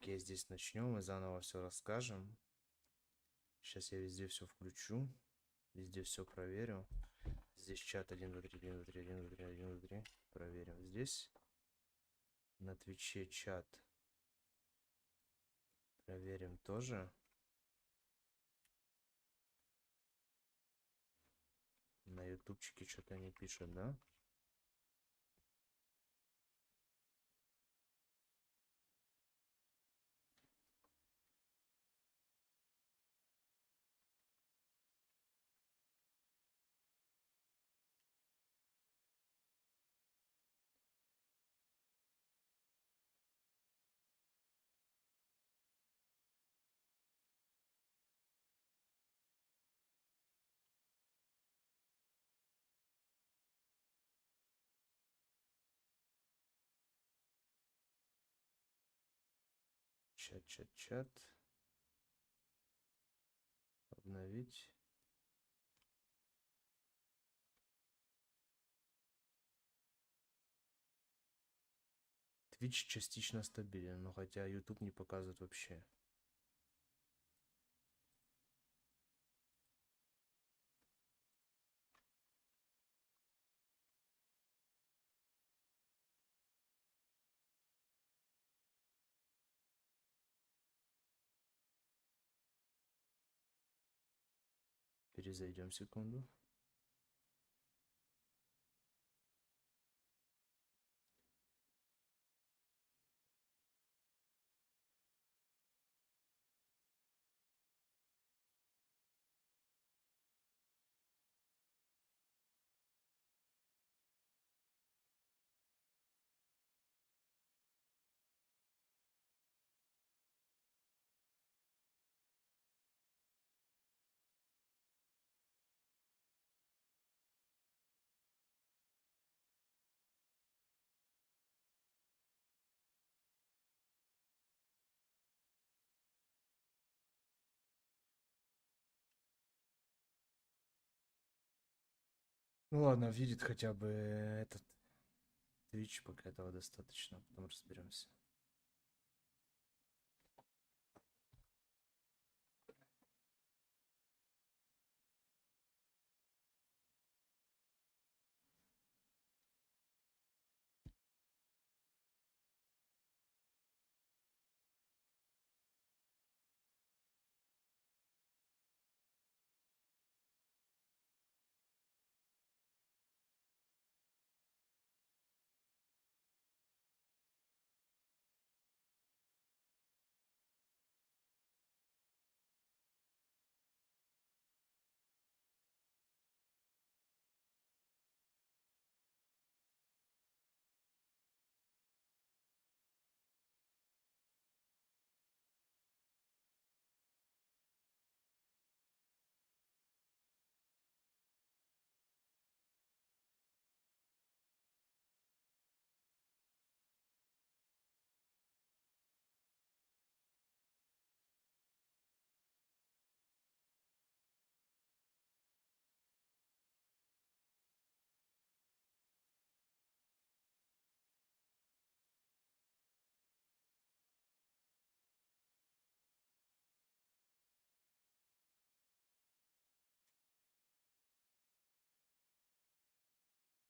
Окей, здесь начнем и заново все расскажем. Сейчас я везде все включу. Везде все проверю. Здесь чат 1, 2, 3, 1, 2, 3, 1, 2, 3, 1, 2, 3. Проверим здесь. На Твиче чат. Проверим тоже. На ютубчике что-то не пишет, да? Чат. Обновить. Twitch частично стабилен, но хотя YouTube не показывает вообще. Перезайдем секунду. Ну ладно, видит хотя бы этот Twitch, пока этого достаточно, потом разберемся.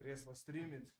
Кресло стримит.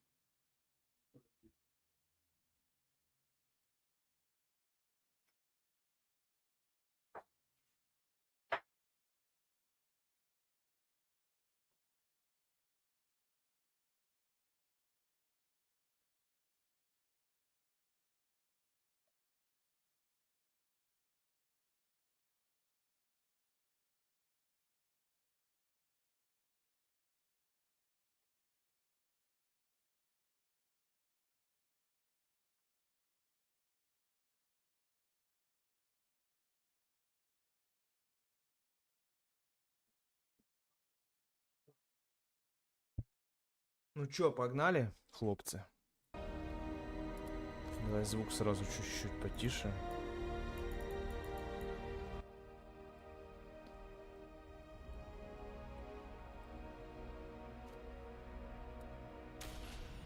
Ну чё, погнали, хлопцы? Давай звук сразу чуть-чуть потише.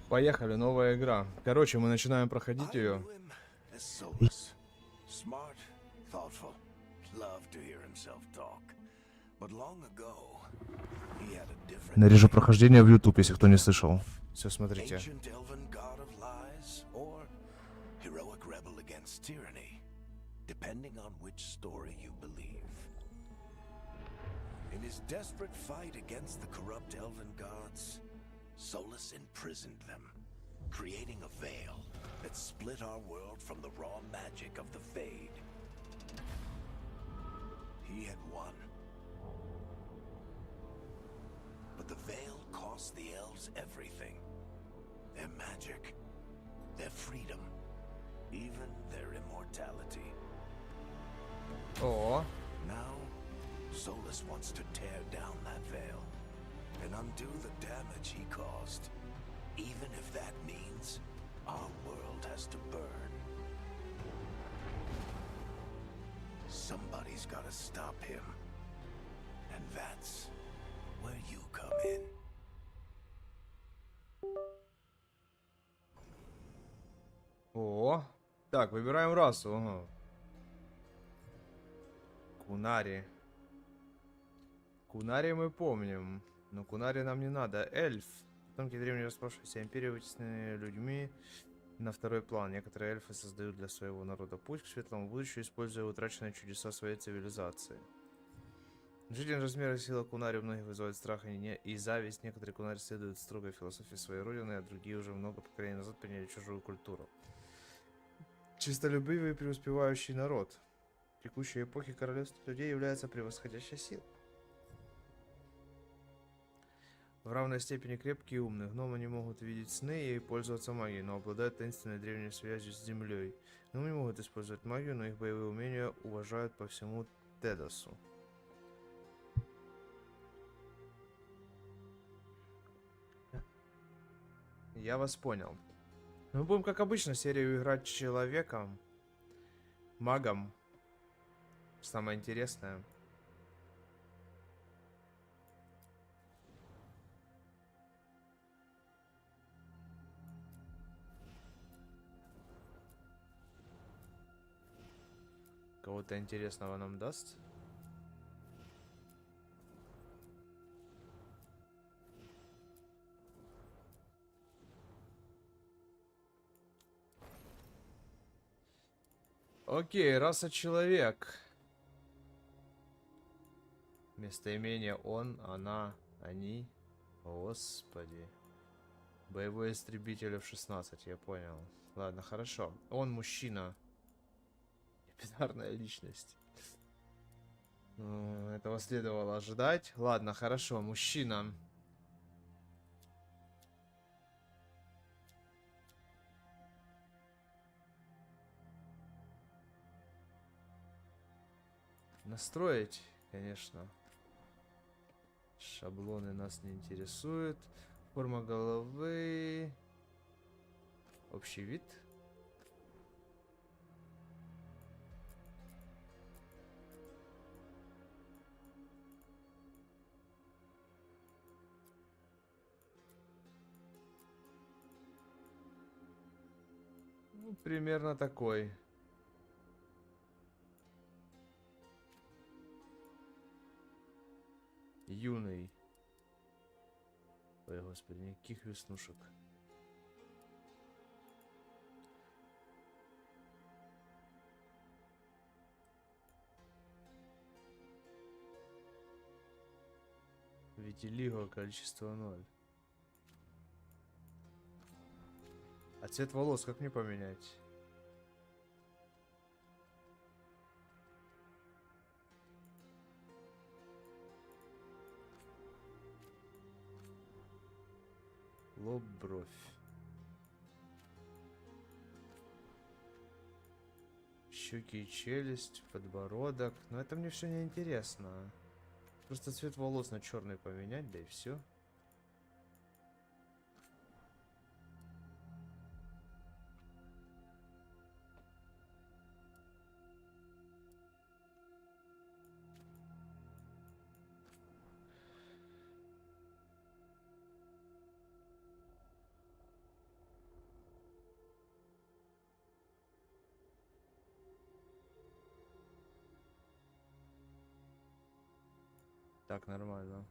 Поехали, новая игра. Короче, мы начинаем проходить ее. Smart, thoughtful, loved to hear himself talk. But long ago, he had a different Нарежу прохождение в YouTube, если кто не слышал. Все, смотрите. ancient elven god of lies or heroic rebel against tyranny, depending on which story you believe. In his desperate fight against the corrupt elven gods, Solus imprisoned them, creating a veil that split our world from the raw magic of the Fade. He had won. But the veil cost the elves everything. Their magic, their freedom, even their immortality. О, Now, Solus wants to tear down that veil and undo the damage he caused, even if that means our world has to burn. Somebody's gotta stop him. And that's where you come in. о. Так, выбираем расу. Ага. Кунари. Кунари мы помним. Но Кунари нам не надо. Эльф. Потомки древней распавшейся империи вытеснены людьми на второй план. Некоторые эльфы создают для своего народа путь к светлому будущему, используя утраченные чудеса своей цивилизации. Внушительные размеры сила Кунари у многих вызывает страх и зависть. Некоторые Кунари следуют строгой философии своей родины, а другие уже много поколений назад приняли чужую культуру. Чистолюбивый и преуспевающий народ. В текущей эпохе королевство людей является превосходящей силой. В равной степени крепкие и умные. Гномы не могут видеть сны и пользоваться магией, но обладают таинственной древней связью с землей. Гномы не могут использовать магию, но их боевые умения уважают по всему Тедосу. Я вас понял. Мы будем, как обычно, серию играть человеком, магом. Самое интересное. Кого-то интересного нам даст? Окей, раса человек. Местоимение он, она, они. Господи. Боевой истребитель F-16, я понял. Ладно, хорошо. Он мужчина. Бинарная личность. Ну, этого следовало ожидать. Ладно, хорошо, мужчина. Настроить, конечно. Шаблоны нас не интересуют. Форма головы. Общий вид. Ну, примерно такой. Юный. Ой, господи, никаких веснушек. Витилиго, количество 0. А цвет волос как мне поменять? Лоб, бровь. Щеки и челюсть, подбородок. Но это мне все не интересно. Просто цвет волос на черный поменять, да и все. Так, нормально.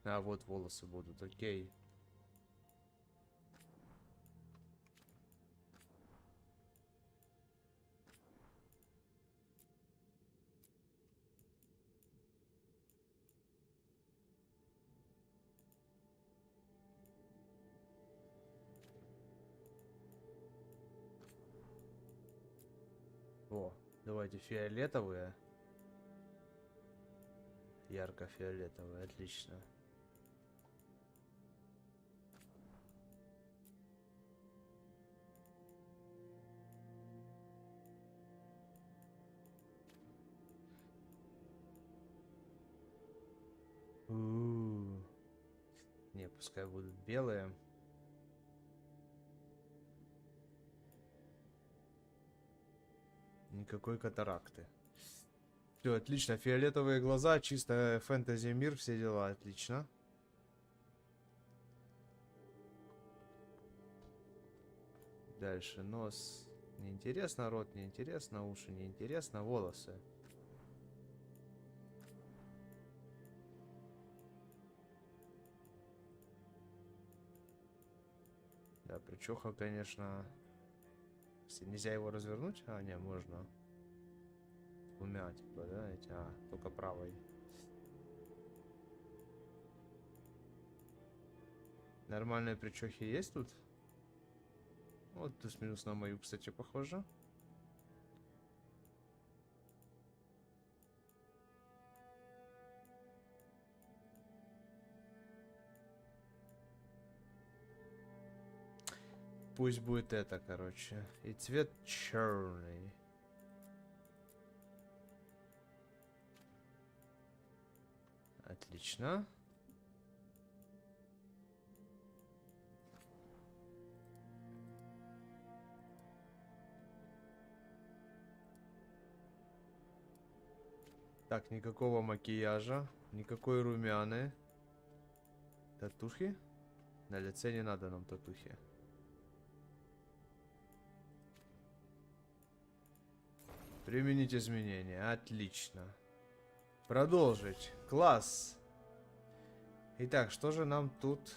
А, вот волосы будут, окей. О, давайте фиолетовые. Ярко-фиолетовые, отлично. Не, пускай будут белые. Никакой катаракты. Все, отлично. Фиолетовые глаза, чисто фэнтези мир, все дела, отлично. Дальше нос неинтересно, рот неинтересно, уши неинтересно, волосы. Да, причёха, конечно... Нельзя его развернуть? А, не, можно. Двумя, типа, да, эти, только правой. Нормальные причёхи есть тут? Вот плюс-минус на мою, кстати, похоже. Пусть будет это, короче. И цвет черный. Отлично. Так, никакого макияжа, никакой румяны. Татухи? На лице не надо нам татухи. Применить изменения. Отлично. Продолжить. Класс. Итак, что же нам тут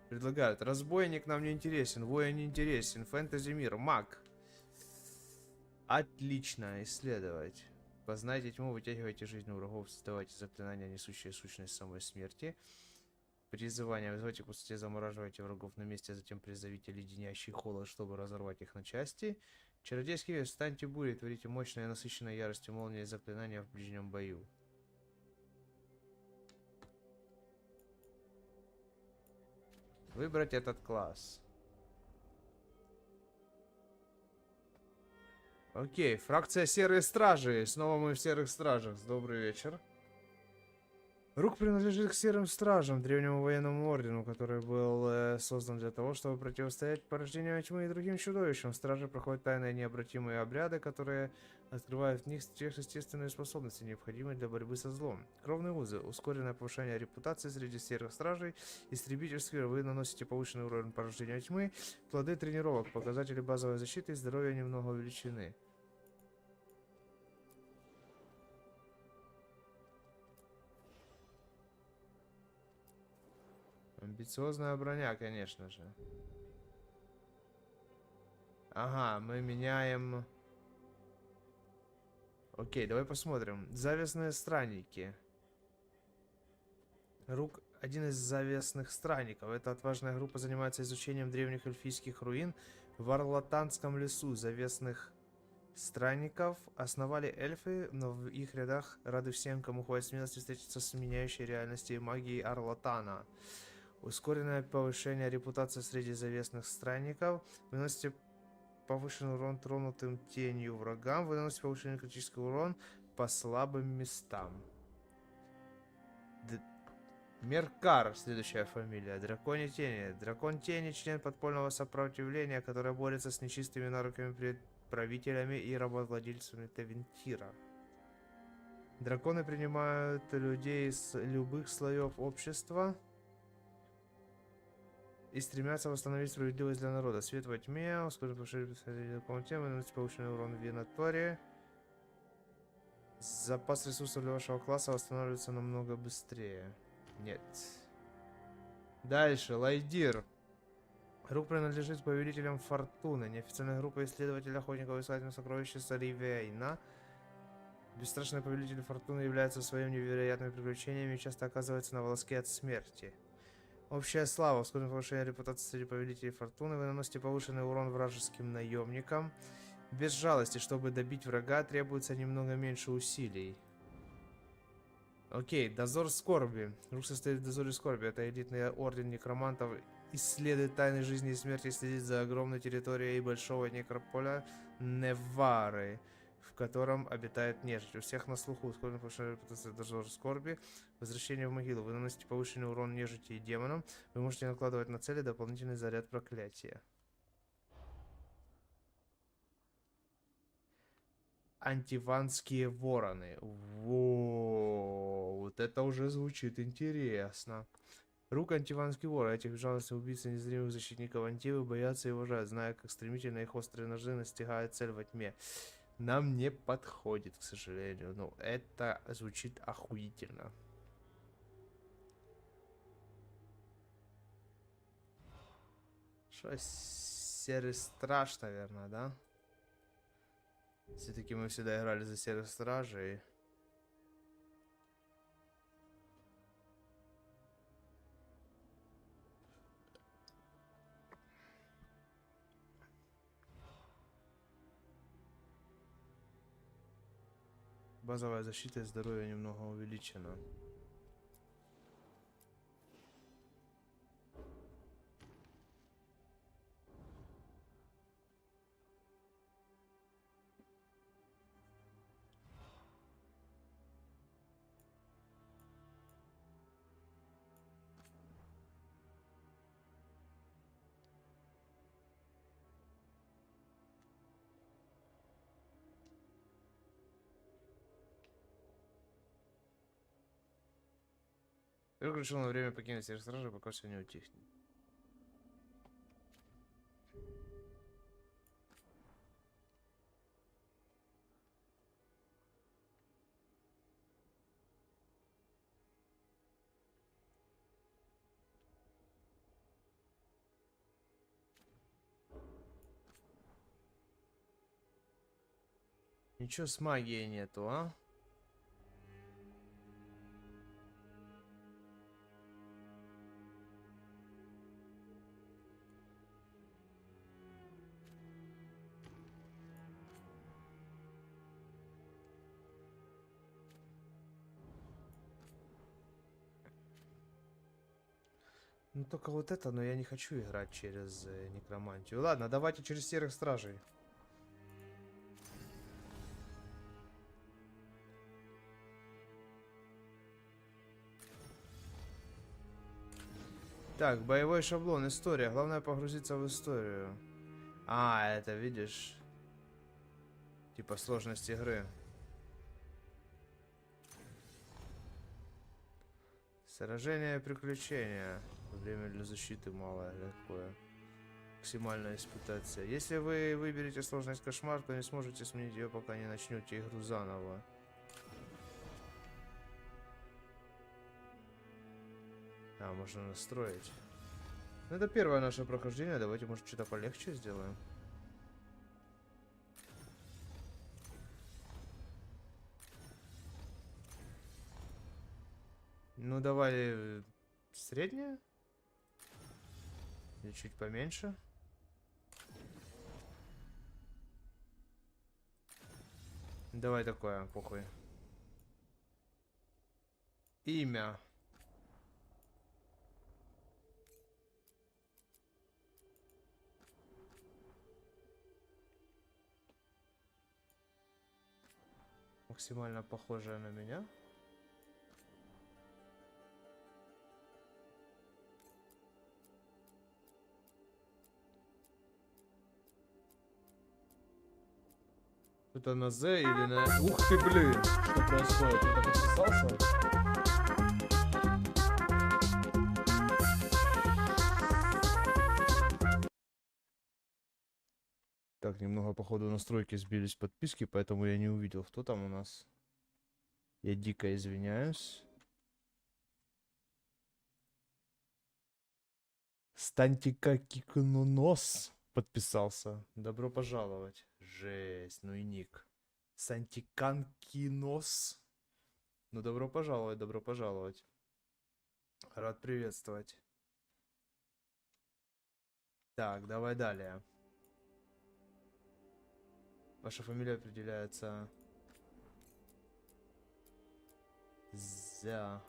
предлагают? Разбойник нам не интересен, воин не интересен, фэнтези мир, маг. Отлично. Исследовать. Познайте тьму, вытягивайте жизнь у врагов, создавайте заклинания, несущие сущность самой смерти. Призывание. Вызывайте пустоте, замораживайте врагов на месте, а затем призовите леденящий холод, чтобы разорвать их на части. Чародейский вес. Станьте бурей, творите мощное, насыщенное яростью молнии заклинания в ближнем бою. Выбрать этот класс. Окей, фракция Серые Стражи. Снова мы в Серых Стражах. Добрый вечер. Рук принадлежит к Серым Стражам, древнему военному ордену, который был создан для того, чтобы противостоять порождению тьмы и другим чудовищам. Стражи проходят тайные необратимые обряды, которые открывают в них сверхъестественные способности, необходимые для борьбы со злом. Кровные узы, ускоренное повышение репутации среди Серых Стражей, истребительские, вы наносите повышенный уровень порождения тьмы, плоды тренировок, показатели базовой защиты и здоровья немного увеличены. Амбициозная броня, конечно же. Ага, мы меняем... Окей, давай посмотрим. Завесные странники. Один из завесных странников. Эта отважная группа занимается изучением древних эльфийских руин в Арлатанском лесу. Завесных странников основали эльфы, но в их рядах рады всем, кому хватит смелости встретиться с меняющей реальностью магией Арлатана. Ускоренное повышение репутации среди завесных странников. Вы наносите повышенный урон тронутым тенью врагам. Вы наносите повышенный критический урон по слабым местам. Меркар, следующая фамилия. Драконий тени. Дракон тени, член подпольного сопротивления, который борется с нечистыми наруками правителями и рабовладельцами Тавентира. Драконы принимают людей из любых слоев общества. и стремятся восстановить справедливость для народа. Свет во тьме, ускорить повышение темы, наносить повышенный урон в Винаторе. Запас ресурсов для вашего класса восстанавливается намного быстрее. Нет. Дальше, Лайдир. Группа принадлежит повелителям Фортуны. Неофициальная группа исследователей, охотников и искателей сокровищ Ривейна. Бесстрашный повелитель Фортуны является своими невероятными приключениями и часто оказывается на волоске от смерти. Общая слава. Ускоренное повышение репутации среди повелителей Фортуны. Вы наносите повышенный урон вражеским наемникам. Без жалости, чтобы добить врага, требуется немного меньше усилий. Окей, дозор скорби. Рук состоит в дозоре скорби. Это элитный орден некромантов. Исследует тайны жизни и смерти и следит за огромной территорией большого некрополя Невары, в котором обитает нежить. У всех на слуху. Ускоренное повышение репутации дозор скорби. Возвращение в могилу. Вы наносите повышенный урон нежити и демонам. Вы можете накладывать на цели дополнительный заряд проклятия. Антиванские вороны. Воу, вот это уже звучит интересно. Рук антиванский вор. Этих безжалостных убийц и незримых защитников Антивы боятся и уважают, зная, как стремительно их острые ножи настигают цель во тьме. Нам не подходит, к сожалению. Но это звучит охуительно. Что, серый страж, наверное, да? Все-таки мы всегда играли за серых стражей. Базовая защита и здоровье немного увеличена. Первый решил на время покинуть серых стражей, пока все не утихнет. Ничего с магией нету, а? Ну только вот это, но я не хочу играть через некромантию. Ладно, давайте через серых стражей. Так, боевой шаблон, история. Главное погрузиться в историю. А, это видишь? Типа сложность игры. Сражение, приключения. Время для защиты малое такое. Максимальная испытация. Если вы выберете сложность кошмар, то не сможете сменить ее, пока не начнете игру заново. А, можно настроить. Ну, это первое наше прохождение. Давайте, может, что-то полегче сделаем. Ну, давай среднее. Или чуть поменьше. Давай такое, похуй. Имя. Максимально похожее на меня. Это на З или на... Ух ты, блин! Что происходит? Кто-то подписался? Так, немного, походу, настройки сбились подписки, поэтому я не увидел, кто там у нас. Я дико извиняюсь. Стантика Кикнунос подписался. Добро пожаловать. Жесть, ну и ник. Сантиканкинос. Ну, добро пожаловать, добро пожаловать. Рад приветствовать. Так, давай далее. Ваша фамилия определяется... За...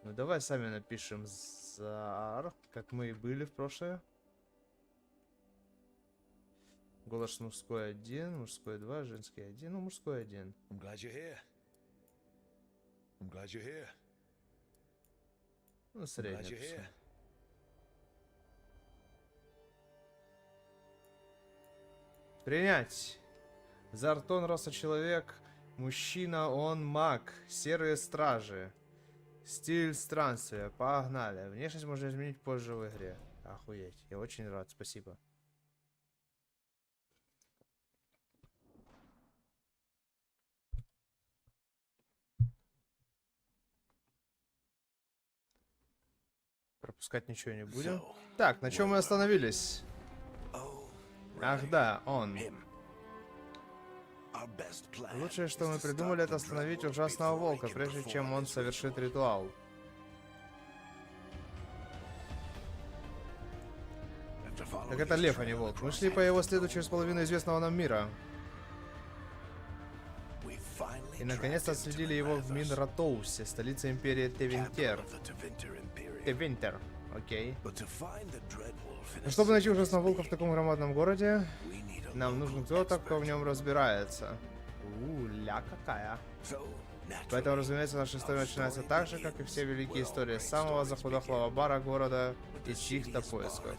Ну, давай сами напишем Зар, как мы и были в прошлое. Голос мужской 1, мужской 2, женский 1, ну, мужской 1. Ну, средний. Принять. Зартон, раса человек. Мужчина, он маг. Серые стражи. Стиль странствия. Погнали. Внешность можно изменить позже в игре. Охуеть. Я очень рад. Спасибо. Пропускать ничего не будем. Так, на чем мы остановились? Ах да, он. Лучшее, что мы придумали, это остановить ужасного волка, прежде чем он совершит ритуал. Так это лев, а не волк. Мы шли по его следу через половину известного нам мира. И наконец-то отследили его в Минратоусе, столице империи Тевентер. Тевентер, окей. Но чтобы найти ужасного волка в таком громадном городе, нам нужен кто-то, кто в нем разбирается. Ля какая. Поэтому, разумеется, наша история начинается так же, как и все великие истории, с самого захудохлого бара города и чьих-то поисков.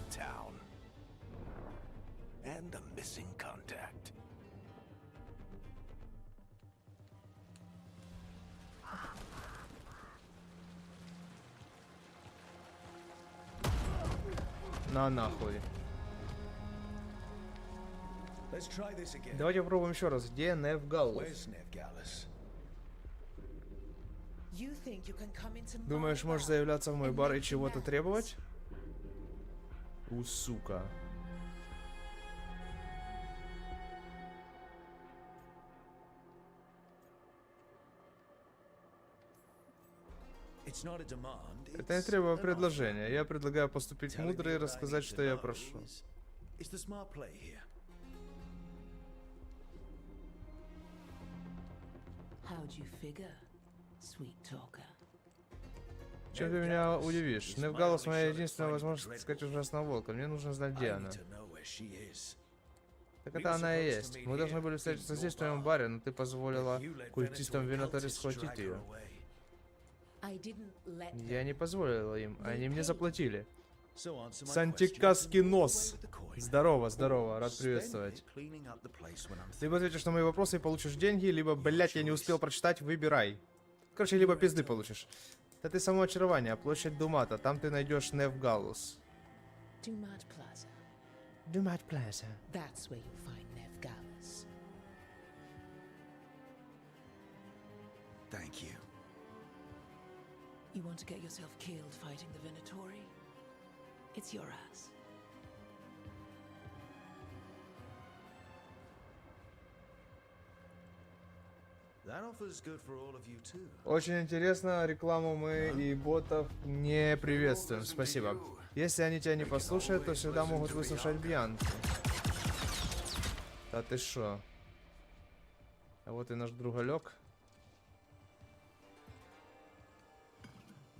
На нахуй. Давайте попробуем еще раз. Где Невгалус? Думаешь, можешь заявляться в мой бар и чего-то требовать? Сука. Это не требует предложения. Я предлагаю поступить мудро и рассказать, что я прошу. Чем ты меня удивишь? Невгалус — моя единственная возможность сказать ужасного волка. Мне нужно знать, где она. Так это она и есть. Мы должны были встретиться здесь, в твоем баре, но ты позволила культистам в Виноторе схватить ее. Я не позволила им, они мне заплатили. Сантикаский нос. Здорово, здорово, рад приветствовать. Либо ответишь на мои вопросы и получишь деньги, либо, блять, я не успел прочитать, выбирай. Короче, либо пизды получишь. Да ты само очарование, площадь Думата, там ты найдешь Невгалус. Думат Плаза. Thank you. You want to get yourself killed fighting the Venatori? It's your ass. That offer's good for all of you too. Очень интересно, рекламу мы и ботов не приветствуем, спасибо. Если они тебя не послушают, то всегда могут выслушать Бьянки. Да ты шо? А вот и наш другалек.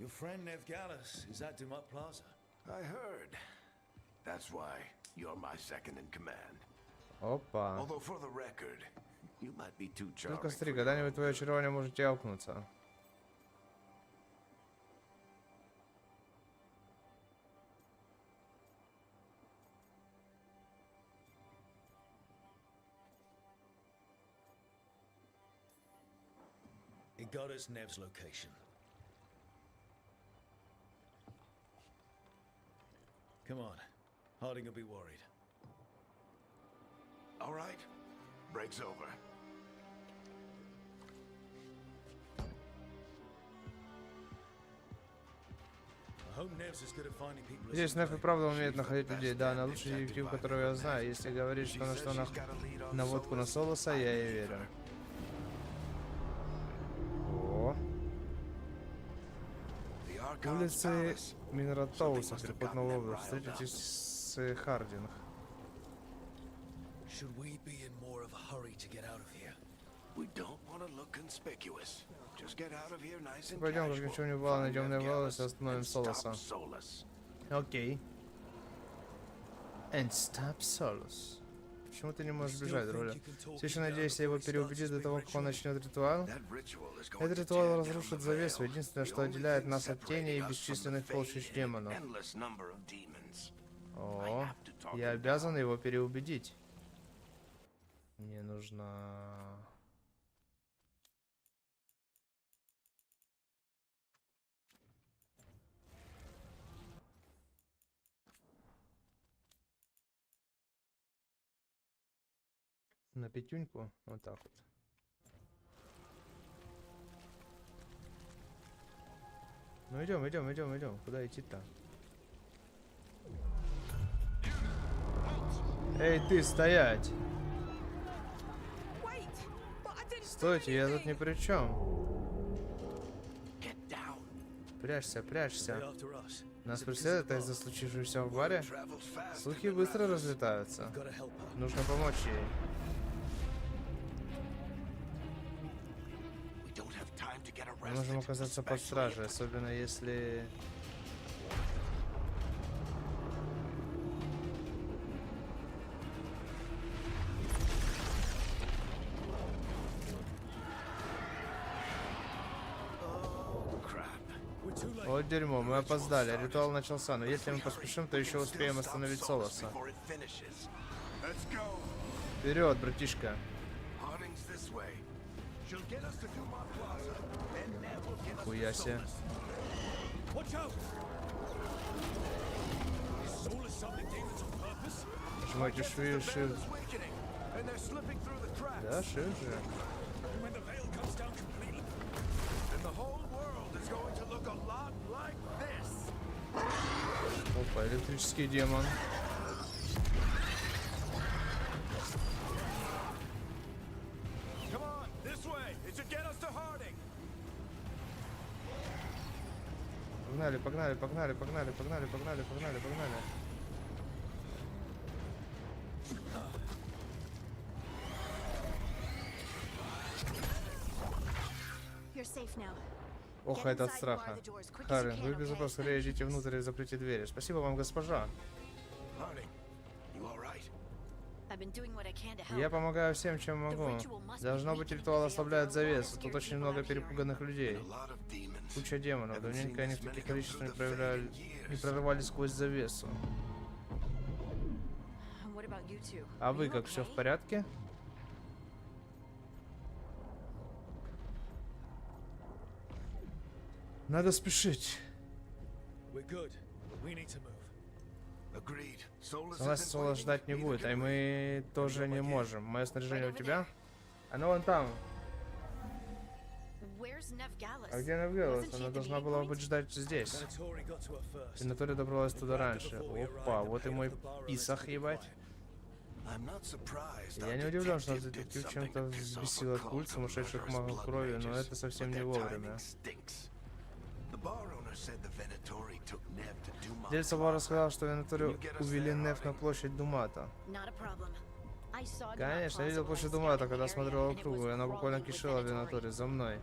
Your friend Nevgalus is at Dumat Plaza. I heard. That's why you're my second in command. Опа. Although for the record, you might be too charming. Только смотри, когда-нибудь твое очарование может тявкнуться. It got us Nev's location. Come on. Harding will be worried. All right. Break's over. Здесь Неф и правда умеет находить людей. Да, она лучший детектив, которого я знаю. Если говорит, что нашла наводку на Солоса, я ей верю. О. Улицы Минратоуса, переход на Ловлю. Встретитесь с Хардинг. Пойдем, как ничего не бывало, найдем волосы и остановим Солоса. Окей. And stop Solus. Почему ты не можешь бежать, Руля? Все еще надеешься его переубедить до того, как он начнет ритуал? Этот ритуал разрушит завесу. Единственное, что отделяет нас от тени и бесчисленных полчищ демонов. О, я обязан его переубедить. Мне нужно... На пятюньку, вот так вот. Ну идем, идем, идем, идем. Куда идти-то? Эй, ты, стоять! Стойте, я тут ни при чем. Прячься, прячься. Нас преследуют из-за случившегося в баре? Слухи быстро разлетаются. Нужно помочь ей. Мы можем оказаться под стражей, особенно если... Вот дерьмо, мы опоздали, ритуал начался, но если мы поспешим, то еще успеем остановить Солоса. Вперед, братишка. Хуя себе. Нажимайте shift. Да, shift же. Опа, электрический демон. Погнали, погнали, погнали, погнали, погнали, погнали, погнали, погнали. Ох, это от страха. Харин, вы безопасны, скорее идите внутрь и заприте двери. Спасибо вам, госпожа. Я помогаю всем, чем могу. Должно быть, ритуал ослабляет завесу. Тут очень много перепуганных людей. Куча демонов. Давненько они в таких количествах не прорывались сквозь завесу. А вы как, все в порядке? Надо спешить. Согласен, Солос ждать не будет, а мы тоже не можем. Мое снаряжение у тебя? Оно вон там. А где Невгалос? Она должна была быть ждать здесь. Винатория добралась туда раньше. Опа, вот и мой писах, ебать. Я не удивлен, что детектив чем-то взбесил от культ сумасшедших магов крови, но это совсем не вовремя. Дельца бара сказал, что Винаторию увели Неф на площадь Думата. Конечно, я видел площадь Думата, когда смотрел округу, и она буквально кишела в Винатории за мной.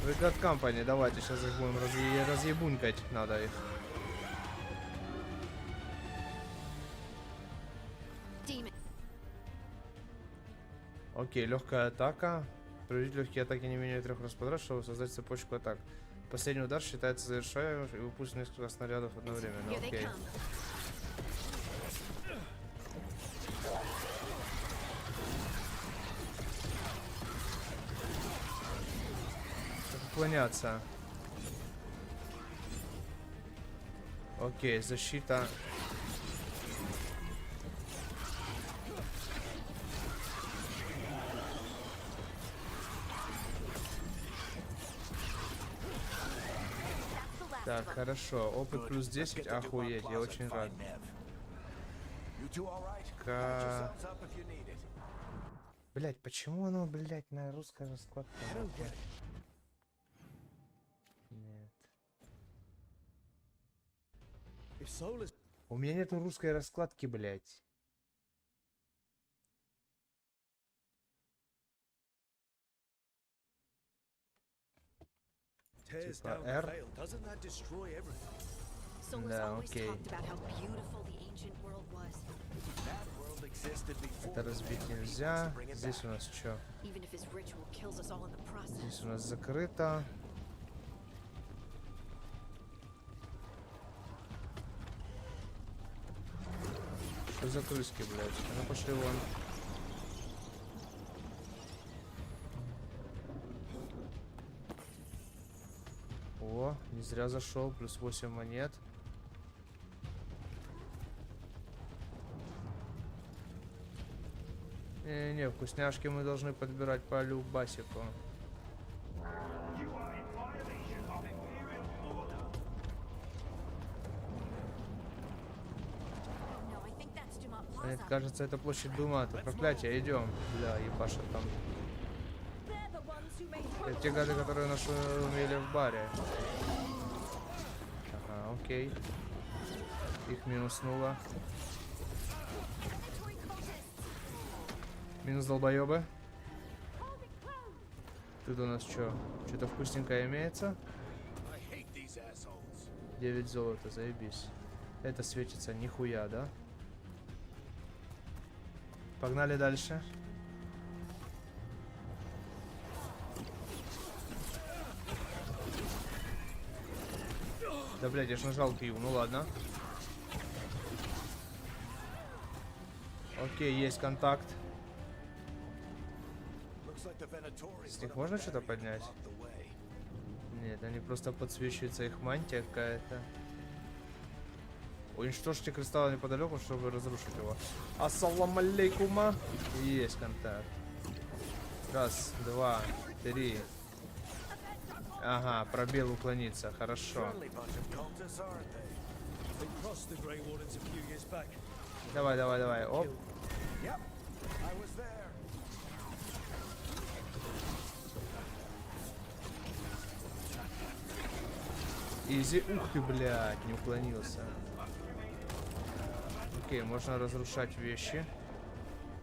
Veilguard Company, давайте сейчас их будем разъебунькать, надо их. Окей, легкая атака. Проводить легкие атаки не менее 3 раз подряд, чтобы создать цепочку атак. Последний удар считается завершаем и выпустить несколько снарядов одновременно. Окей. Как уклоняться? Окей, защита. Так, хорошо. Опыт плюс 10. Охуеть, я очень рад. Блять, почему оно, блять, на русской раскладке? Нет. У меня нету русской раскладки, блять. Типа R. Да, окей. Это разбить нельзя. Здесь у нас что? Здесь у нас закрыто. Что за крыски, блядь? А ну пошли вон. О, не зря зашел. Плюс 8 монет. Не, вкусняшки мы должны подбирать по любасику. Мне кажется, это площадь Дума. Это проклятие. Идем. Бля, ебаша там. Это те гады, которые наши умели в баре. Ага, окей. Их минуснуло. Минус долбоебы. Тут у нас что? Что-то вкусненькое имеется? 9 золота, заебись. Это светится нихуя, да? Погнали дальше. Да, блядь, я ж нажал пиво, ну ладно. Окей, есть контакт. С них можно что-то поднять? Нет, они просто подсвечиваются, их мантия какая-то. Уничтожьте кристалл неподалеку, чтобы разрушить его. Ассалам алейкума. Есть контакт. Раз, два, три. Ага, пробел уклониться, хорошо. Давай, давай, давай, оп. Изи, ух ты, блядь, не уклонился. Окей, можно разрушать вещи,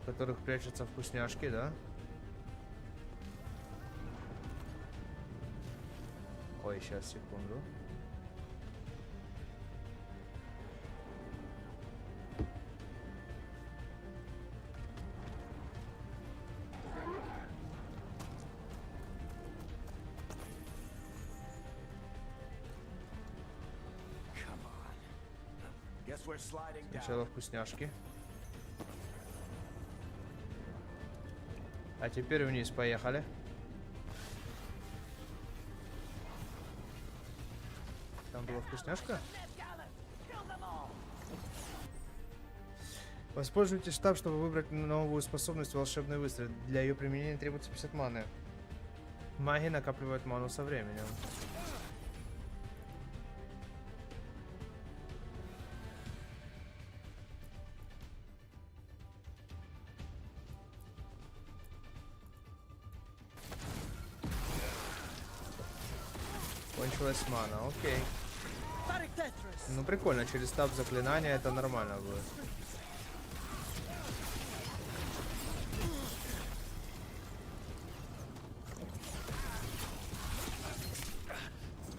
в которых прячутся вкусняшки, да? Ой, сейчас, секунду. Сначала вкусняшки. А теперь вниз, поехали. Там была вкусняшка? Воспользуйтесь штаб, чтобы выбрать новую способность волшебный выстрел. Для ее применения требуется 50 маны. Маги накапливают ману со временем. Кончилась мана, окей. Ну прикольно, через таб заклинания это нормально будет.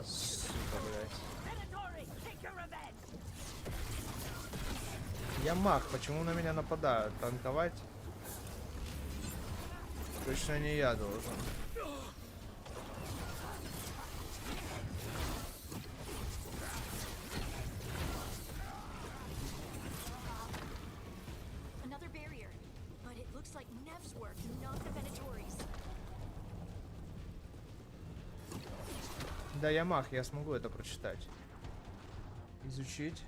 Сука, блядь. Я маг, почему на меня нападают? Танковать? Точно не я должен. Да, я маг, я смогу это прочитать. изучить.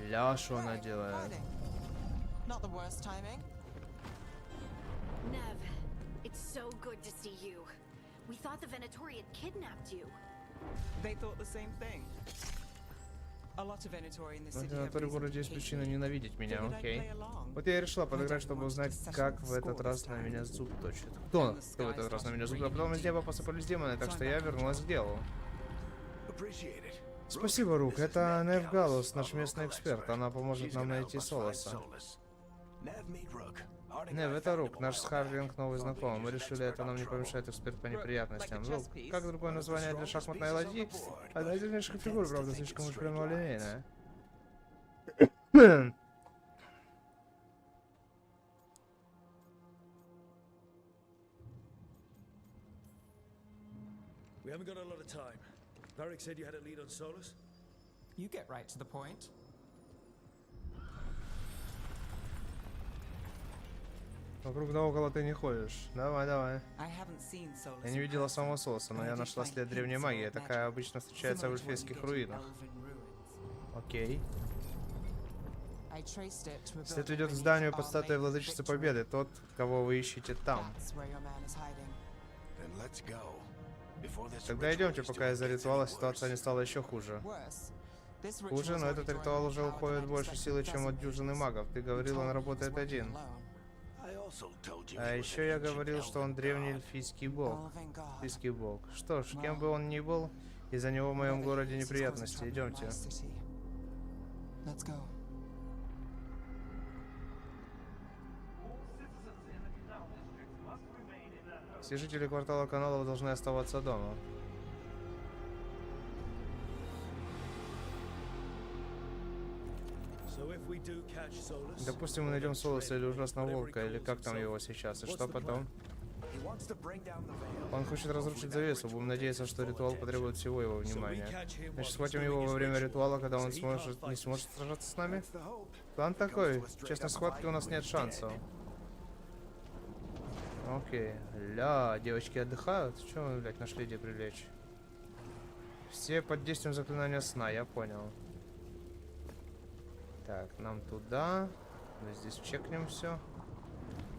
Ля, что она делает? Not the worst timing. Nev, it's so good to see you. We thought the Venatori had kidnapped you. They thought the same thing. A lot of Venatori in the city have Который в reason городе to есть hate причина me. ненавидеть меня, Figured I'd окей. play along. Вот я и решила подыграть, чтобы узнать, как в этот раз на меня зуб точит. Кто в этот раз на меня зуб? А потом из неба посыпались демоны, так что я вернулась к делу. Appreciate it. Спасибо, Рук. Это Нев Галус, наш местный эксперт. Она поможет нам найти Солоса. Нев, это Рук, наш с Харлинг новый знакомый. Мы решили, это нам не помешает эксперт по неприятностям. Рук, как другое название для шахматной ладьи? Одна из сильнейших фигур, правда, слишком уж прямолинейная. We haven't got a lot of time. Varric said you had a lead on Solus? You get right to the point. Вокруг да около ты не ходишь. Давай, давай. I haven't seen Solus Я не in видела person, самого Солоса, но but I я did нашла find след древней hints of магии. old Такая magic, обычно встречается в similar to what you эльфийских get in руинах. elven ruins. Окей. I traced it to a След building ведет к beneath зданию our под статуей main Владычицы victory. Победы. Тот, кого вы ищете там. That's where your man is hiding. Then let's go. Before this Тогда ritual идемте, is пока doing из-за things ритуала any ситуация не worse. стала еще хуже. Worse. This Хуже, ritual's но этот already ритуал drawing уже more power уходит than больше I'd силы, чем от expected дюжины doesn't магов. Ты it? говорил, он He работает told me he was один. working alone. I also told you А he was еще an я ancient говорил, что он elven древний god. эльфийский бог. Elven god. Эльфийский бог. Что ж, кем бы он ни был, из-за него в моем Whatever городе he is, he's causing неприятности. trouble in Идемте. my city. Let's go. Все жители квартала каналов должны оставаться дома. So if we do catch Solus, Допустим, мы найдем Солоса или ужасного волка, или как там его сейчас, и что потом? He wants to bring down the veil. Он хочет разрушить завесу, будем надеяться, что ритуал потребует всего его внимания. Значит, схватим его во время ритуала, когда он не сможет сражаться с нами? That's the hope. План такой. В честной схватке у нас нет шансов. Окей. Ля, девочки отдыхают? Чего мы, блядь, нашли где привлечь? Все под действием заклинания сна, я понял. Так, нам туда. Мы здесь чекнем все.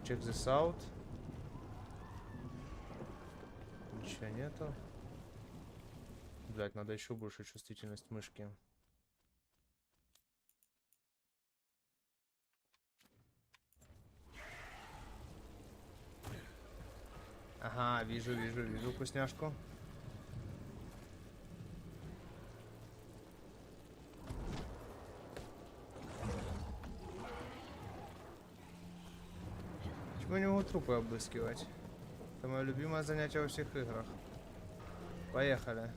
Check this out. Ничего нету. Блять, надо еще больше чувствительность мышки. Ага, вижу вкусняшку. Почему не могу трупы обыскивать? Это мое любимое занятие во всех играх. Поехали.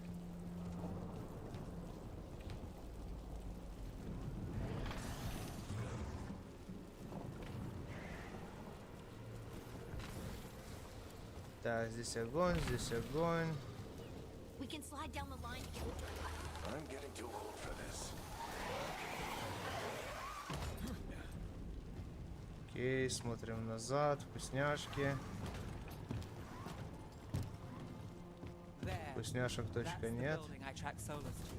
Так, здесь огонь, здесь огонь. We can slide down the line to get I'm getting too old for this. Окей, смотрим назад, вкусняшки. There. Вкусняшек That's точка the нет. building I tracked Solus to.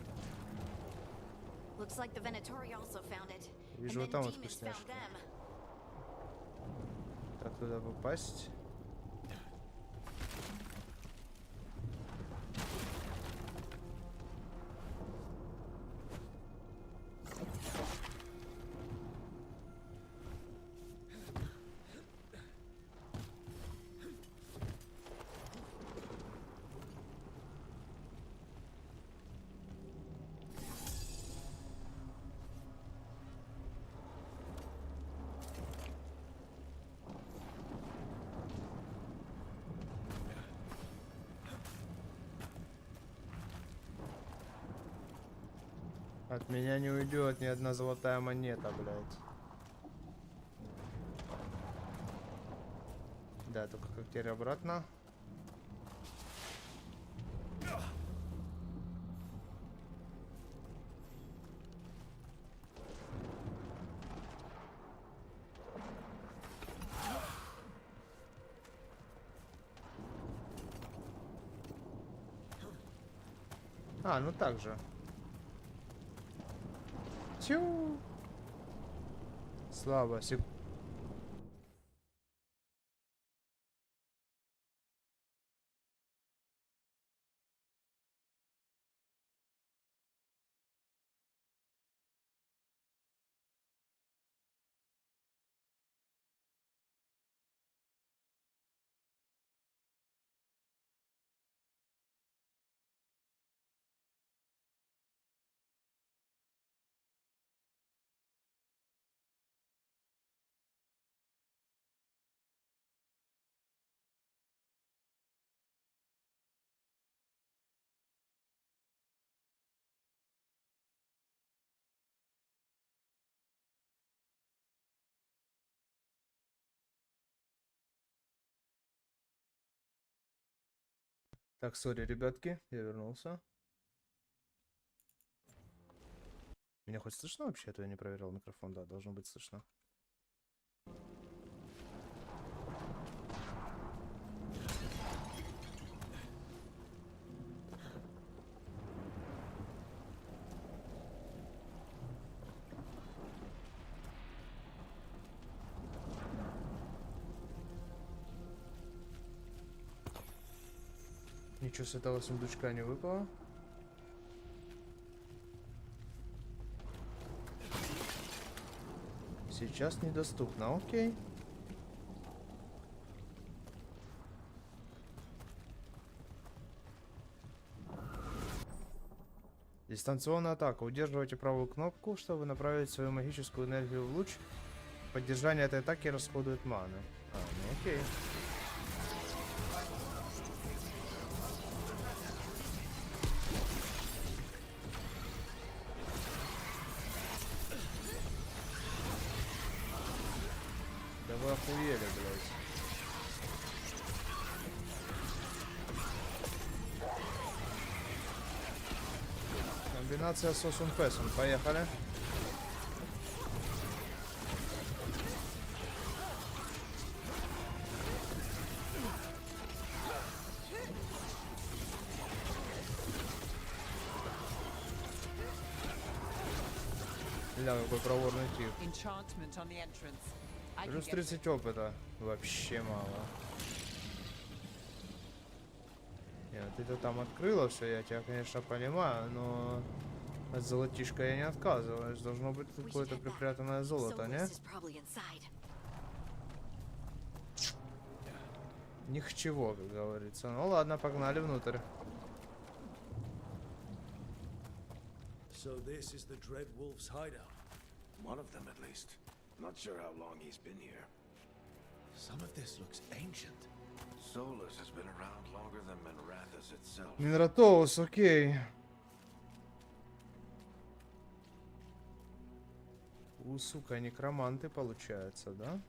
Looks like the Venatori also found it. And Вижу, then вот там вот demons found вкусняшки. them. Как туда попасть? От меня не уйдет ни одна золотая монета, блядь. Да, только как теперь обратно. А, ну так же. Тю. Слабо. Так, сори, ребятки, я вернулся. Меня хоть слышно вообще? А то я не проверял микрофон. Да, должно быть слышно. Ничего с этого сундучка не выпало. Сейчас недоступно, окей. Дистанционная атака. Удерживайте правую кнопку, чтобы направить свою магическую энергию в луч. Поддержание этой атаки расходует маны. А, ну окей. Да вы охуели, блядь. Комбинация с Осун Песом. Поехали. Ля, какой проворный тип. Enchantment on the entrance. I can Плюс get 30 опыта. Вообще мало. Нет, ты-то там открыла все, я тебя, конечно, понимаю, но от золотишка я не отказываюсь. Должно быть какое-то припрятанное золото, не? Solus is probably inside. Ни к чего, как говорится. Ну ладно, погнали внутрь. So this is the Dread Wolf's hideout. One of them, at least. Not sure how long he's been here. Some of this looks ancient. Solus has been around longer than Minrathous itself. Минратоус, окей. Сука, некроманты получается, да?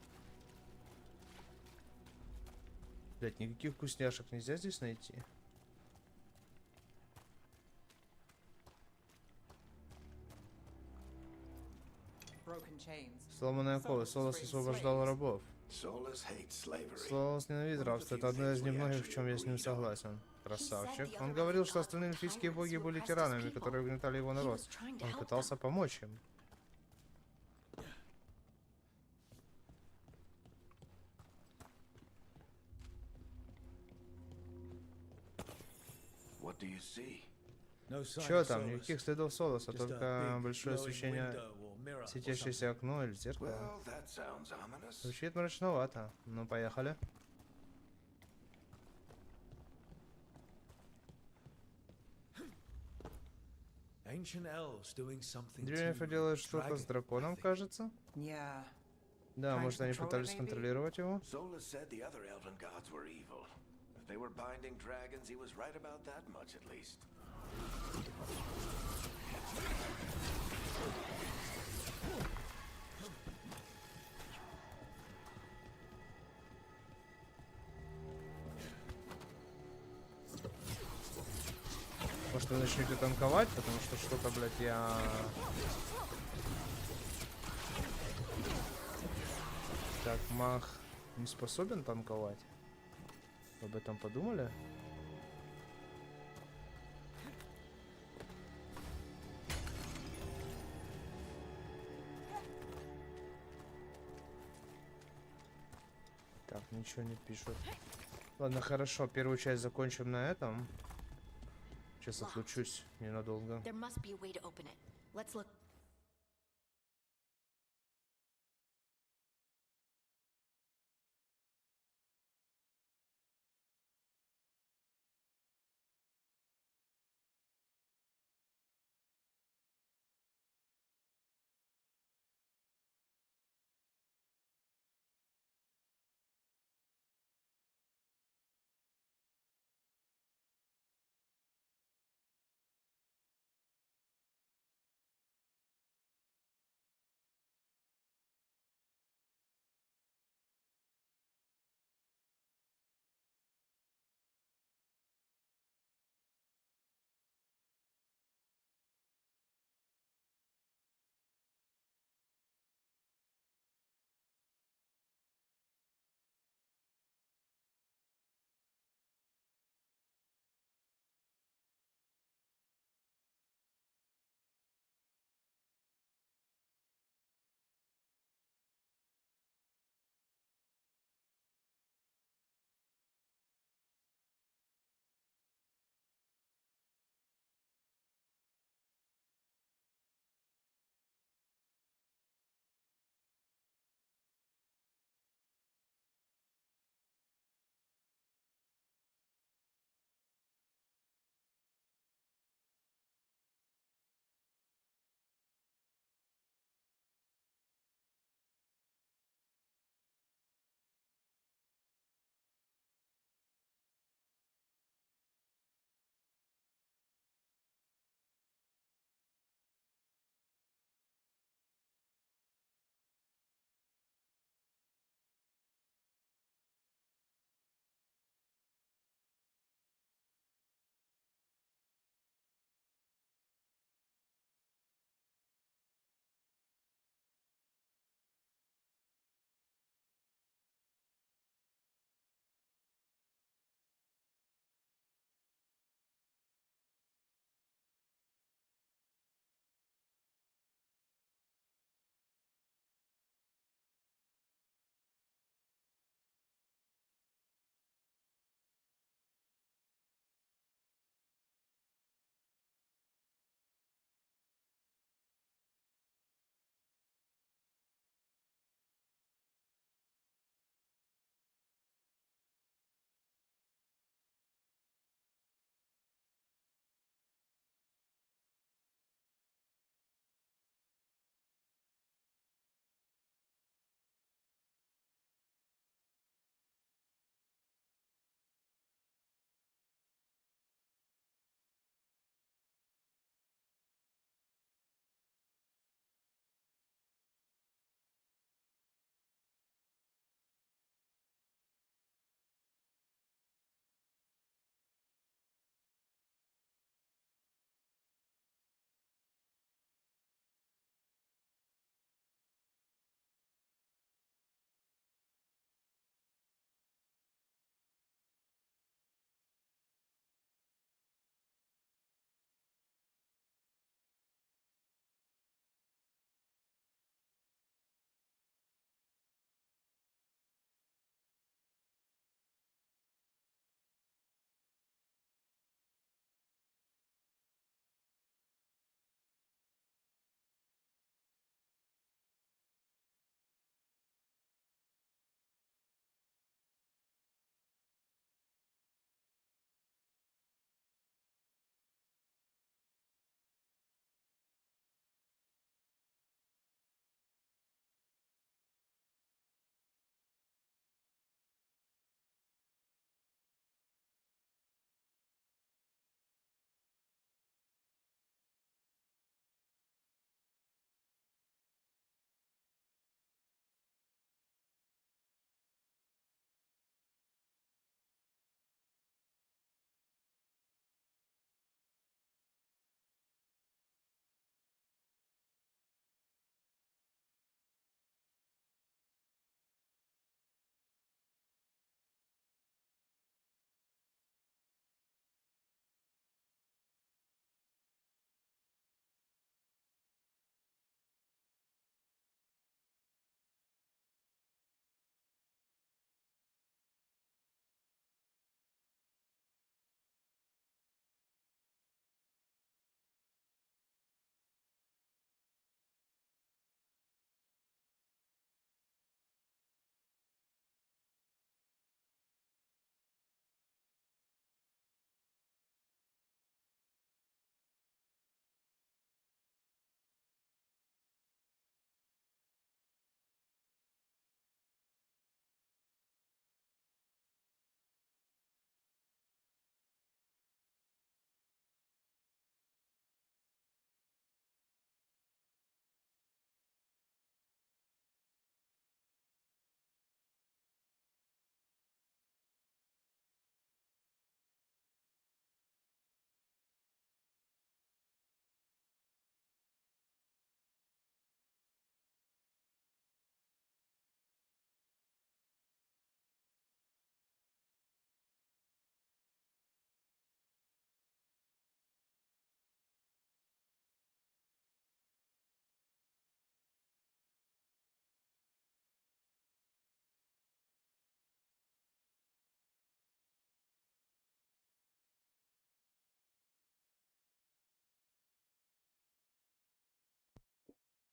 Блять, никаких вкусняшек нельзя здесь найти. broken chains. Сломанные оковы. Солос освобождал рабов. Solus hates slavery. Солос ненавидит рабство. Это одно из немногих, в чем я с ним согласен. Красавчик. Он говорил, что остальные эльфийские боги были тиранами, которые угнетали его народ. Он пытался помочь им. What do you see? No sign Чё of там? Solus. Никаких следов Солоса, Just a только big большое glowing освещение, window or mirror or светящееся окно или зеркало. Well, that sounds ominous. Звучит мрачновато. Ну, поехали. Ancient elves doing something Древние to делают что-то с dragon, драконом, I think. кажется. Yeah. Да, Trying to может, они control it, пытались maybe? контролировать его. Solus said the other elven gods were evil. If they were binding dragons, he was right about that much at least. Может, вы начнете танковать, потому что что-то, блядь, я... Так, маг не способен танковать. Об этом подумали? ничего не пишут. Ладно, хорошо, первую часть закончим на этом. Сейчас отлучусь ненадолго. There must be a way to open it. Let's look.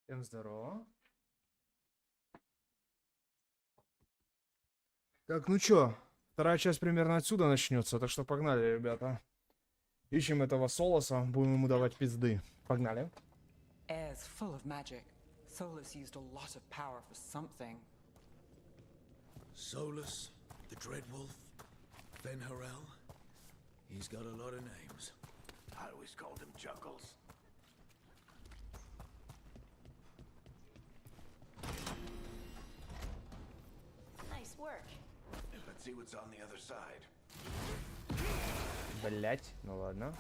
Всем здорово. Так, ну чё, вторая часть примерно отсюда начнется, так что погнали, ребята. Ищем этого Солоса, будем ему давать пизды. Погнали. Air's full of magic. Solus used a lot of power for something. Solus, the Dreadwolf, Venharel. He's got a lot of names. I always called him Juggles. Nice work. Let's see what's on the other side. Блять, ну ладно.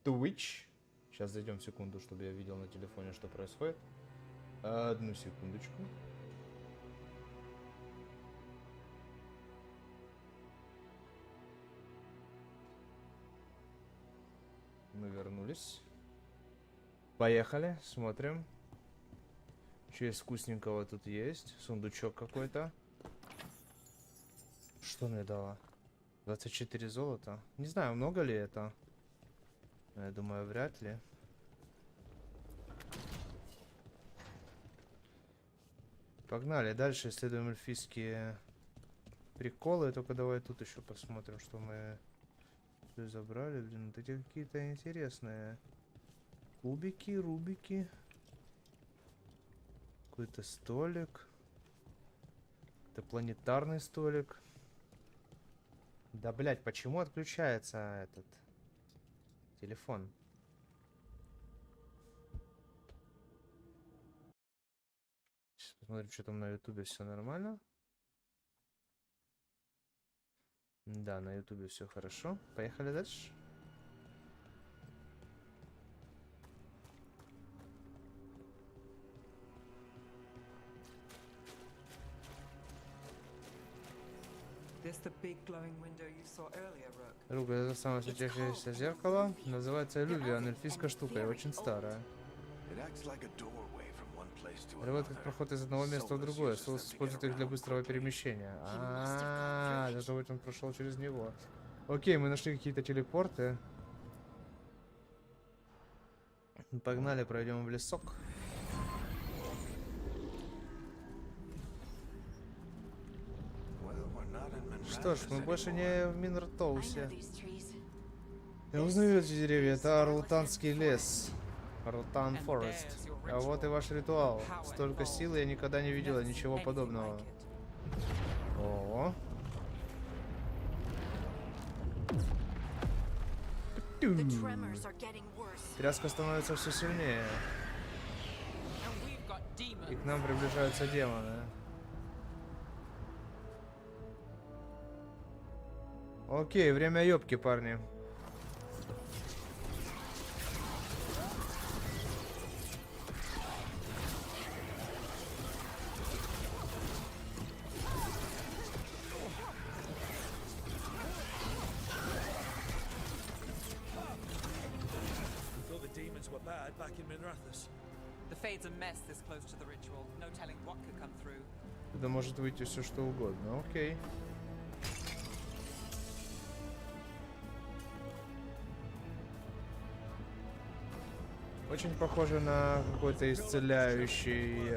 Twitch. Сейчас зайдем секунду, чтобы я видел на телефоне, что происходит. Одну секундочку. Мы вернулись. Поехали, смотрим. Что из вкусненького тут есть? Сундучок какой-то. Что мне дало? 24 золота. Не знаю, много ли это. Я думаю, вряд ли. Погнали дальше, исследуем эльфийские приколы. Только давай тут еще посмотрим, что мы забрали. Блин, вот эти какие-то интересные кубики, рубики. Какой-то столик. Это планетарный столик. Да, блять, почему отключается этот телефон? Сейчас посмотрим, что там на ютубе, все нормально. Да, на ютубе все хорошо. Поехали дальше. This the big glowing window you saw earlier, Rook? Рука, это самое светящееся зеркало. Называется Иллювион, эльфийская штука и очень старая. It acts like a doorway from one place to Работает как another. проход из одного места в другое. Солос использует их для быстрого перемещения. Для того, он прошел через него. Окей, мы нашли какие-то телепорты. Погнали, пройдем в лесок. Well, we're not in Manhattan Что ж, мы больше не в I Минертоусе. know these trees. Я узнаю эти деревья. Это Арлутанский лес. Арлутан Форест. А вот и ваш ритуал. Столько силы я никогда не видела, ничего подобного. О. The tremors are getting worse. Тряска становится все сильнее. And we've got demons. И к нам приближаются демоны. Окей, время ёбки, парни. We thought the demons were bad back in Minrathus. The Fade's a mess this close to the ritual. No telling what could come through. Туда может выйти все что угодно. Окей. Очень похоже на какой-то исцеляющий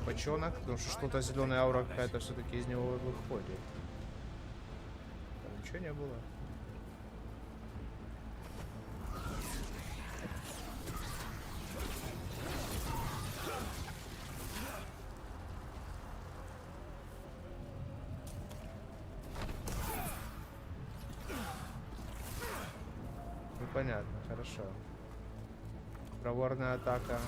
бочонок, потому что что-то зеленая аура какая-то все-таки из него выходит. Там ничего не было. Ну понятно, хорошо. Проворная атака.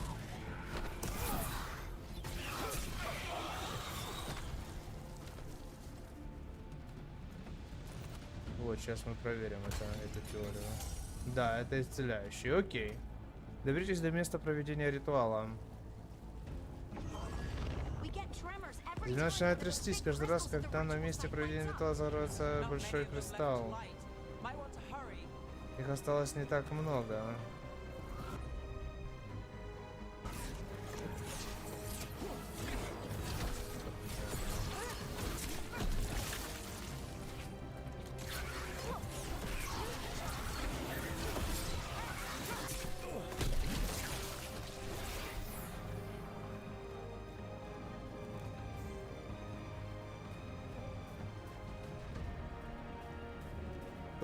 Вот, сейчас мы проверим эту теорию. Да, это исцеляющий. Окей. Доберитесь до места проведения ритуала. We get tremors every Земля time начинает the трястись big каждый раз, crystals of the когда на ritual месте site проведения lights up. ритуала взорвется Not большой many of them left кристалл. to light. Might want to hurry. Их осталось не так много.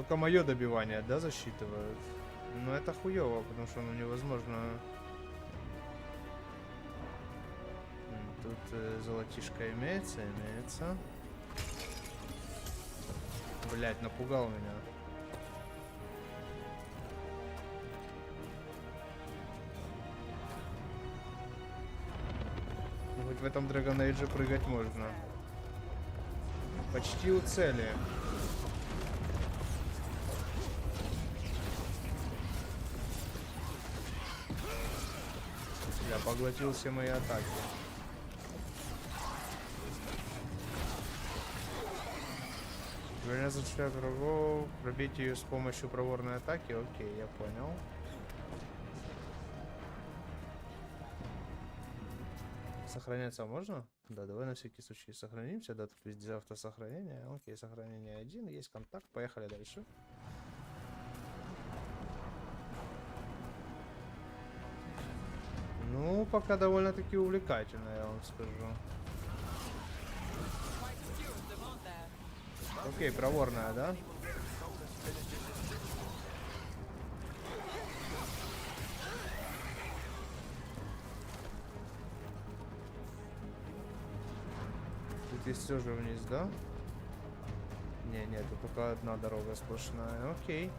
Только мое добивание, да, засчитывают? Но это хуёво, потому что ну, невозможно. Тут золотишко имеется. Блять, напугал меня. Хоть в этом Dragon Age прыгать можно. Почти у цели. Я поглотил все мои атаки. Вернее, зачитать врагов, пробить ее с помощью проворной атаки. Окей, я понял. Сохраняться можно? Да, давай на всякий случай сохранимся. Да, тут везде автосохранение. Окей, сохранение 1. Есть контакт. Поехали дальше. Ну, пока довольно-таки увлекательно, я вам скажу. Окей, проворная, да? Тут есть все же вниз, да? Не, нет, тут только одна дорога сплошная. Окей.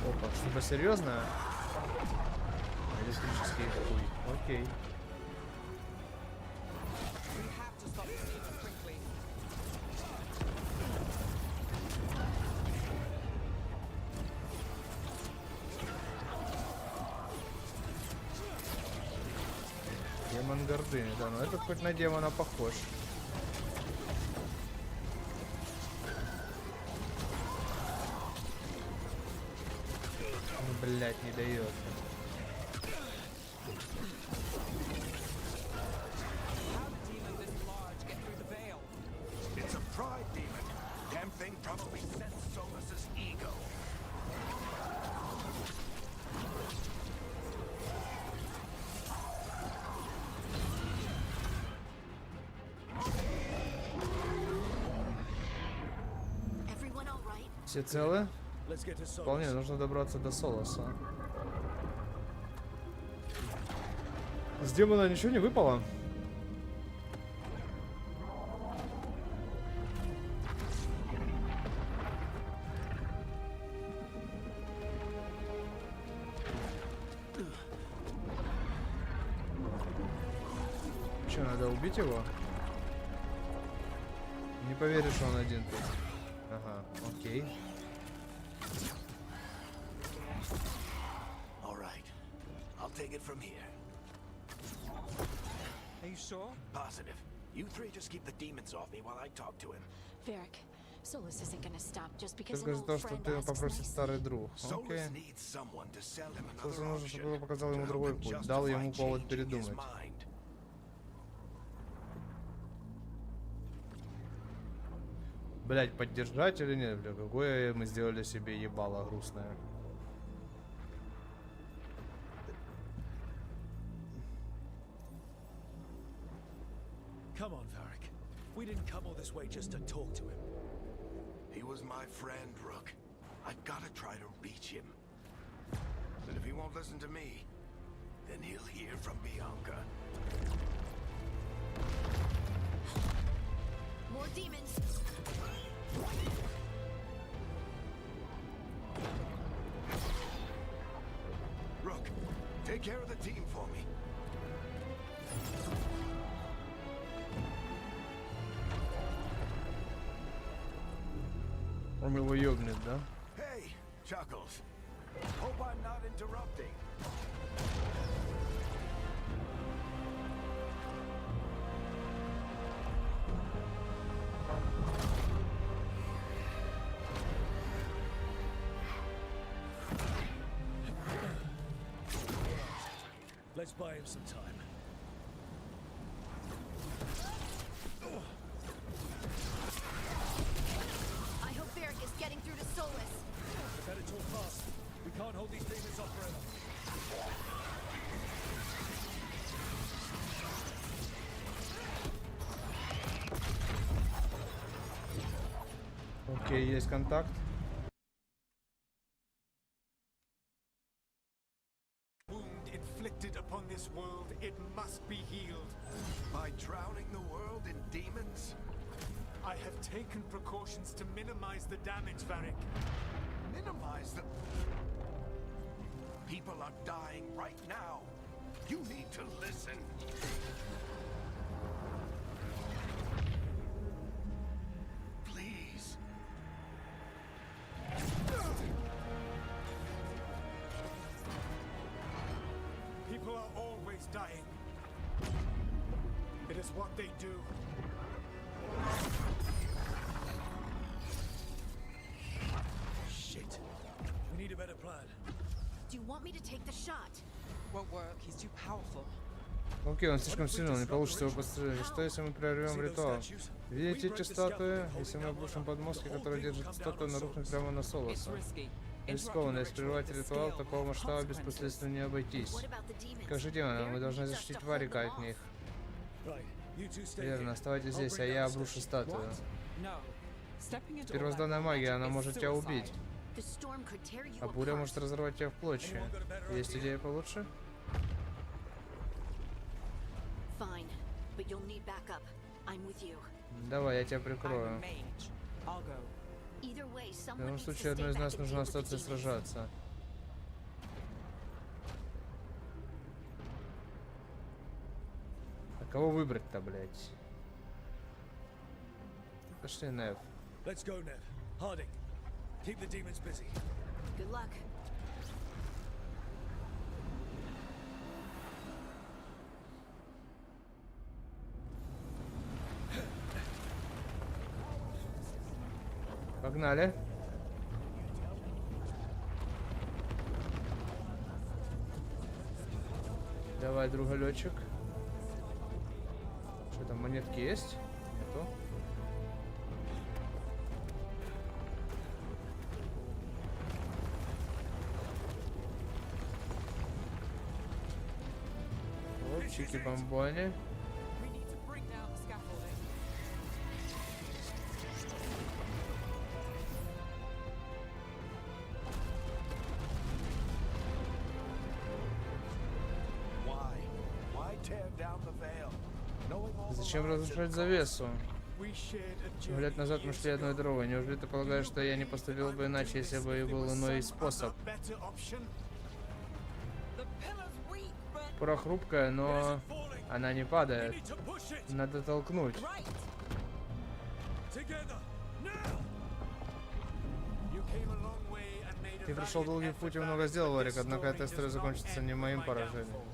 Опа, что-то серьезное? Электрический хуй. Окей. Демон гордыни, да, но этот хоть на демона похож. Ну, блять, не дает. It's a pride demon. Damn thing probably sensed Solus's ego. Everyone all right? Все целы? Let's get to Solus. Вполне, нужно добраться до Солоса. С демона ничего не выпало? Че, надо убить его? Не поверишь, что он один тут. Ага, окей. All right. I'll take it from here. Are you sure? Positive. You three just keep the demons off me while I talk to him. Varric, Solus isn't gonna stop just because Только an из-за old того, что friend ты asks попросит старый друг. Окей. Solus needs someone to sell him another Просто нужно, чтобы option. я показал ему To другой help him путь. Дал ему justify повод changing his передумать. mind. Блять, поддержать или нет? Бля, какое мы сделали себе ебало грустное. Come on, Varric. We didn't come all this way just to talk to him. He was my friend, Rook. I've got to try to reach him. And if he won't listen to me, then he'll hear from Bianca. More demons! Rook, take care of the team for me. Он его ёбнет, да? Hey, Chuckles. Hope I'm not interrupting. Let's buy him some time. I hope Varric is getting through to Solus. The Venator passed. We can't hold these demons off forever. Окей, есть контакт. Wound inflicted upon this world, it must be healed. By drowning the world in demons? I have taken precautions to minimize the damage, Varric. Minimize the... People are dying right now. You need to listen. Please. People are always dying. It is what they do. Shit. We need a better plan. Do you want me to take the shot? Won't work. He's too powerful. Окей, он слишком сильный, не получится его подстрелить. Что если мы прервем ритуал? Видите эти статуи? Если мы обрушим подмостки, которые держат статую, она рухнет прямо на It's Солоса. risky. Рискованно, если прервать ритуал такого масштаба без последствий не обойтись. What about the demons? Как же демоны, мы должны защитить Варика от них. Right, you two stay Верно, here. оставайтесь здесь, а I'll bring я down обрушу the статую. No. Stepping into all that Первозданная магия, она magic is может тебя suicide. убить. The storm could tear you А буря apart. может разорвать тебя в клочья. Есть идея получше? Fine, but you'll need backup. I'm with you. Давай, я тебя I'm a прикрою. mage. I'll go. Either way, В someone любом needs to случае, stay одной из back нас and нужно deal with the остаться и demons. сражаться. А кого выбрать-то, блядь? Пошли, Нев. Let's go, Nev. Harding, keep the demons busy. Good luck. Погнали. Давай, другалечек. Что там, монетки есть? Нету. Вот, чики-бомбони. We need to bring down the scaffolding. Why? Why tear down the veil? Knowing all the Зачем lives разрушать and завесу? We shared a 7 лет назад мы шли одной дорогой. Неужели ты полагаешь, что я не поступил бы иначе, если бы и был иной способ? better option. The pillar's weak, but Пора хрупкая, но Falling. она не We падает. need to push it. Надо толкнуть. right. Together. Now. You came a long way and made a Ты прошел valiant долгий effort, путь и Varric, много сделал, but Варик, this однако story эта does история not закончится end не моим my поражением. downfall.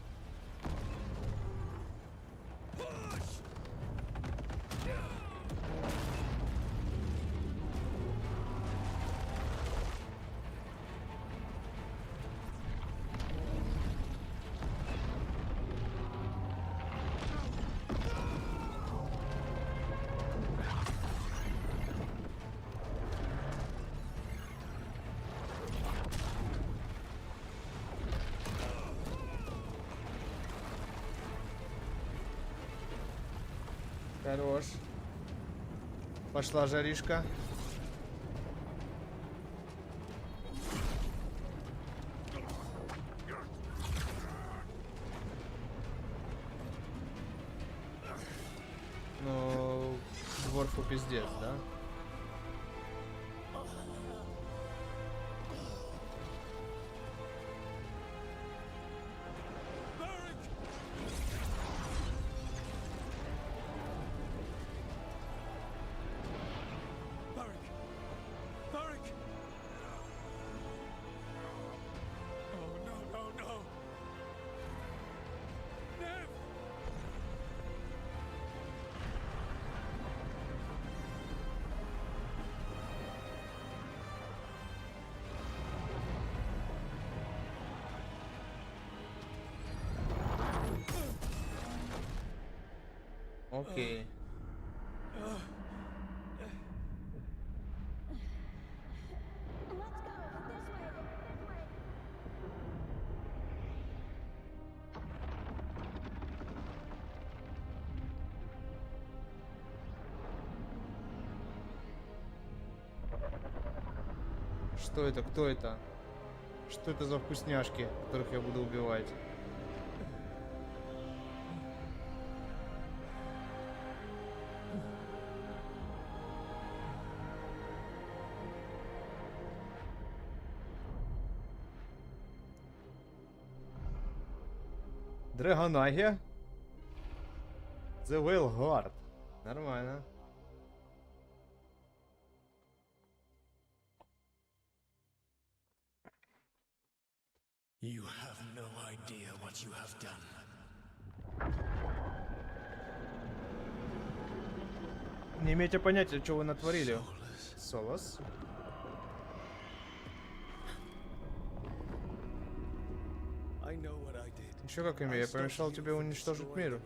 Хорош. Пошла жаришка. Ну, дворфу пиздец, да? Varric. Varric. Oh no, no, no. Nev. Окей. Что это? Кто это? Что это за вкусняшки, которых я буду убивать? Драгонаги? The Veilguard. Нормально. You have no idea what you have done. Не имеете понятия, что вы натворили. Солос. Еще как имею, я помешал тебе уничтожить мир.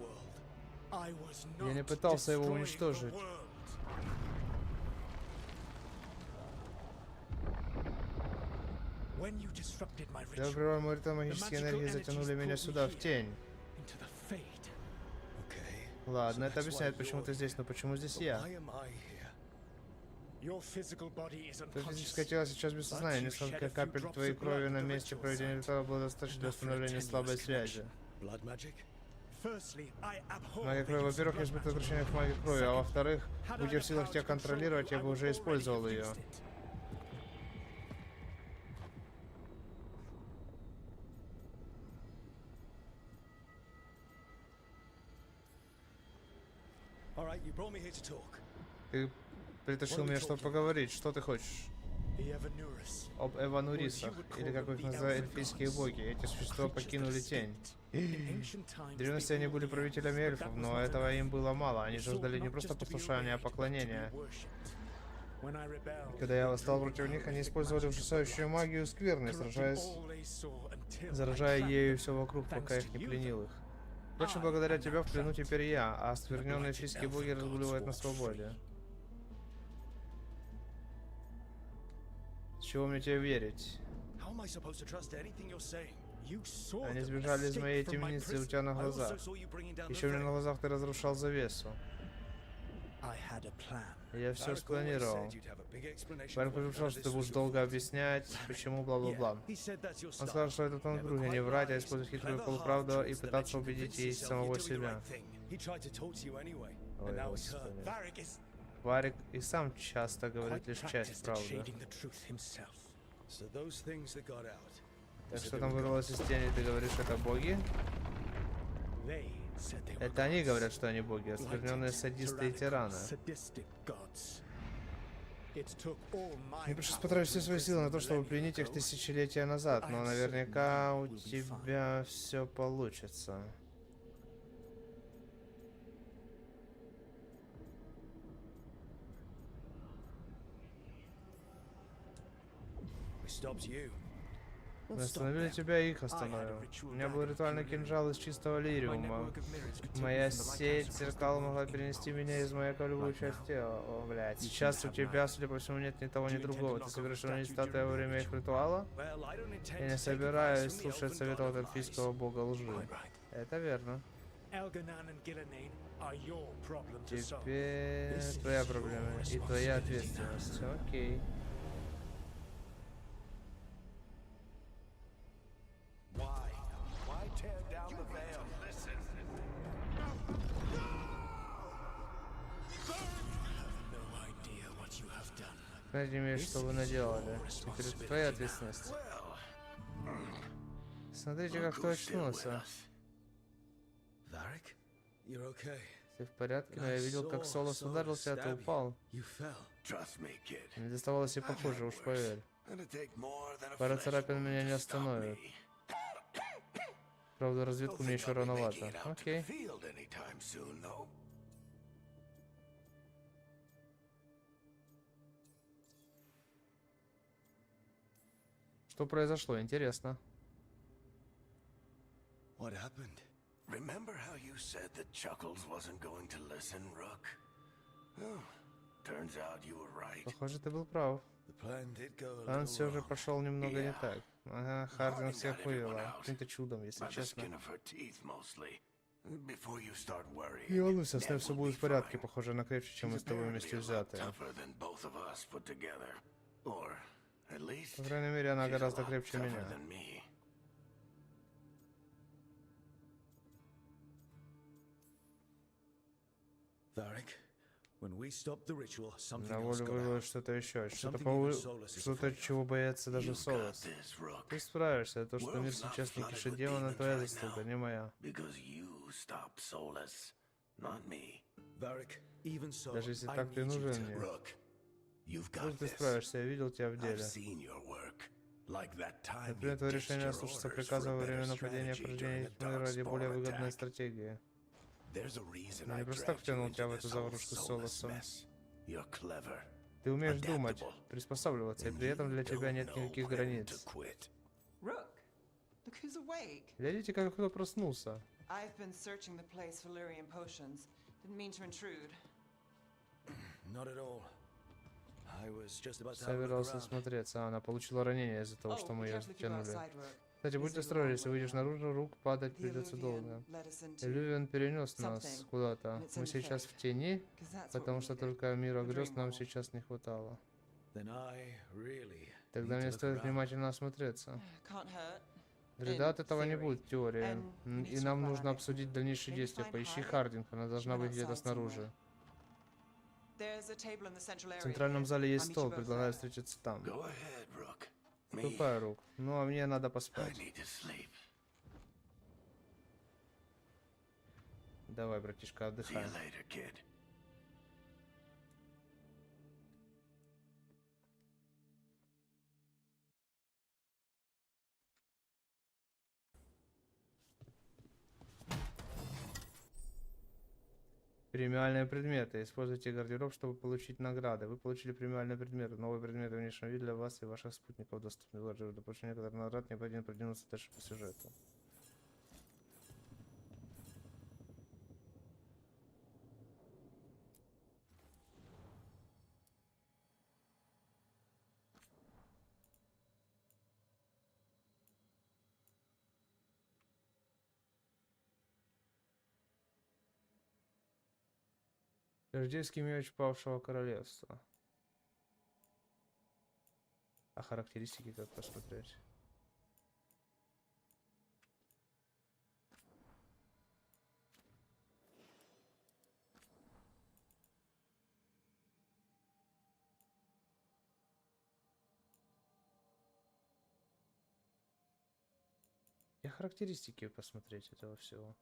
Я не пытался его уничтожить. Когда прервал мой ритуал, магические энергии затянули меня сюда, в тень. Ладно, это объясняет, почему ты здесь, но почему здесь я? Твое физическое тело сейчас без сознания. Несколько капель твоей крови на месте проведения ритуала было достаточно для установления слабой связи. Магия крови, во-первых, я испытываю отвращение к магии крови, а во-вторых, будь я в силах тебя контролировать, я бы уже использовал ее. Ты притащил меня, чтобы поговорить. Что ты хочешь? Об Эванурисах, или как их называют эльфийские боги. Эти существа покинули тень. В древности они были правителями эльфов, но этого им было мало. Они жаждали не просто послушания, а поклонения. Когда я восстал против них, они использовали ужасающую магию скверны, заражая ею все вокруг, пока их не пленил их. Впрочем, благодаря тебе в плену теперь я, а оскверненные эльфийские боги разгуливают на свободе. С чего мне тебе верить? Они сбежали из моей темницы у тебя на глазах. Еще у меня на глазах ты разрушал завесу. Я все спланировал. Парень предупреждал, что ты будешь долго объяснять, почему бла-бла-бла. Он сказал, что этот он друг, а не врать, а использовать хитрую полуправду и пытаться убедить и самого себя. Ой, Господи. Варик и сам часто говорит лишь часть правды. Так что там вырвалось из тени, ты говоришь, это боги? Это они говорят, что они боги, оскверненные садисты и тираны. Мне пришлось потратить все свои силы на то, чтобы пленить их тысячелетия назад, но наверняка у тебя все получится. Мы остановили тебя, и их остановим. У меня был ритуальный кинжал из чистого лириума. Моя сеть зеркал могла перенести меня из маяка в любую часть тела. О, блядь. Сейчас у тебя, судя по всему, нет ни того, ни другого. Ты собираешься уничтожить статуи во время их ритуала? Я не собираюсь слушать советов от эльфийского бога лжи. Это верно. Теперь твоя проблема и твоя ответственность. Окей. Понятия не имеешь, что вы наделали. Теперь это твоя ответственность. Смотрите, как кто очнулся. Ты в порядке, но я видел, как Солос ударился, а ты упал. Не доставалось и похуже, уж поверь. Пара царапин меня не остановит. Правда, разведку мне еще рановато. Окей. Что произошло? Интересно. Remember how you said that Chuckles wasn't going to listen, Rook? Oh, turns out you were right. Похоже, ты был прав. План все же пошел немного не так. Ага, Хардин всех вывела. Каким-то чудом, если честно. Не волнуйся, с ним все будет в порядке. Похоже, она крепче, чем мы с тобой вместе взятые. At least По крайней мере, она she's a гораздо lot крепче tougher меня. than me. Varric, when we stop the ritual, something На else волю got вырвалось out. что-то еще. Что-то, Something even Solus is что-то, afraid of. чего боятся даже You've got Солос. this, Rook. Ты справишься. То, что мир World's not сейчас не flooded кишит with демона, demons твоя right заслуга, now. не моя. Because you stopped Solus, not me. Varric, even so, Даже если I так ты need you нужен to... мне. Rook, you've Тоже got ты this. справишься, я видел тебя в I've деле. seen your work. Like that time Например, you твое ditched решение your ослушаться orders приказа for a во время better нападения strategy порождения during a тьмы ради более darkspawn выгодной attack. стратегии. There's a reason Я I не просто так dragged you втянул into тебя в this эту whole заварушку с Solus Солосом. mess. You're clever. Ты умеешь думать, adaptable, приспосабливаться, и and при этом you для тебя don't нет know никаких when to границ. quit. Rook, look who's awake. Глядите, как кто проснулся. I've been searching the place for lyrium potions. Didn't mean to intrude. Not at all. I was just about to have a look Собирался around. осмотреться. Она получила ранение из-за того, Oh, что мы be ее careful if you go затянули. outside, Rook. Кстати, будь осторожен, если выйдешь наружу, рук падать The придется долго. Illuvian led us into, Иллювиан перенес нас something, куда-то. and it's Мы in сейчас effect, в тени, 'cause that's what потому we что needed. только мира The грез dream нам world. сейчас не хватало. Then I really Тогда need to мне look стоит around. внимательно осмотреться. Can't hurt. Вреда от этого не будет, теория. And we need И to нам talk about нужно our обсудить next дальнейшие move. действия. Maybe Поищи find Хардинг, она должна She went быть где-то outside снаружи. There's a table in the central В area центральном here. зале I'll есть meet you стол, both предлагаю there. встретиться там. Go ahead, Rook. Me, Ступай, Рук. Ну, а мне надо I поспать. need to sleep. Давай, братишка, See you отдыхай. later, kid. Премиальные предметы. Используйте гардероб, чтобы получить награды. Вы получили премиальные предметы. Новые предметы внешнего вида для вас и ваших спутников доступны в гардероб. Для получения которых наград необходимо продвинуться дальше по сюжету. Рождественский меч павшего королевства. А характеристики как посмотреть? И характеристики посмотреть этого всего.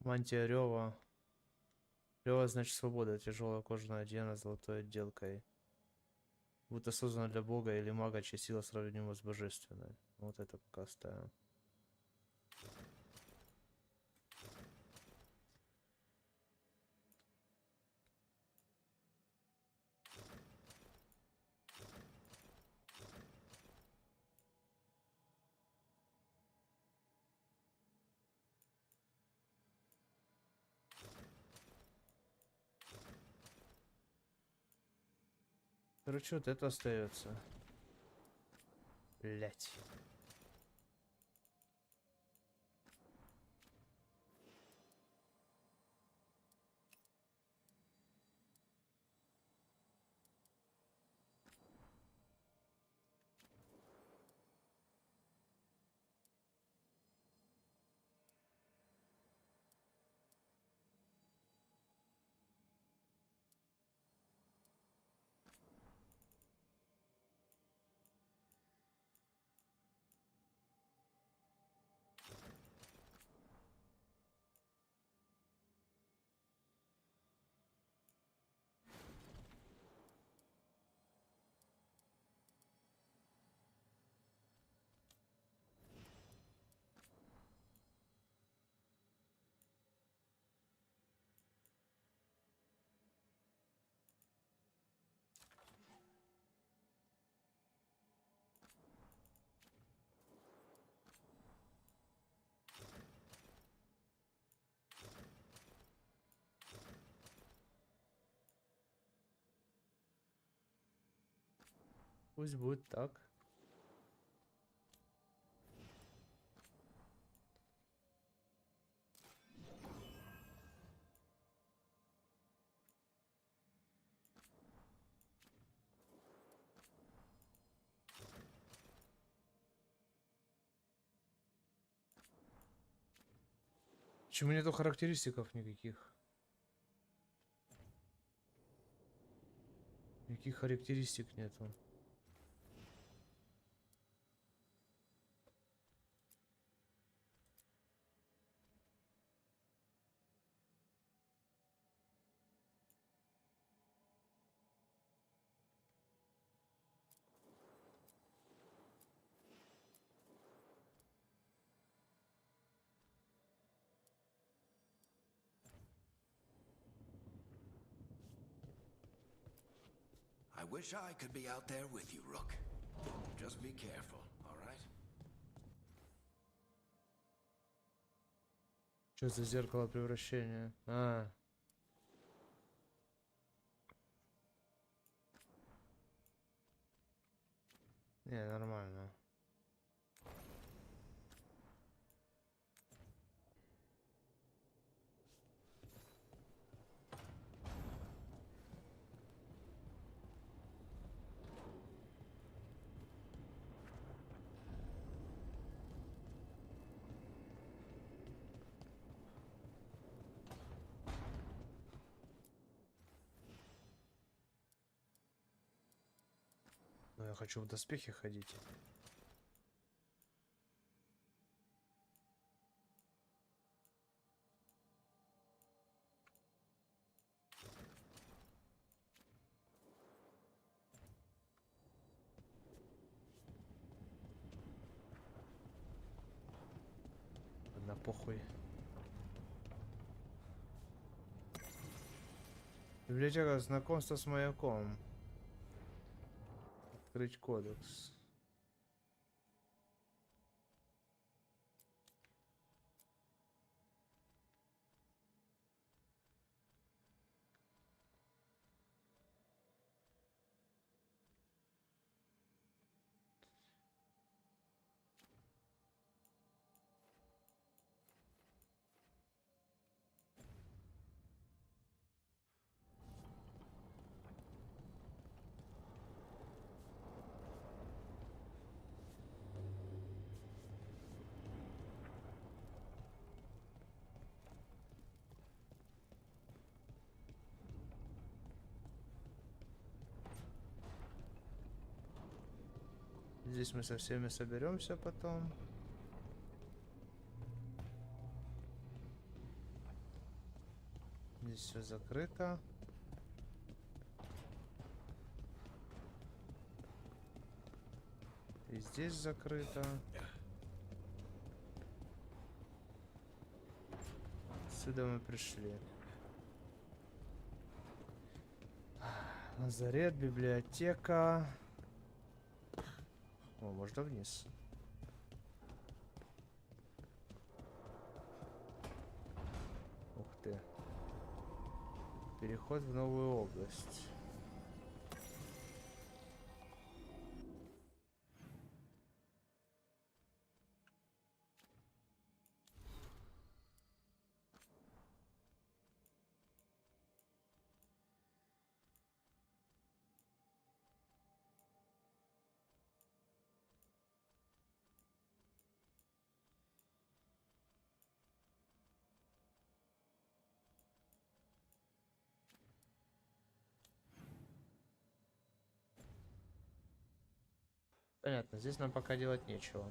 Мантия Рева. Рева значит свобода. Тяжелая кожаная одежда с золотой отделкой. Будто создана для бога или мага, чья сила сравнима с божественной. Вот это пока оставим. Короче, вот это остается. Блять. Пусть будет так. Почему нету характеристиков никаких? Никаких характеристик нету. I wish I could be out there with you, Rook. Just be careful, all right? Что за зеркало превращения? Не, нормально. Но я хочу в доспехе ходить. Ладно, похуй. Библиотека знакомства с маяком. Открыть кодекс. Здесь мы со всеми соберемся потом. Здесь все закрыто. И здесь закрыто. Сюда мы пришли. Лазарет, библиотека. О, можно вниз. Ух ты. Переход в новую область. Понятно, здесь нам пока делать нечего.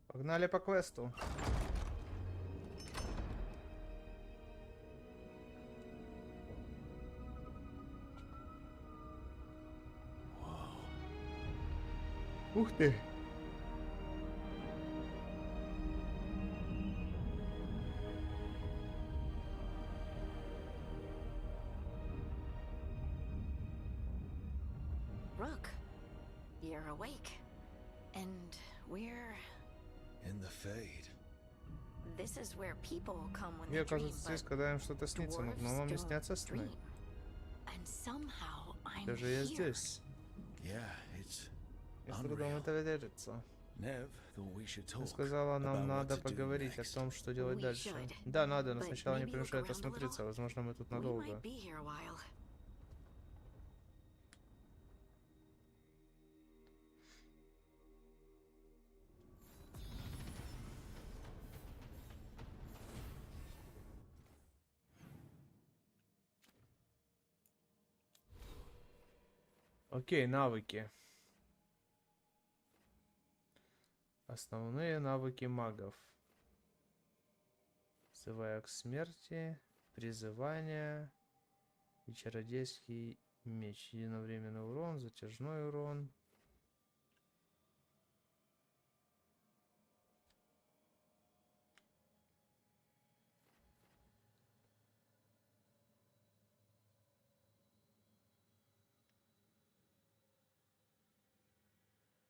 Погнали по квесту. Ух ты! Rook, you're awake. And we're... In the Fade. This is where people come when И they dream, оказывается, здесь, but когда им что-то снится, но dwarves вам не don't снятся сны. dream. And somehow I'm Даже я here. здесь. Yeah, it's И с трудом unreal. это верится. Nev thought we should Ты talk сказала, нам about what надо to do поговорить о next. том, что делать We дальше. should. Да, надо, но But сначала не maybe помешает look around a осмотреться. little. Возможно, мы тут We надолго. might be here a while. Окей, навыки. Основные навыки магов. Взывая к смерти, призывание и чародейский меч. Единовременный урон, затяжной урон.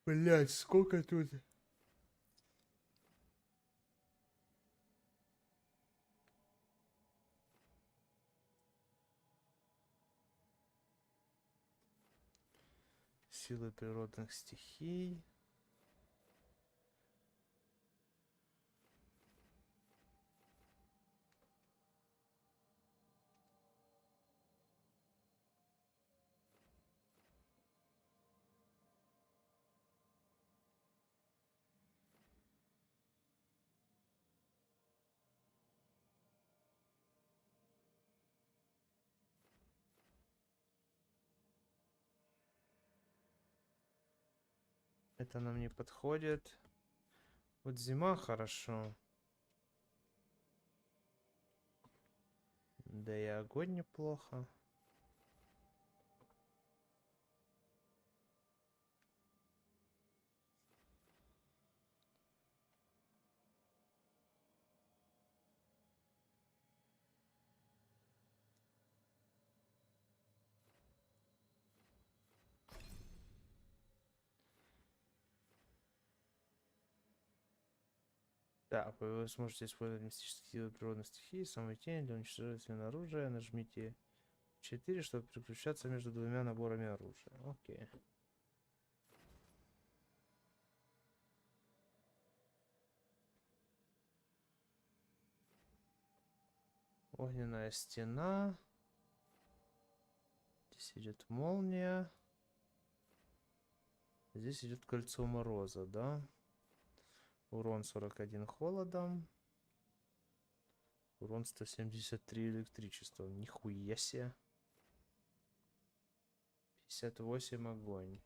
Блять, сколько тут? Силы природных стихий. Это нам не подходит. Вот зима хорошо. Да и огонь неплохо. Да, вы сможете использовать мистические силы природных стихий, самой тени для уничтожения оружия. Нажмите 4, чтобы переключаться между двумя наборами оружия. Окей. Огненная стена. Здесь идет молния. Здесь идет кольцо мороза, да? Урон 41 холодом. Урон 173 электричеством. Нихуя себе. 58 огонь.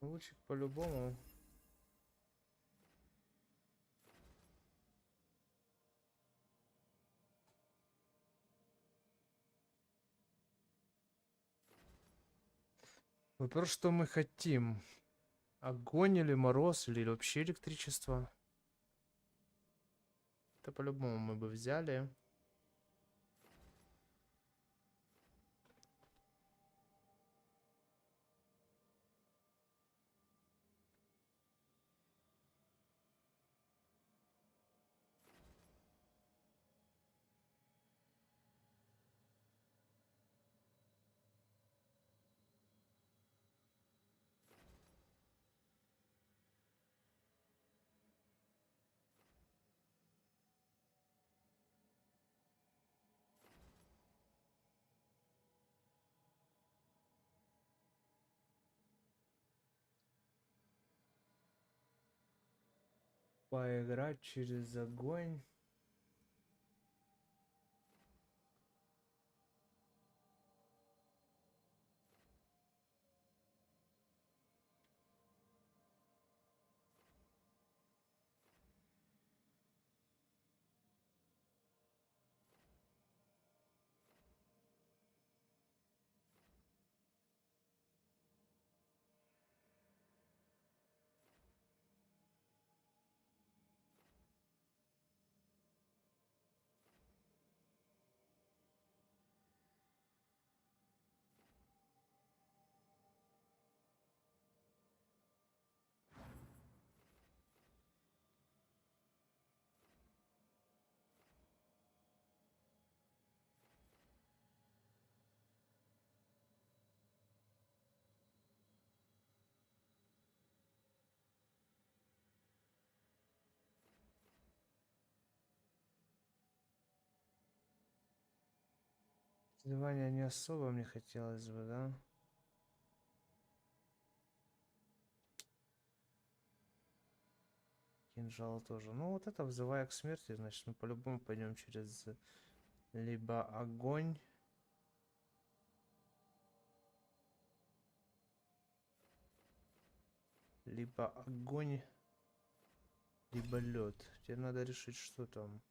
Лучик по-любому. Вопрос, что мы хотим? Огонь или мороз, или вообще электричество? Это по-любому мы бы взяли. Поиграть через огонь. Задавание не особо мне хотелось бы, да? Кинжал тоже. Ну вот это, взывая к смерти, значит мы по-любому пойдем через либо огонь, либо лед. Теперь надо решить, что там.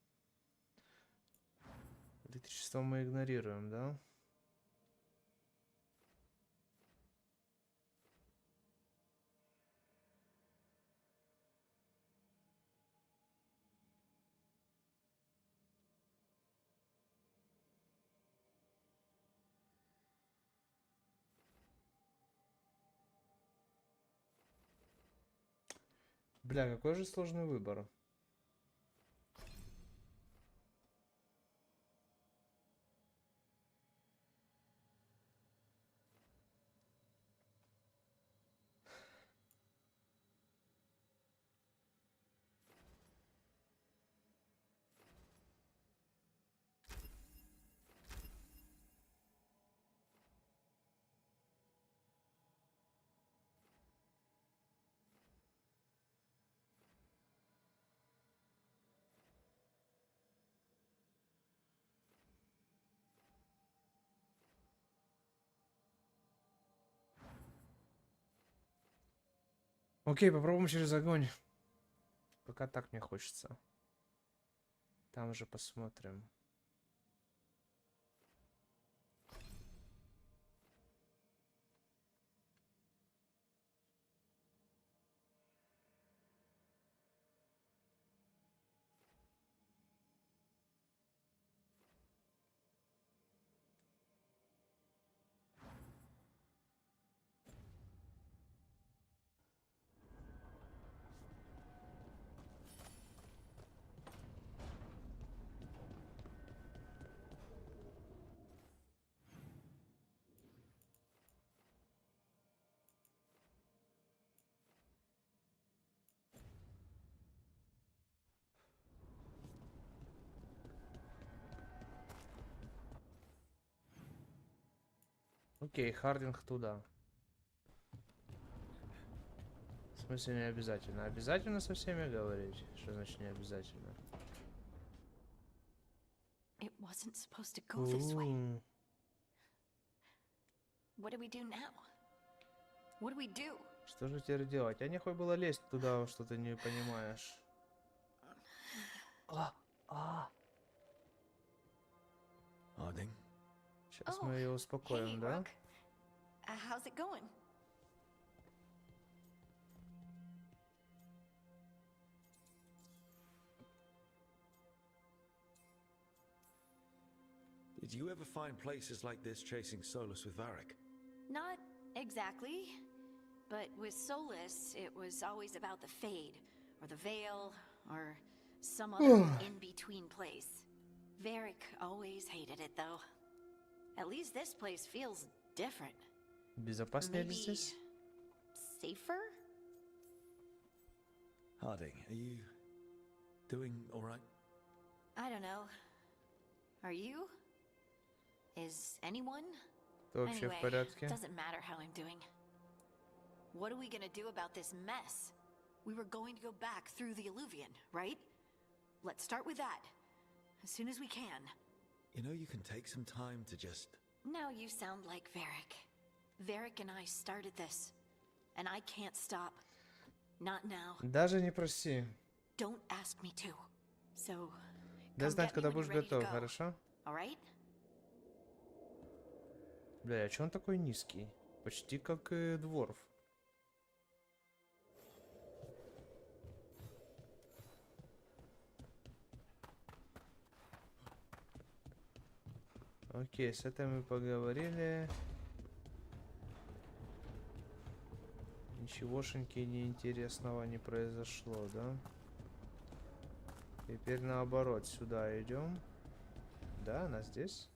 Электричество мы игнорируем, да? Бля, какой же сложный выбор. Окей, попробуем через огонь. Пока так мне хочется. Там же посмотрим. Окей, Хардинг туда. В смысле не обязательно? Обязательно со всеми говорить? Что значит не обязательно? It wasn't supposed to go this way. У-у-у. What do we do now? What do we do? Что же теперь делать? А нехуй было лезть туда, что ты не понимаешь. Harding, Сейчас мы ее успокоим, hey, да? Rook. How's it going? did you ever find places like this chasing Solus with Varric? Not exactly. But with Solus, it was always about the Fade, or the Veil, or some other in-between place. Varric always hated it, though. At least this place feels different. Безопаснее ли Maybe здесь? safer? Harding, are you doing all right? I don't know. Are you? Is anyone? Ты вообще в Anyway, порядке? doesn't matter how I'm doing. What are we gonna do about this mess? we were going to go back through the Illuvian, right? Let's start with that. As soon as we can. You know, you can take some time to just... Now you sound like Varric. Varric and I started this. And I can't stop. Not now. Даже не проси. Don't ask me to. So, Дай come знать, get me когда when будешь you're ready to готов, go. хорошо? All right? Бля, а чё он такой низкий? Почти как дворф. Окей, с этой мы поговорили. Ничегошеньки неинтересного не произошло, да? Теперь наоборот, сюда идем. Да, она здесь.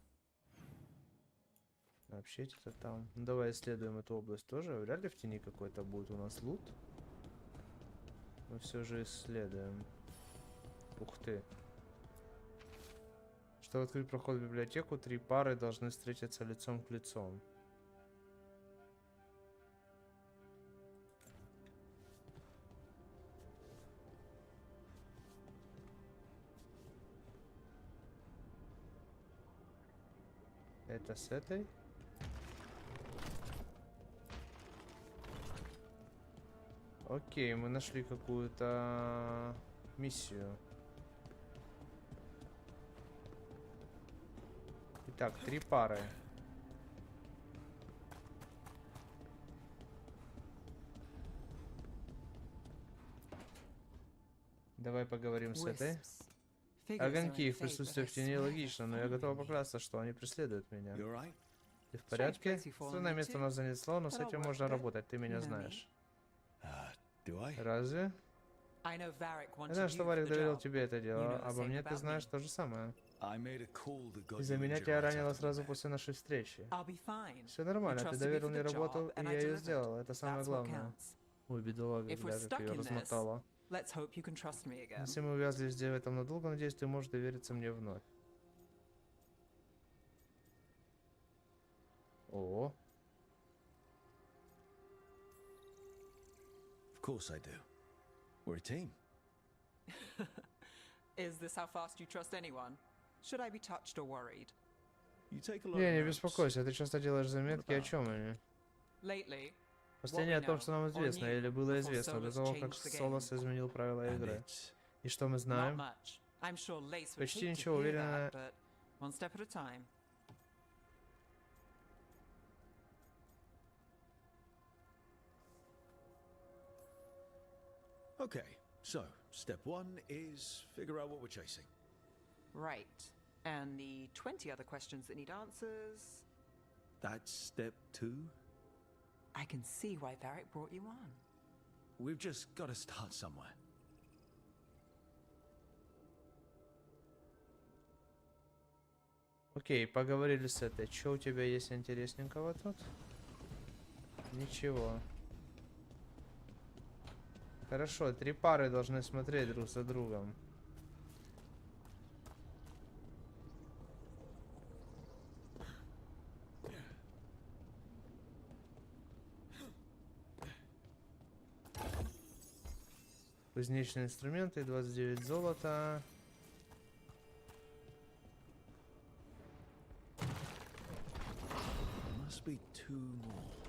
Вообще-то там. Ну, давай исследуем эту область тоже. Вряд ли в тени какой-то будет у нас лут. Мы все же исследуем. Ух ты. Чтобы открыть проход в библиотеку, 3 пары должны встретиться лицом к лицу. Это с этой? Окей, мы нашли какую-то миссию. Итак, 3 пары. Давай поговорим с этой. Огоньки, их присутствие в тени логично, но я готова поклясться, что они преследуют меня. Ты в порядке? Странное место у нас занесло, но с этим можно работать, ты меня знаешь. Разве? I Я знаю, что Варик доверил тебе это дело. Обо мне ты знаешь то же самое. Из-за меня тебя ранило сразу после нашей встречи. Все нормально, ты доверил мне работу, и я ее сделал. Это самое главное. Ой, бедолага, бля, как ее размотала. Если мы увязли везде в этом надолго, надеюсь, ты можешь довериться мне вновь. О. Of course I do. We're a team. Is this how fast you trust anyone? Should I be touched or worried? You take a lot Не, of не notes. беспокойся, ты часто делаешь заметки, о чем они? Lately, Последнее о том, что нам известно, или было известно до того, как Солос изменил правила And игры. it's... И что мы not знаем? much. I'm sure Lace would Почти hate to ничего, hear уверена. that, but one step at a time. Okay, so step 1 is figure out what we're chasing. Right. And the 20 other questions that need answers. That's step 2. I can see why Varric brought you on. We've just got to start somewhere. Окей, поговорили с этой. Что у тебя есть интересненького тут? Ничего. Хорошо, 3 пары должны смотреть друг за другом. Кузнечные инструменты, 29 золота. Must be 2 more.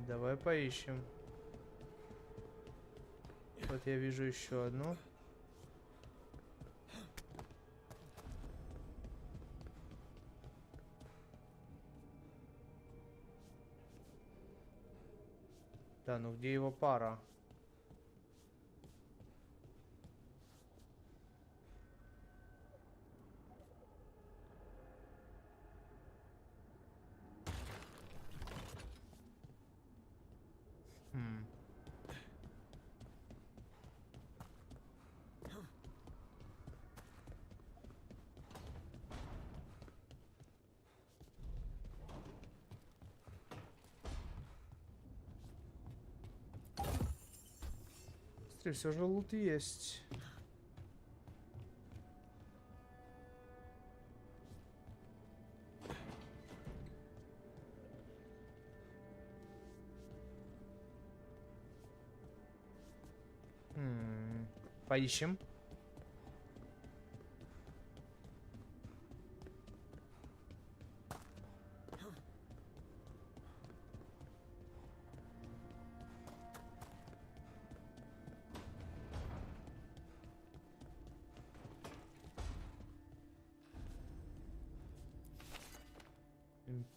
Давай поищем. Вот я вижу еще одну. Да, ну где его пара? Смотри, все же лут есть. Поищем.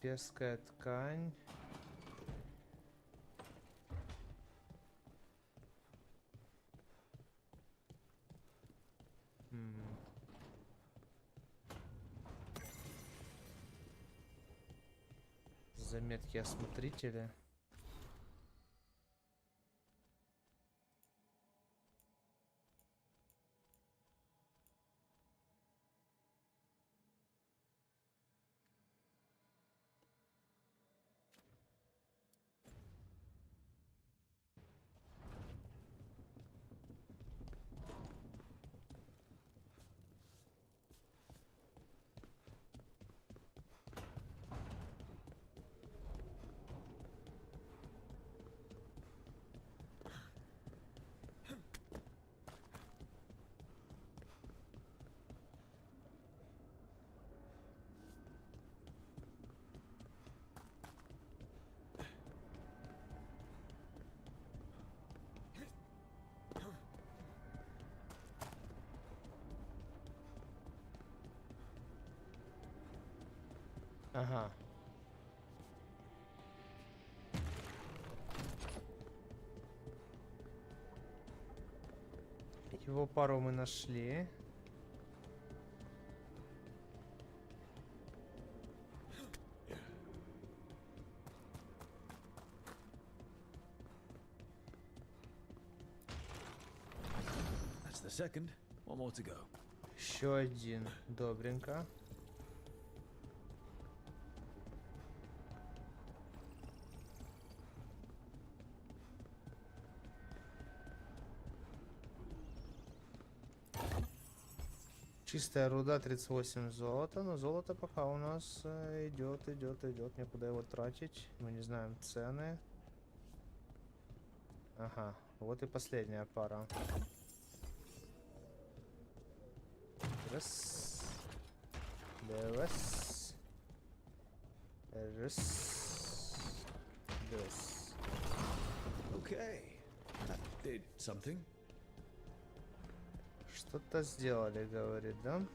Имперская ткань. Заметки осмотрителя. Ага. Его пару мы нашли. That's the second. One more to go. Еще один. Добренько. Чистая руда 38 золота, но золото пока у нас идет, некуда его тратить. Мы не знаем цены. Ага, вот и последняя пара. Раз. Раз. Раз. Раз. Okay. That did something. Что-то сделали, говорит, да?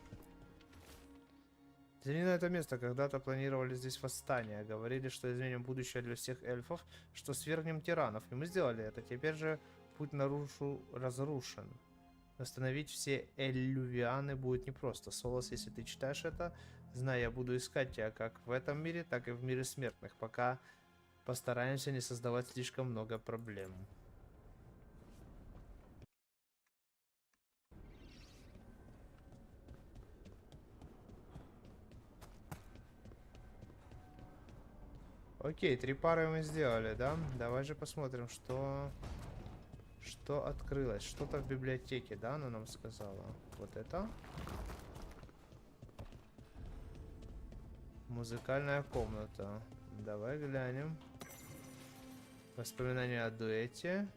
Взгляни на это место. Когда-то планировали здесь восстание. Говорили, что изменим будущее для всех эльфов, что свергнем тиранов. И мы сделали это. Теперь же путь наружу разрушен. Восстановить все эллювианы будет непросто. Солос, если ты читаешь это, знай, я буду искать тебя как в этом мире, так и в мире смертных, пока постараемся не создавать слишком много проблем. Окей, 3 пары мы сделали, да? Давай же посмотрим, что открылось. Что-то в библиотеке, да, она нам сказала. Вот это. Музыкальная комната. Давай глянем. Воспоминания о дуэте.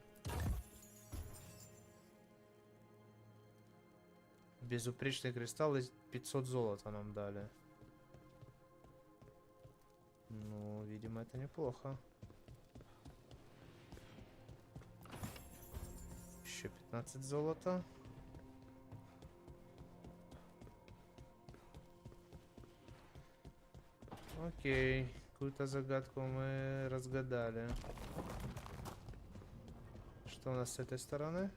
Безупречный кристалл и 500 золота нам дали. Ну, видимо, это неплохо. Еще 15 золота. Окей. Какую-то загадку мы разгадали. Что у нас с этой стороны?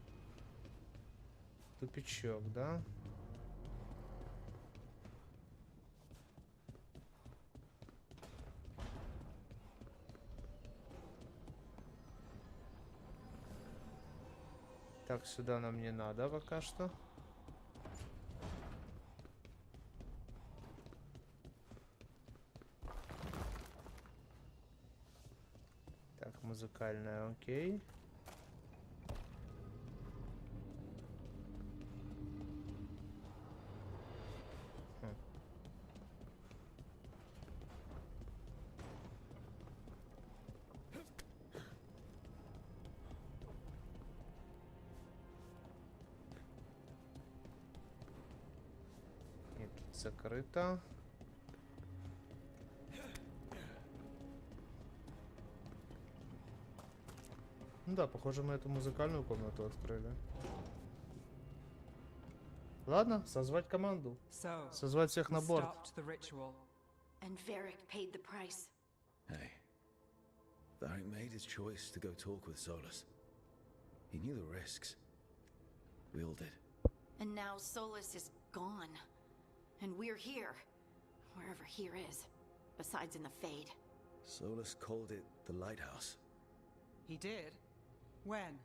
Тупичок, да? Так, сюда нам не надо пока что. Так, музыкальная, окей. Закрыто. Ну да, похоже, мы эту музыкальную комнату открыли. Ладно, созвать команду. So, Созвать всех we на борт. stopped the ritual. And Varric paid the price. Hey, Varric made his choice to go talk with Solus. He knew the risks. We all did. And now Solus is gone. And we're here. Wherever here is. Besides in the Fade. Solus called it the lighthouse. He did? When?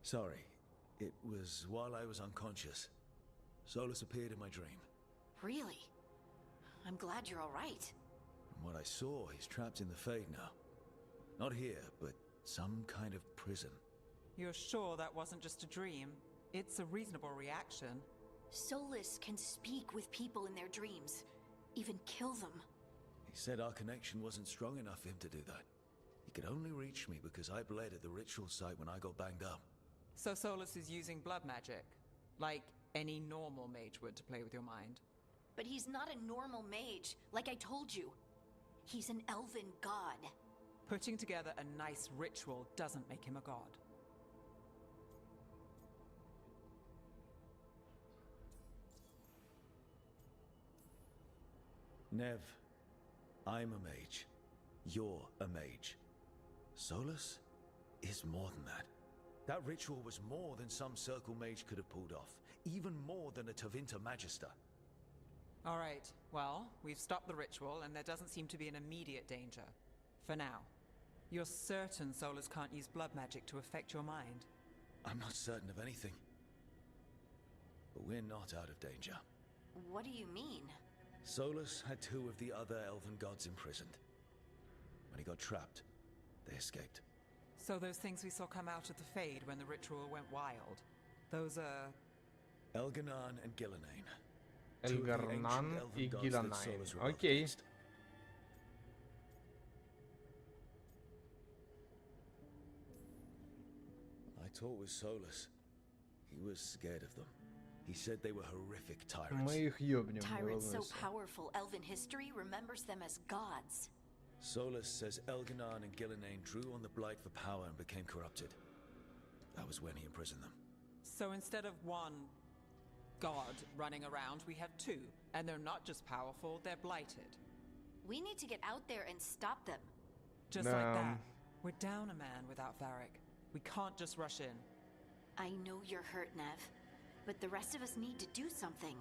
Sorry, it was while I was unconscious. Solus appeared in my dream. Really? I'm glad you're alright. From what I saw, he's trapped in the Fade now. Not here, but some kind of prison. You're sure that wasn't just a dream? It's a reasonable reaction. Solus can speak with people in their dreams. Even kill them. He said our connection wasn't strong enough for him to do that. He could only reach me because I bled at the ritual site when I got banged up. So Solus is using blood magic, like any normal mage would to play with your mind. But he's not a normal mage, like I told you. He's an elven god. Putting together a nice ritual doesn't make him a god. Nev, I'm a mage. You're a mage. Solus is more than that. That ritual was more than some circle mage could have pulled off. Even more than a Tevinter Magister. All right, well, we've stopped the ritual and there doesn't seem to be an immediate danger. For now. You're certain Solus can't use blood magic to affect your mind? I'm not certain of anything. But we're not out of danger. What do you mean? Solus had two of the other elven gods imprisoned. When he got trapped, they escaped. So those things we saw come out of the Fade when the ritual went wild, those are... Elganan and Gillenane. Two of the ancient Эльгарнан elven и gods that Гиланайн. Solus rebelled Окей. against. I talked with Solus. He was scared of them. He said they were horrific tyrants. Мы их ёбнем, не Tyrants so волнуйся. powerful, elven history remembers them as gods. Solus says Elganan and Gillenane drew on the Blight for power and became corrupted. That was when he imprisoned them. So instead of one god running around, we have two. And they're not just powerful, they're blighted. We need to get out there and stop them. Just like that. We're down a man without Varric. We can't just rush in. I know you're hurt, Nev. But the rest of us need to do something.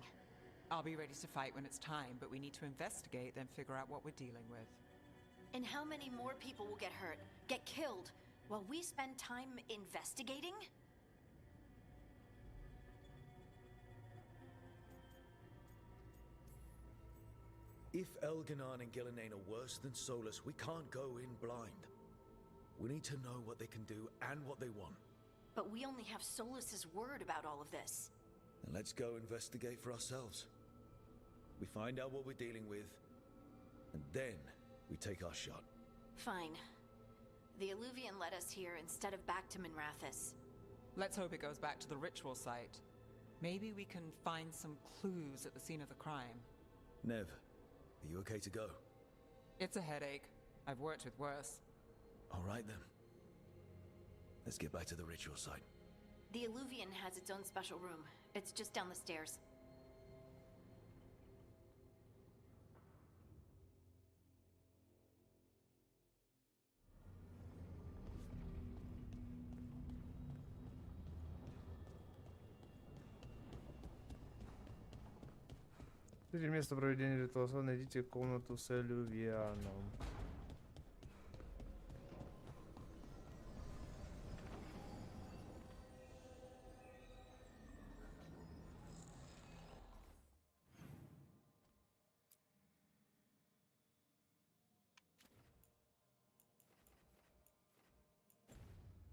I'll be ready to fight when it's time, but we need to investigate, then figure out what we're dealing with. And how many more people will get hurt, get killed, while we spend time investigating? If Elganan and Gillenane are worse than Solus, we can't go in blind. We need to know what they can do and what they want. But we only have Solus's word about all of this. Then let's go investigate for ourselves. We find out what we're dealing with, and then we take our shot. Fine. The Illuvian led us here instead of back to Minrathous. Let's hope it goes back to the ritual site. Maybe we can find some clues at the scene of the crime. Nev, are you okay to go? It's a headache. I've worked with worse. All right then. Let's get back to the ritual site. The Illuvian has its own special room. It's just down the stairs. Ищите место проведения ритуала, найдите комнату с Элювианом.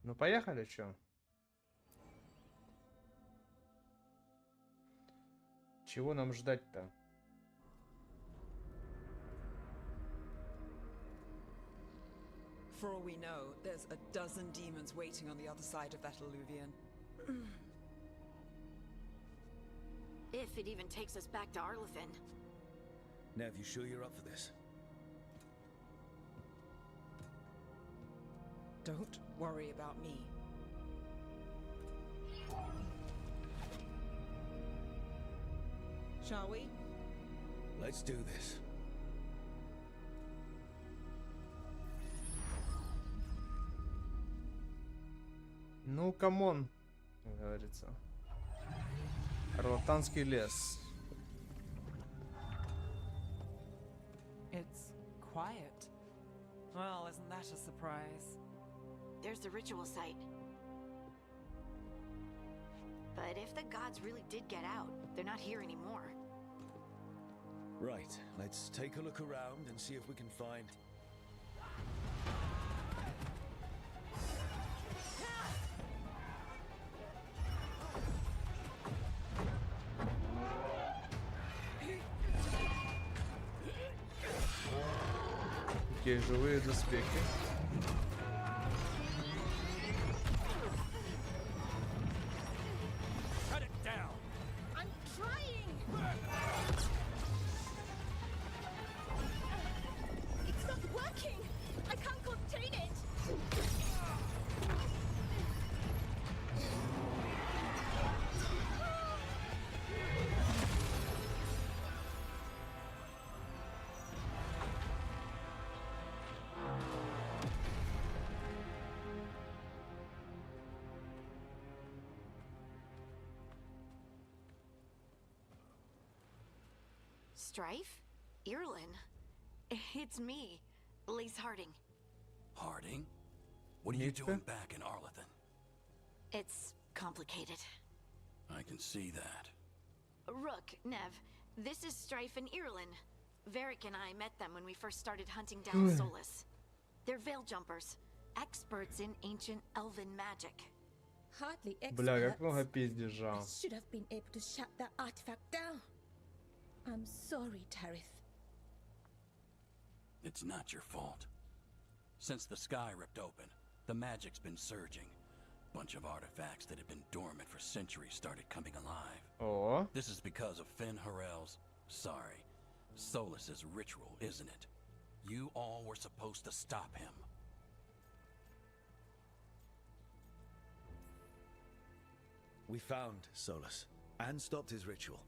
Ну поехали, чё? Чего нам ждать-то? For all we know, there's a dozen demons waiting on the other side of that alluvion. If it even takes us back to Arlethan. Nev, you sure you're up for this? Don't worry about me. Shall we? Let's do this. Ну, камон, как говорится. Орлатанский лес. It's quiet. Well, isn't that a surprise? There's the ritual site. But if the gods really did get out, they're not here anymore. Right, let's take a look around and see if we can find... Окей, живые доспехи. Cut it down. I'm trying! It's not working! I can't contain it! Strife? Irulan? It's me, Lise Harding. Harding? What are you Nita? doing back in Arlethan? It's complicated. I can see that. Rook, Nev, this is Strife and Irulan. Varric and I met them when we first started hunting down Solus. They're veil jumpers, experts in ancient elven magic. Hardly Бля, как много experts. пиздежа. I should have been able to shut that artifact down. I'm sorry, Tarith. It's not your fault. Since the sky ripped open, the magic's been surging. Bunch of artifacts that had been dormant for centuries started coming alive. О, This is because of Finn Harel's, sorry, Solus's ritual, isn't it? You all were supposed to stop him. We found Solus and stopped his ritual,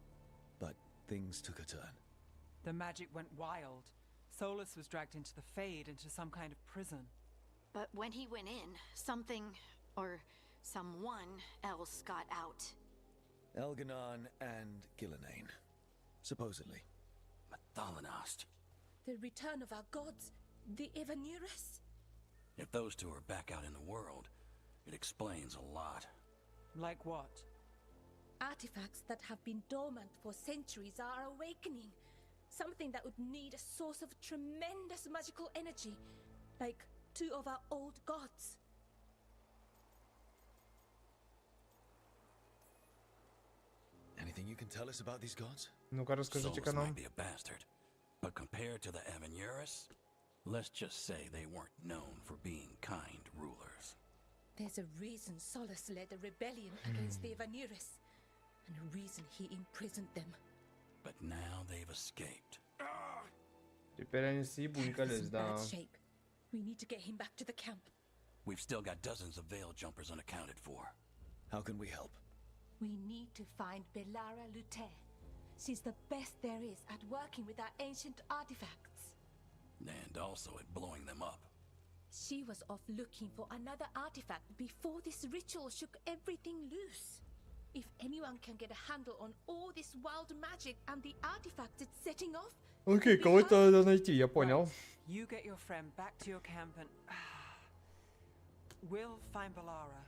but things took a turn. The magic went wild. Solus was dragged into the Fade, into some kind of prison. But when he went in, something, or someone else got out. Elganon and Gillenane, supposedly. Mathalanost. The return of our gods, the Evanurus. If those two are back out in the world, it explains a lot. Like what? Artifacts that have been dormant for centuries are awakening. Something that would need a source of tremendous magical energy, like two of our old gods. Anything you can tell us about these gods? ну-ка расскажите-ка Solus нам. might be a bastard, but compared to the Avenurus, let's just say they weren't known for being kind rulers. There's a reason Solus led a rebellion against the Evanurus, and a reason he imprisoned them. But now they've escaped. Теперь они Tarith is in съебунькались, да. bad shape. We need to get him back to the camp. We've still got dozens of veil jumpers unaccounted for. How can we help? We need to find Belara Luther. She's the best there is at working with our ancient artifacts. And also at blowing them up. She was off looking for another artifact before this ritual shook everything loose. If anyone can get a handle on all this wild magic and the artifacts it's setting off... Окей, кого-то надо найти, я понял. You get your friend back to your camp and... we'll find Belara.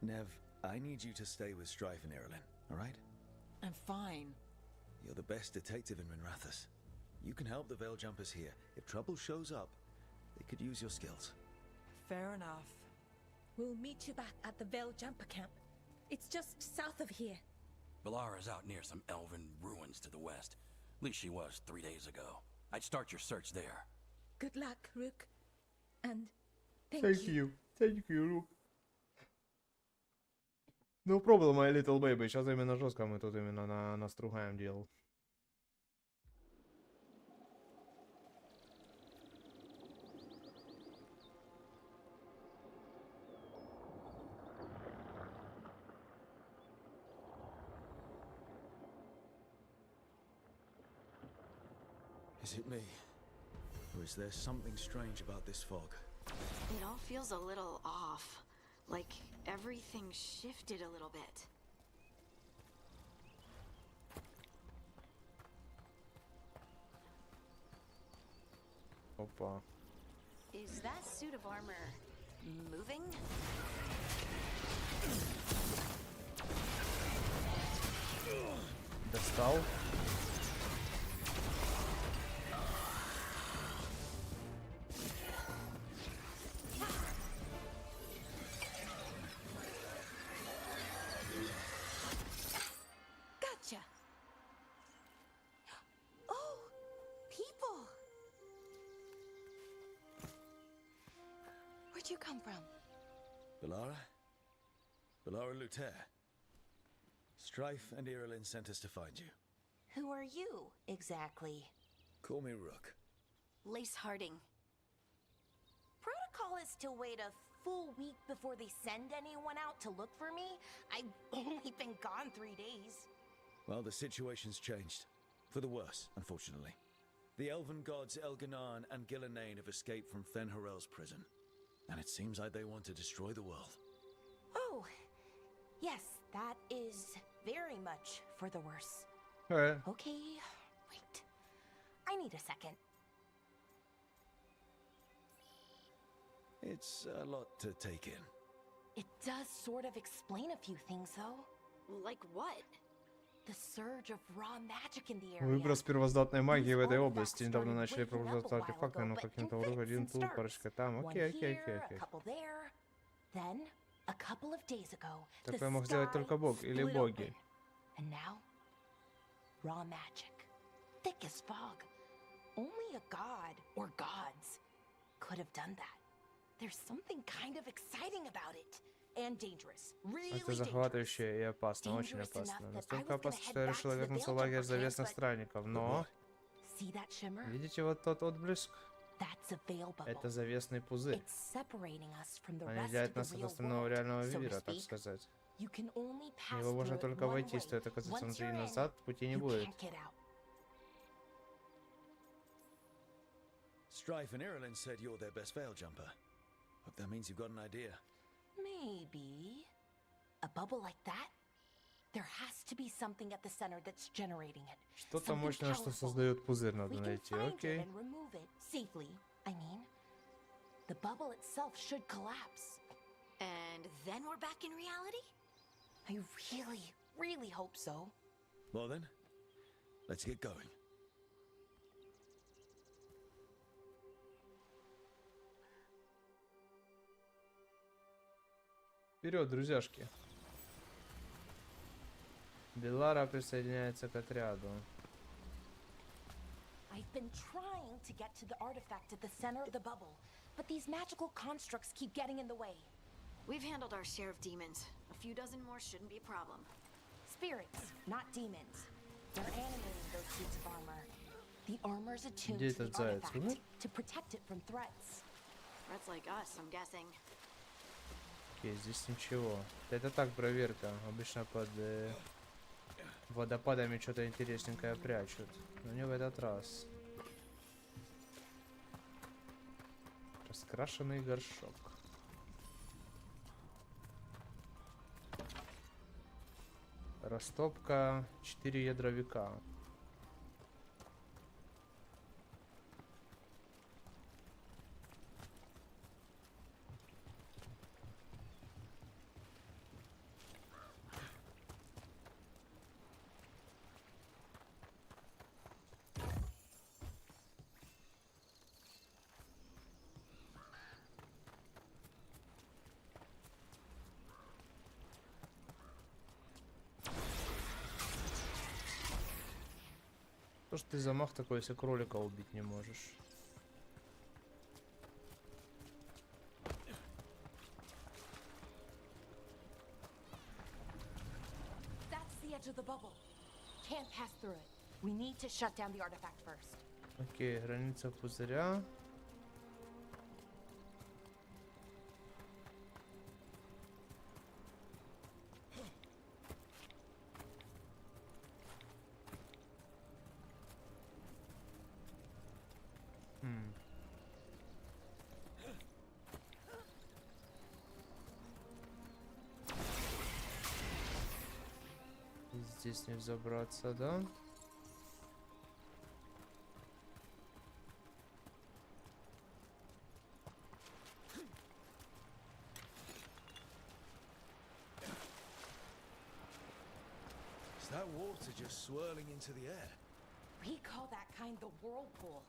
Nev, I need you to stay with Strife and Irulan, alright? I'm fine. You're the best detective in Minrathous. You can help the Veil Jumpers here. If trouble shows up, they could use your skills. Fair enough. We'll meet you back at the Veil Jumper camp. It's just south of here. Valara's out near some elven ruins to the west. At least she was 3 days ago. I'd start your search there. Good luck, Rook. And thank you. Thank you, Rook. No problem, my little baby. Сейчас именно жестко мы тут именно настругаем дело. Is it me? Or is there something strange about this fog? It all feels a little off. Like everything shifted a little bit. Опа. Is that suit of armor moving? Достал. Gotcha. Oh, people. Where'd you come from? Valara? Valara Luther. Strife and Irilin sent us to find you. Who are you, exactly? Call me Rook. Lace Harding. Protocol is to wait a full week before they send anyone out to look for me. I've only been gone 3 days. Well, the situation's changed. For the worse, unfortunately. The elven gods Elganan and Gillenane have escaped from Fen'Harel's prison. And it seems like they want to destroy the world. Oh, yes, that is very much for the worse. Alright. Okay, wait. I need a second. It's a lot to take in. It does sort of explain a few things, though. Like what? The surge of raw magic in the area. Выброс первозданной магии в этой области. Недавно начали пробуждаться артефакты, но каким-то образом один тут, парочка там. Окей. Then, a couple of days ago, Такое мог сделать только Бог или боги. And now, raw magic. Thick as fog. Only a god or gods could have done that. There's something kind of exciting about it. And dangerous. Really Это захватывающе и опасно, очень опасно. Настолько опасно, что я решила вернуться в лагерь завесных странников. Но... Видите вот тот отблеск? Это завесный пузырь. Он отделяет нас от остального реального мира, так сказать. В него можно только войти, стоит оказаться внутри и назад, пути не будет. Strife and Irilin said you're their best veil jumper. Hope that means you've got an idea. Maybe. A bubble like that? There has to be something at the center that's generating it. Что-то мощное, что создает пузырь, надо найти. Окей. Safely, I mean. The bubble itself should collapse. And then we're back in reality? I really hope so. Well then, let's get going. Вперед, друзьяшки. Белара присоединяется к отряду. I've been trying to get to the artifact at the center of the bubble, but these magical constructs keep getting in the way. We've handled our share of demons. A few dozen more shouldn't be a problem. Spirits, not demons. They're animating those suits of armor. The armor's attuned to the artifact to protect it from threats. Threats like us, I'm guessing. Окей, здесь ничего. Это так, проверка. Обычно под водопадами что-то интересненькое прячут. Но не в этот раз. Раскрашенный горшок. Растопка 4 ядровика. Что ж ты замах такой, если кролика убить не можешь? That's the edge of the bubble. Can't pass through it. We need to shut down the artifact first. Окей, граница пузыря. Здесь не взобраться, да? Is that water just swirling into the air? We call that kind the whirlpool.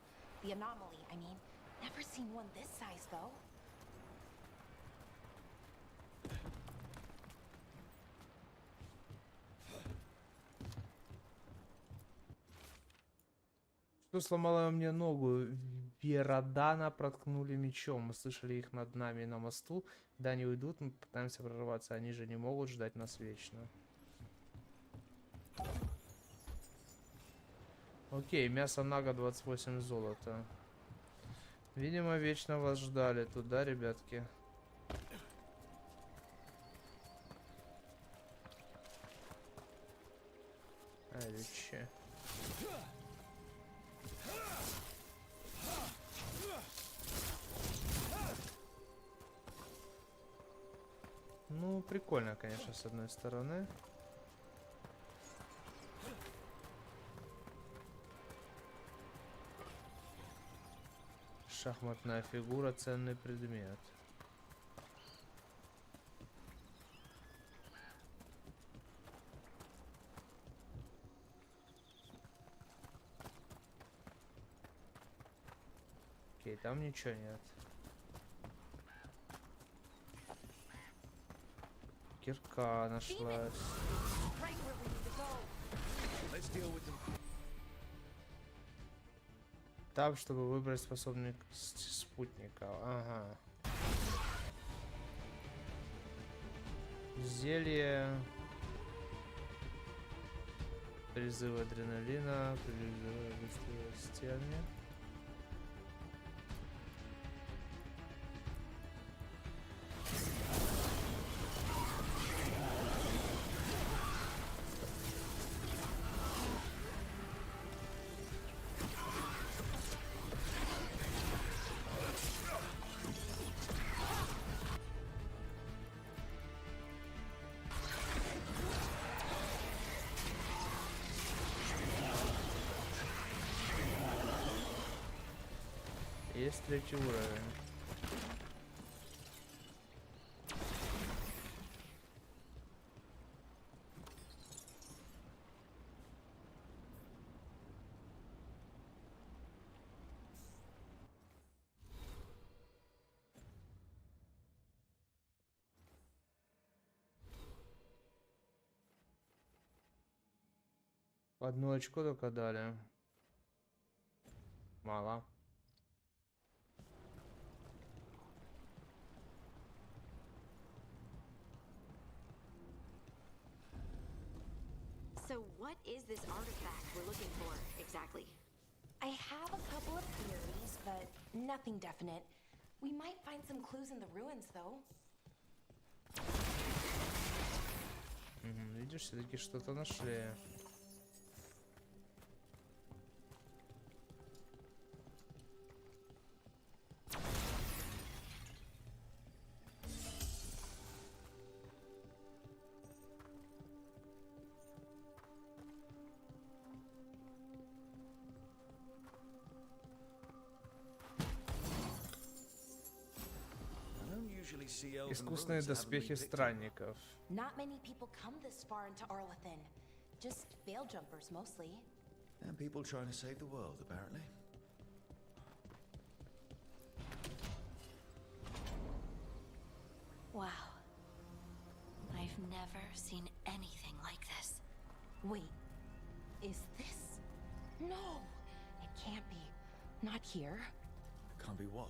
The anomaly, I mean. Never seen one this size, though. Что сломало мне ногу? Веродана проткнули мечом. Мы слышали их над нами на мосту. Когда они уйдут, мы пытаемся прорваться. Они же не могут ждать нас вечно. Окей, мясо нага 28 золота. Видимо, вечно вас ждали тут, да, ребятки? Или че? Ну, прикольно, конечно, с одной стороны. Шахматная фигура, ценный предмет. Окей, там ничего нет. Кирка нашлась. Таб, чтобы выбрать способность спутника. Ага. Зелье. Призыв адреналина. Призыв быстрее стены. Есть третий уровень. Одно очко только дали. Мало. So what is this artifact we're looking for, exactly? I have a couple of theories, but nothing definite. We might find some clues in the ruins, though. Видишь, все-таки что-то нашли. Искусные доспехи странников. Not many people come this far into Arlathan. Just veil jumpers, mostly. And people trying to save the world, apparently. Wow. I've never seen anything like this. Wait, is this No, it can't be. Not here. Can't be what?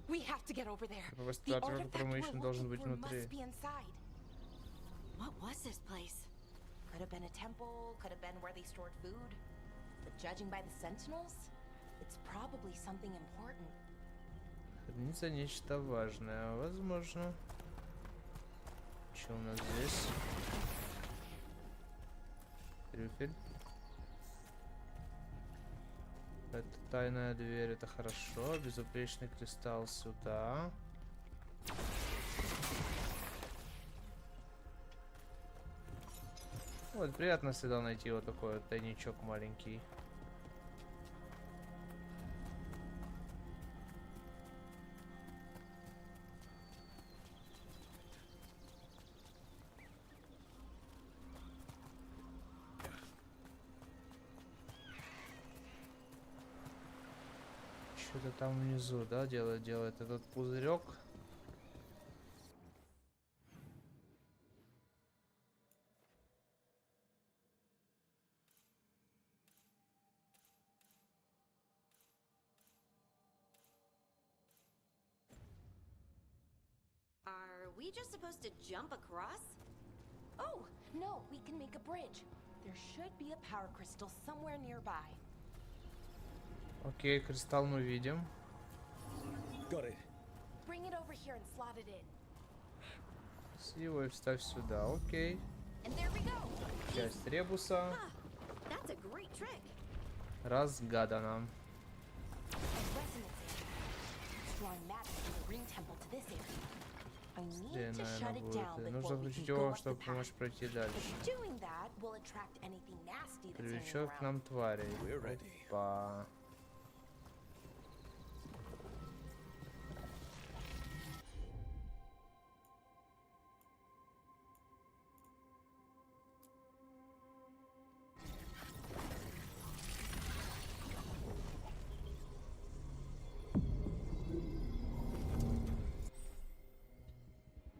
We have to get over there. Просто The артефакт, artifact который мы we're ищем, должен looking быть for внутри. must be inside. What was this place? Could have been a temple, could have been where they stored food. But judging by the sentinels, it's probably something important. Хранится нечто важное, возможно. Что у нас здесь? Трюфель. Это тайная дверь, это хорошо. Безупречный кристалл сюда. Вот, приятно всегда найти вот такой вот тайничок маленький. Что-то там внизу, да, делает этот пузырек. Are we just supposed to jump across? Oh, no, we can make a bridge. There should be a power crystal somewhere nearby. Окей, кристалл мы видим. Got it. Bring it over here and slot it in. Его и вставь сюда, окей. And there we go. Часть ребуса That's a great trick. разгадана. Drawing magic from the ring temple to this area. I need to Наверное, shut it down будет. before Нужно we can включить go его, up the чтобы path. помочь пройти дальше. But doing that will attract anything nasty that's hanging Привлечет к around. нам тварей. We're ready. Опа.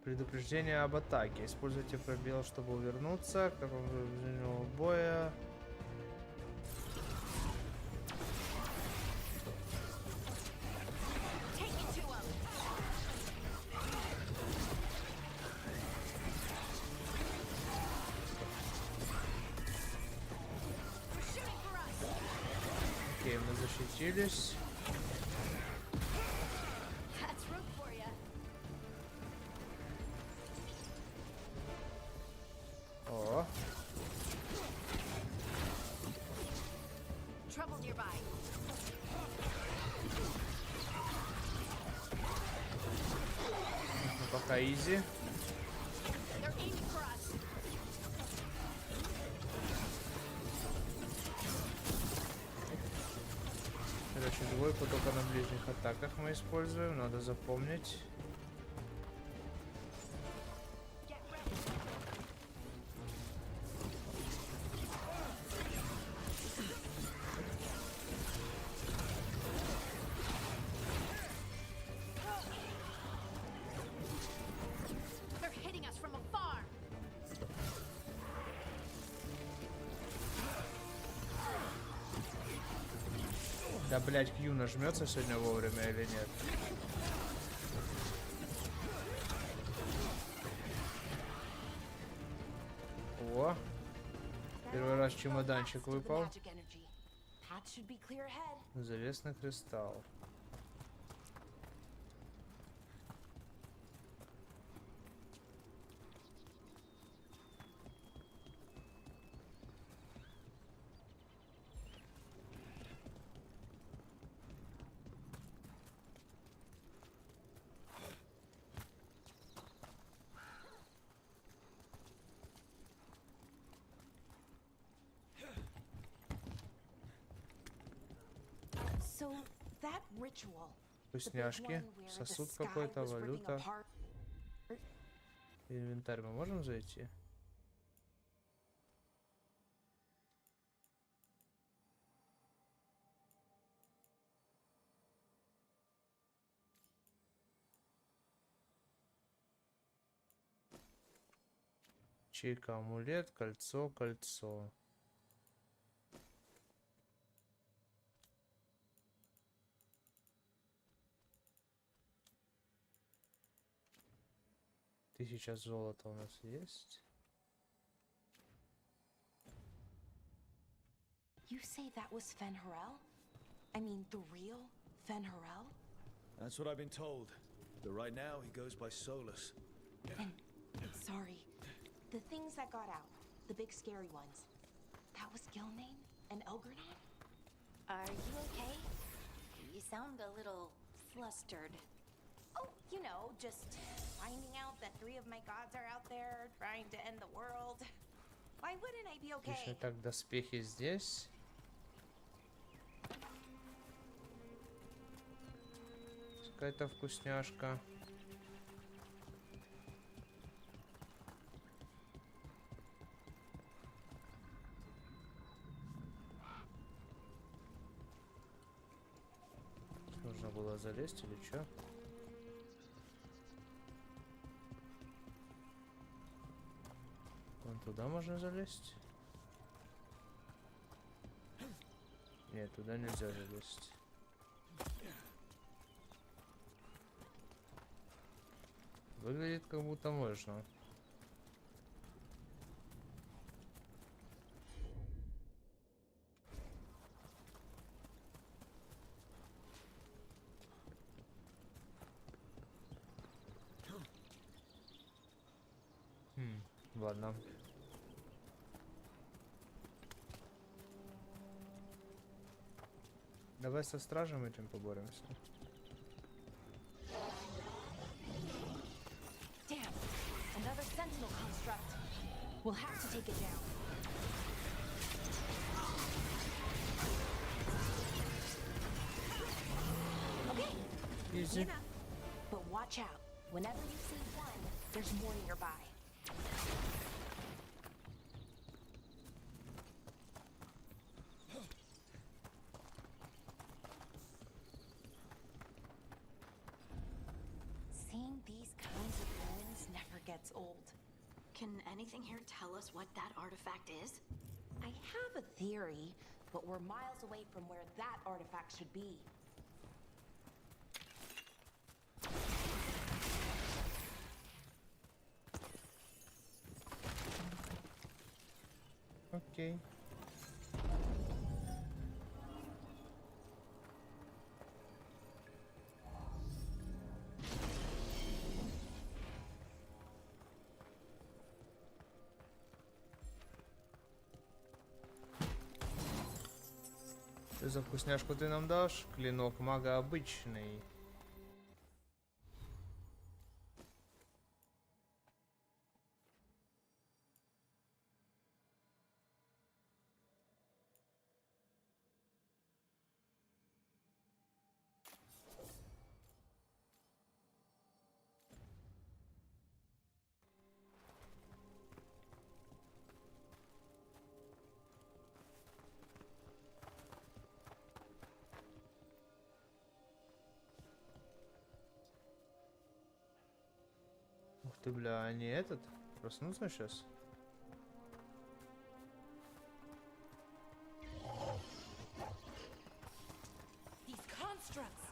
Предупреждение об атаке. Используйте пробел, чтобы увернуться. К такому же боя. Take it to him. They're shooting for us. Окей, мы защитились. That's room for ya. О, Trouble nearby. ну пока изи. They're aiming for us. Короче, двойку только на ближних атаках мы используем. Надо запомнить. Get ready. They're hitting us from afar. Да, блять, Q нажмется сегодня вовремя или нет? О, первый раз чемоданчик выпал. Magic energy. Path should be clear ahead. Завесный кристалл. So that ritual. the big Вкусняшки, one where the сосуд sky какой-то, was ripping валюта. apart. Инвентарь мы можем зайти? Чейка, амулет, кольцо, кольцо. 1000 золота у нас есть. You say that was Fen'Harel? I mean, the real Fen'Harel? That's what I've been told. But right now, he goes by Solus. And, sorry, the things that got out, the big scary ones, that was Gilnane and Elgernon? Are you okay? You sound a little flustered. Oh, you know, just finding out that 3 of my gods are out there trying to end the world. Why wouldn't I be okay? Отлично, так, доспехи здесь. Какая-то вкусняшка. Нужно было залезть или что? Вон туда можно залезть? Нет, туда нельзя залезть. Выглядит, как будто можно. Ладно. Давай со стражем этим поборемся. Damn, another sentinel construct. We'll have to take it down. Okay. Easy. Enough. But watch out. Whenever you see one, there's more nearby. Seeing these kinds of ruins never gets old. Can anything here tell us what that artifact is? I have a theory, but we're miles away from where that artifact should be. Окей. Что за вкусняшку ты нам дашь? Клинок мага обычный. Ух ты, бля, а не этот? Проснуться сейчас? These constructs!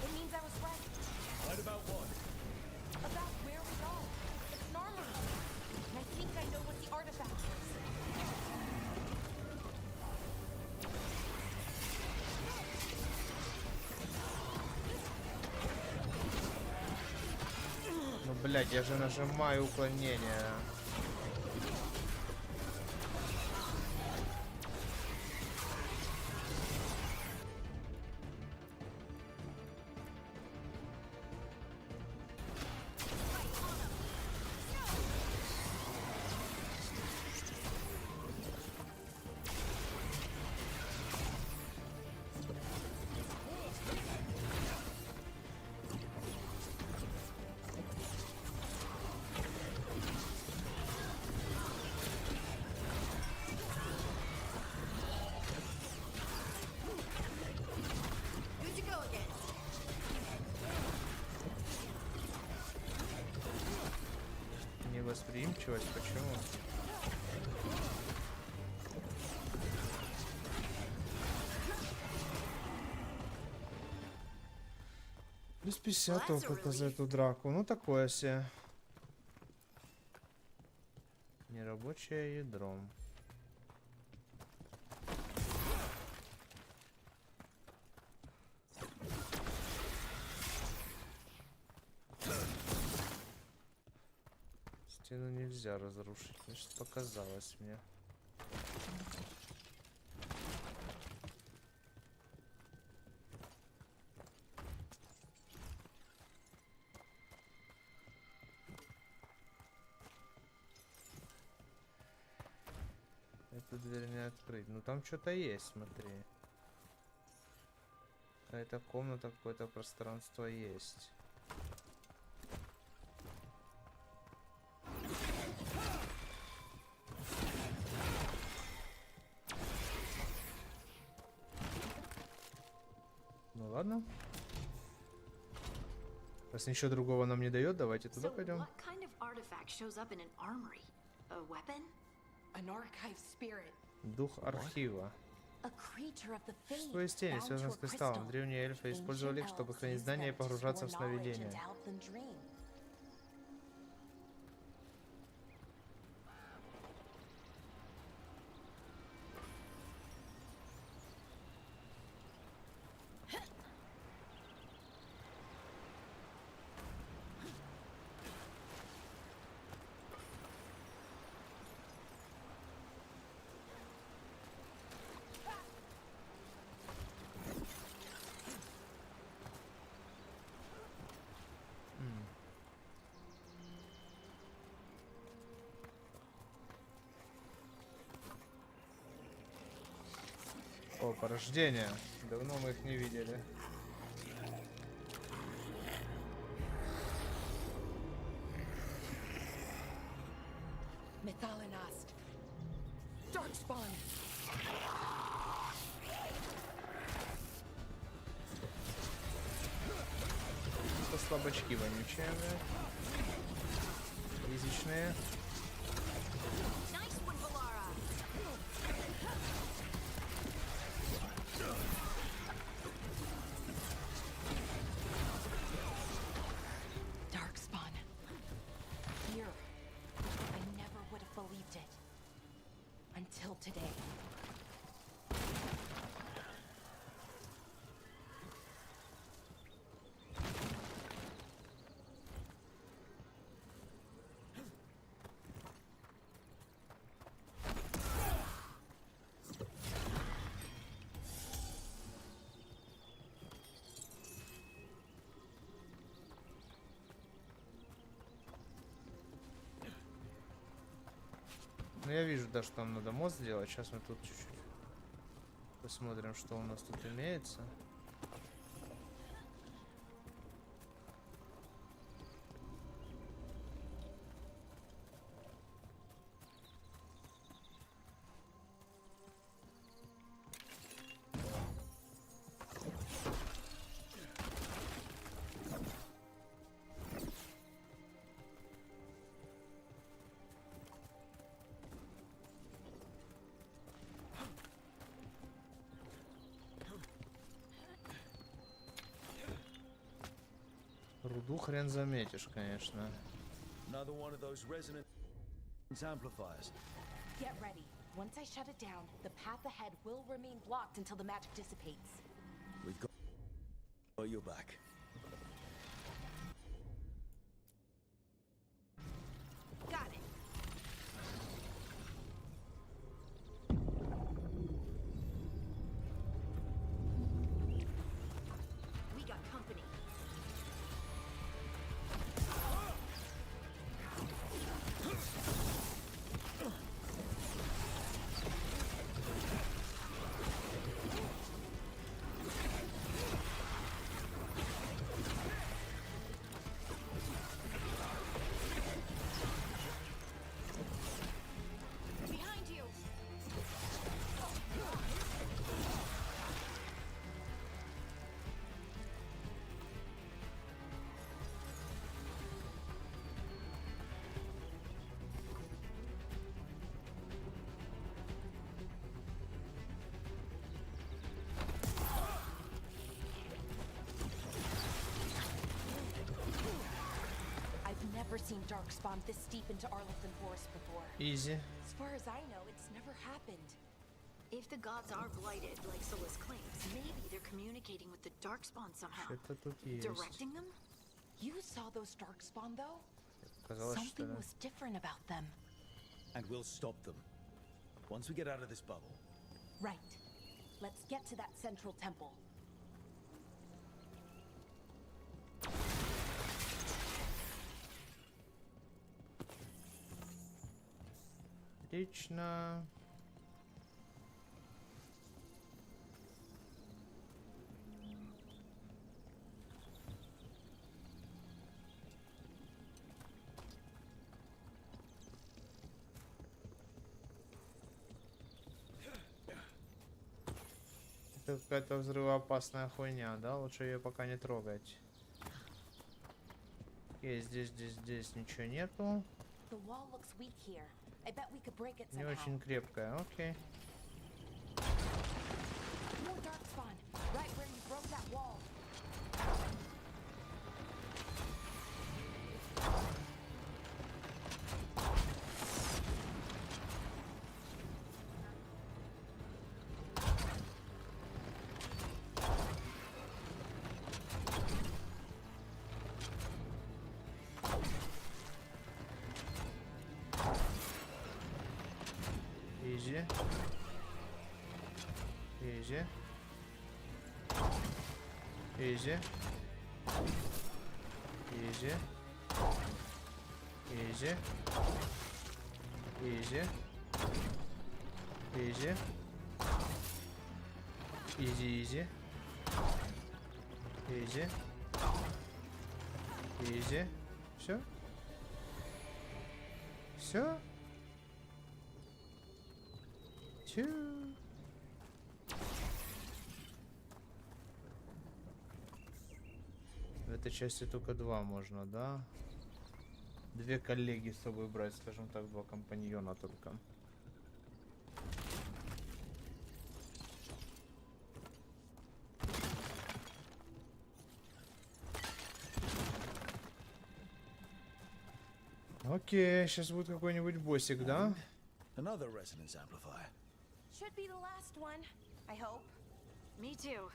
It means I was right. Right about what? About where we go. It's an armory. And I think I know what the artifact is. Ну, блядь, я же нажимаю уклонение. Good to go again. Невосприимчивость, почему? Плюс 50 опыта за эту драку. Ну такое себе. Рабочее ядро. Стену нельзя разрушить, значит, показалось мне. Эту дверь не открыть. Ну там что-то есть, смотри. Какая-то комната, какое-то пространство есть. Ну ладно. Раз ничего другого нам не дает, давайте туда пойдем. Дух архива. Существо из тени, связано с кристаллом. Древние эльфы использовали их, чтобы хранить знания и погружаться в сновидения. О, порождение. Давно мы их не видели. Это слабачки вонючие, да? Язычные. Ну я вижу, да, что нам надо мост сделать. Сейчас мы тут чуть-чуть посмотрим, что у нас тут имеется. Руду хрен заметишь, конечно. Another one of those resonance amplifiers. Get ready. Once I shut it down, the path ahead will remain blocked until the magic dissipates. We've got your back. Got it. We got company. seen darkspawn this deep into Arlington Forest before. Easy. As far as I know, it's never happened. If the gods are blighted, like Solus claims, maybe they're communicating with the darkspawn somehow. Что-то тут есть. Directing them? You saw those darkspawn, though? Казалось, что Something да. was different about them. And we'll stop them. Once we get out of this bubble. Right. Let's get to that central temple. Отлично. Это какая-то взрывоопасная хуйня, да? Лучше ее пока не трогать. Окей, здесь ничего нету. The wall looks weak here. I bet we could break it Не somehow. очень крепкая, окей. More darkspawn, right where you broke that wall. Easy. Easy. Easy. Easy. Easy. Easy. Easy. Easy, easy. Easy. Easy. Все? Все? Чу. В этой части только два можно, да? Две коллеги с собой брать, скажем так, два компаньона только. Окей, сейчас будет какой-нибудь боссик, да? Another resonance amplifier. Should be the last one, I hope. Me too.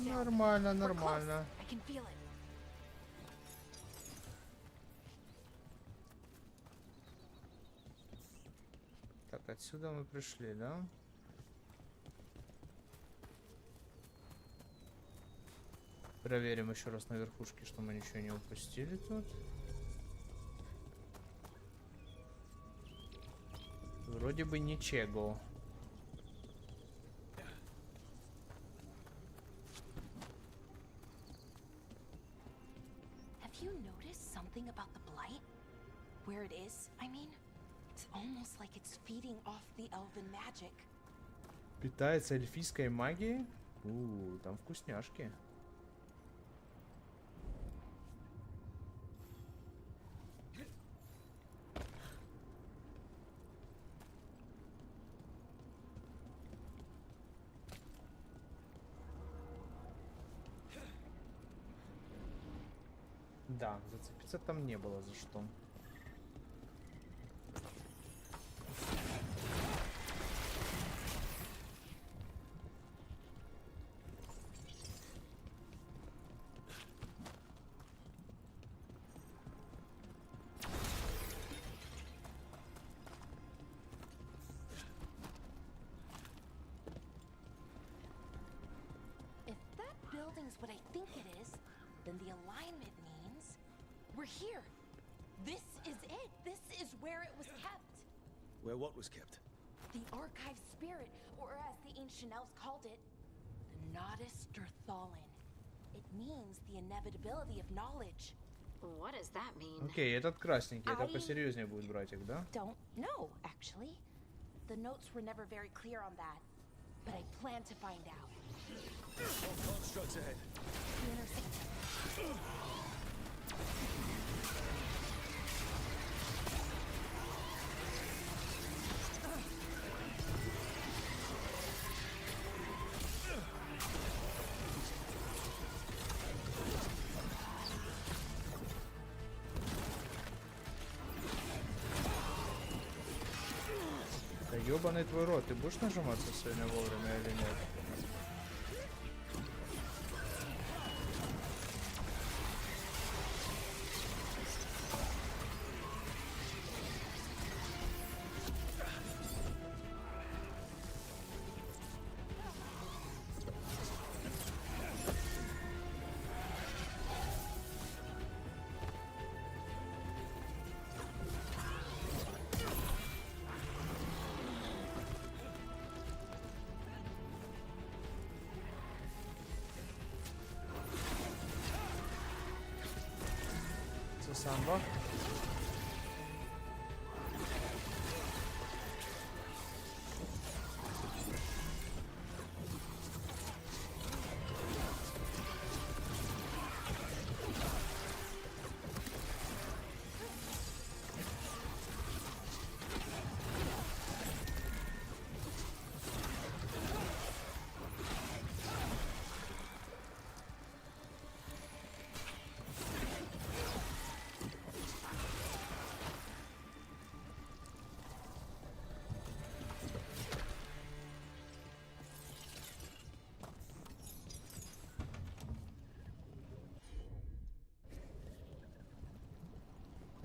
Нормально, нормально. I can feel it. Так, отсюда мы пришли, да? Проверим еще раз на верхушке, что мы ничего не упустили тут. Вроде бы ничего. Have you noticed something about the blight? Where it is, I mean? It's almost like it's feeding off the elven magic. Питается эльфийской магией? Там вкусняшки. Да, зацепиться там не было за что. If what I think it is, then the alignment means we're here. This is it. This is where it was kept. Where what was kept? The archive spirit, or as the ancient elves called it, the Nodus Durthalin. It means the inevitability of knowledge. What does that mean? Окей, этот красненький, это посерьезнее будет братик, да? Don't know, actually. The notes were never very clear on that, but I plan to find out. More constructs ahead. The intersection. Да ёбаный твой рот, ты будешь нажиматься сегодня вовремя или нет? Самбо.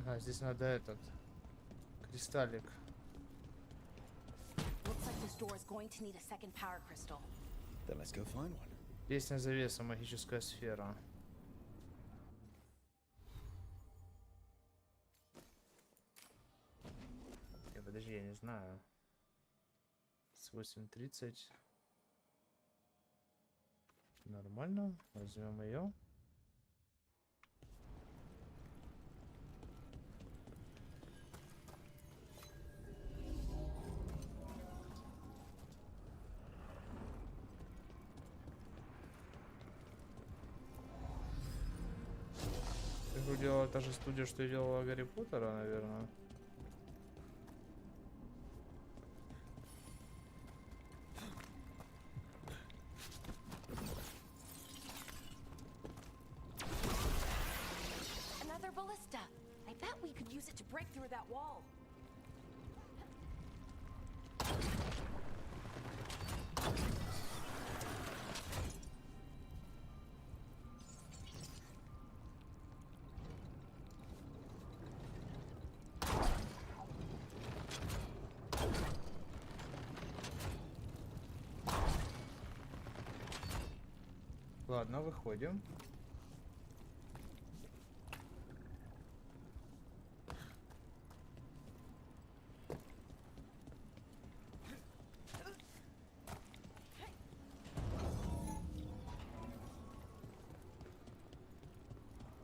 Ага, здесь надо этот кристаллик. Looks like this door is going to need a second power crystal. Then let's go find one. Песня завеса, магическая сфера. Подожди, я не знаю. С 8:30. Нормально. Возьмем ее. Игру делала та же студия, что и делала Гарри Поттера, наверное. Another ballista. I bet we could use it to break through that wall. Ладно, выходим.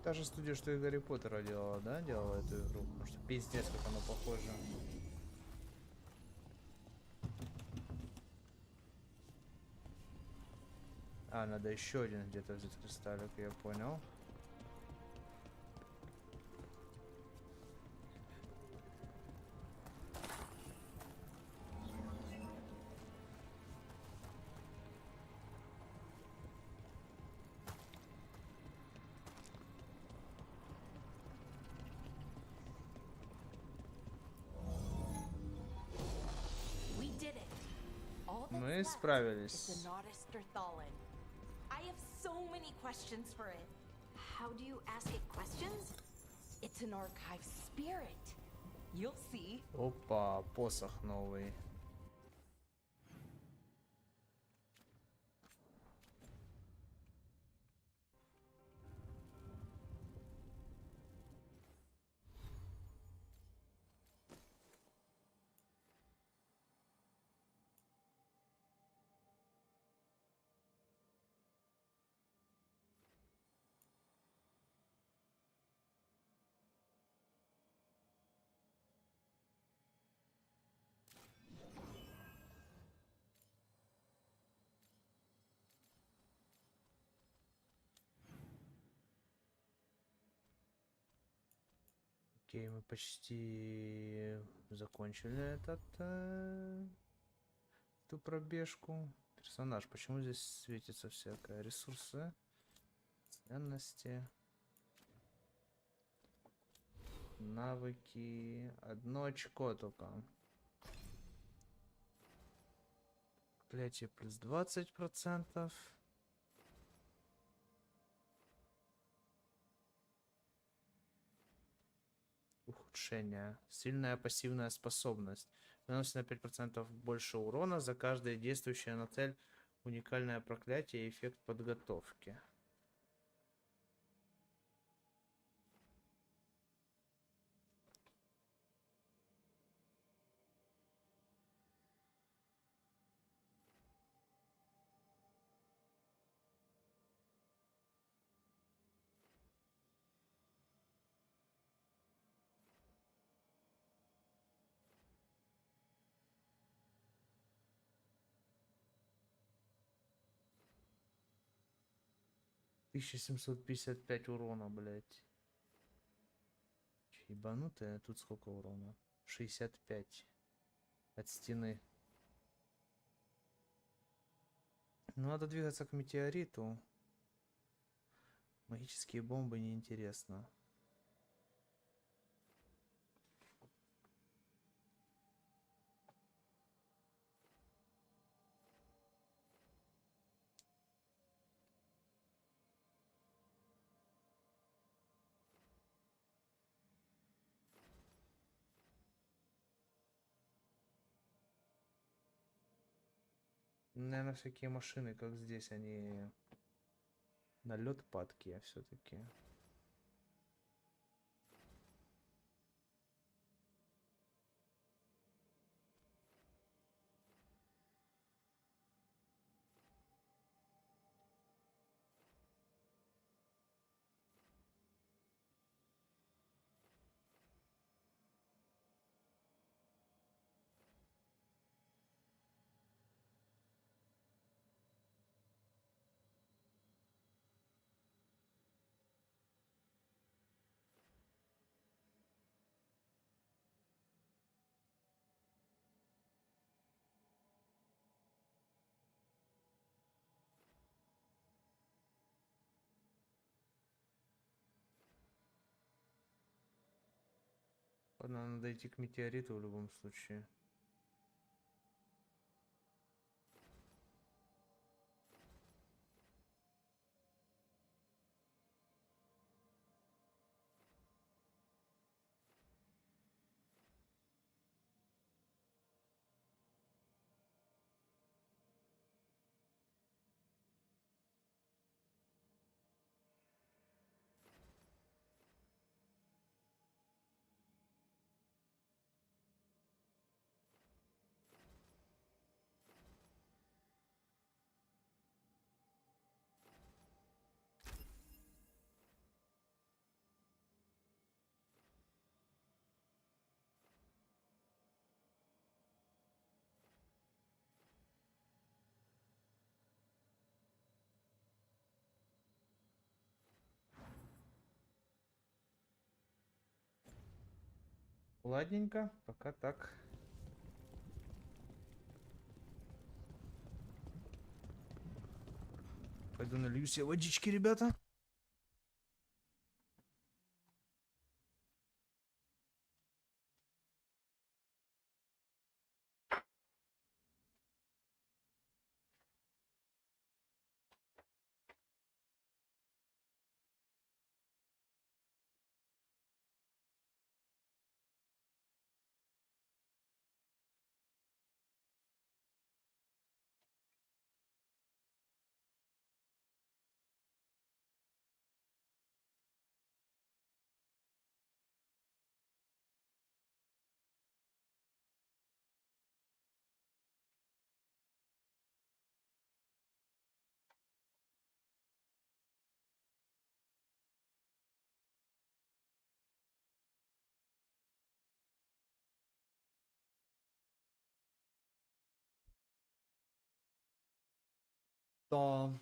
Та же студия, что и Гарри Поттера делала, да? Делала эту игру. Потому что пиздец, как оно похоже. А, надо еще один где-то взять кристаллик, я понял. Мы справились. I have so many questions for it. How do you ask it questions? It's an archive spirit. You'll see. Опа, посох новый. Окей, мы почти закончили эту пробежку. Персонаж. Почему здесь светится всякое? Ресурсы. Ценности. Навыки. 1 очко только. Проклятие плюс 20%. Ухудшение. Сильная пассивная способность. Наносит на 5% больше урона за каждое действующее на цель уникальное проклятие и эффект подготовки. $1755 урона, блять. Ебанутая, тут сколько урона? 65 от стены. Ну, надо двигаться к метеориту. Магические бомбы неинтересно. Наверное, всякие машины, как здесь, они на лед падки все-таки. Ладно, надо идти к метеориту в любом случае. Ладненько, пока так. Пойду налью себе водички, ребята. Да.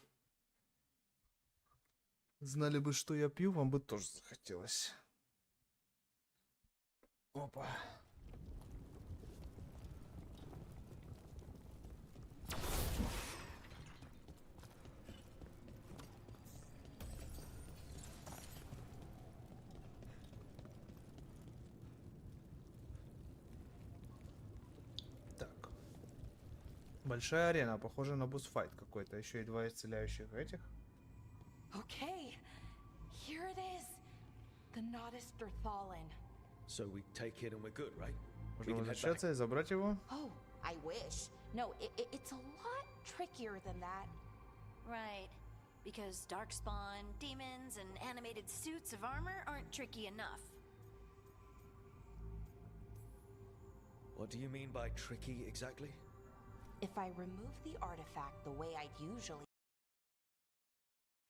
Знали бы, что я пью, вам бы тоже захотелось. Опа. Так. Большая арена, похоже на босс-файт какой-то. Еще и два исцеляющих этих. Okay, here it is. The Nodus Derthalin. So we take it and we're good, right? Можно возвращаться и забрать его. Oh, I wish. No, it's a lot trickier than that. Right. Because darkspawn, demons, and animated suits of armor aren't tricky enough. What do you mean by tricky exactly? If I remove the artifact the way I'd usually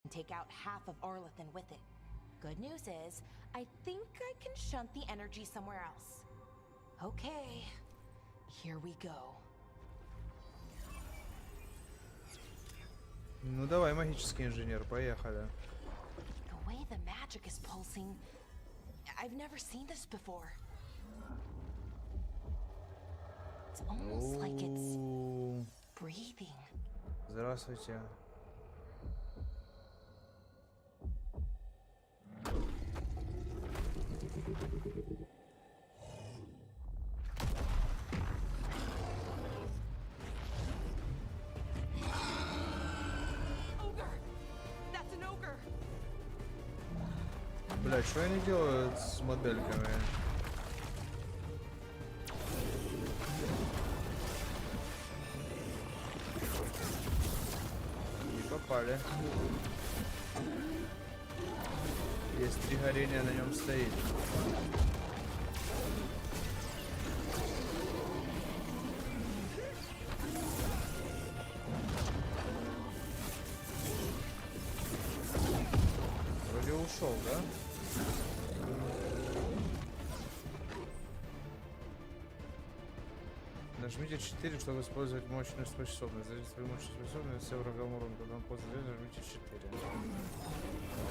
and take out half of Arlathan with it. Good news is, I think I can shunt the energy somewhere else. Okay, here we go. Ну давай, магический инженер, поехали. The way the magic is pulsing, I've never seen this before. It's almost like it's breathing. Здравствуйте. Блять, что они делают с модельками? Не попали. Есть 3 горения, на нем стоит. Вроде ушел, да? Нажмите 4, чтобы использовать мощную способность. Зажмите свою мощную способность, все врагам урон, когда он после нажмите 4.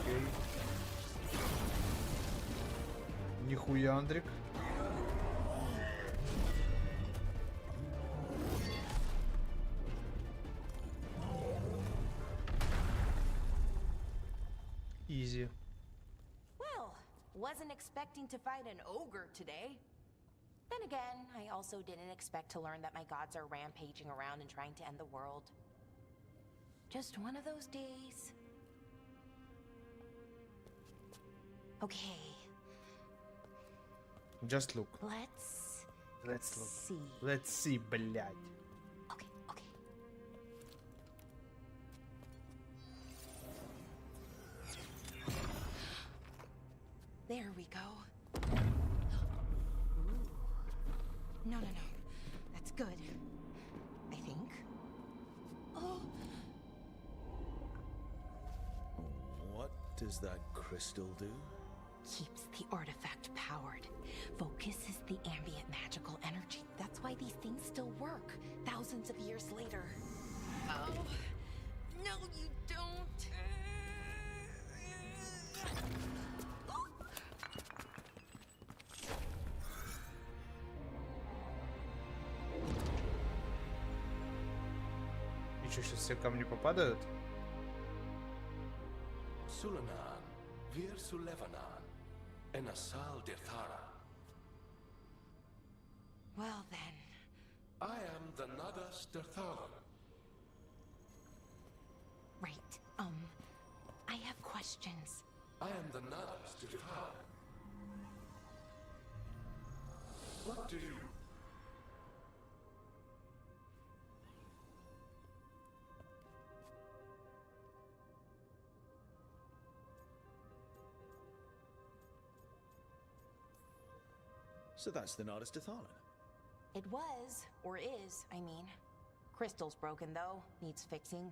Окей. Нихуя, Андрик. Easy. Well, wasn't expecting to fight an ogre today. Then again, I also didn't expect to learn that my gods are rampaging around and trying to end the world. Just one of those days. Okay. Just look. Let's look. see. Let's see, блядь. Okay, okay. There we go. No. That's good. I think. Oh. What does that crystal do? Keeps the artifact powered. Focuses the ambient magical energy. That's why these things still work, thousands of years later. Oh. No, you don't. И что, сейчас все камни попадают? Sulanan, Vir Sulevanan, Enasal Dirthara. Well then. I am the Nadas Dirthalan. Right. I have questions. I am the Nadas Dirthalan. What do you... So that's the Nardis Dathalan. It was, or is, I mean. Crystal's broken though, needs fixing.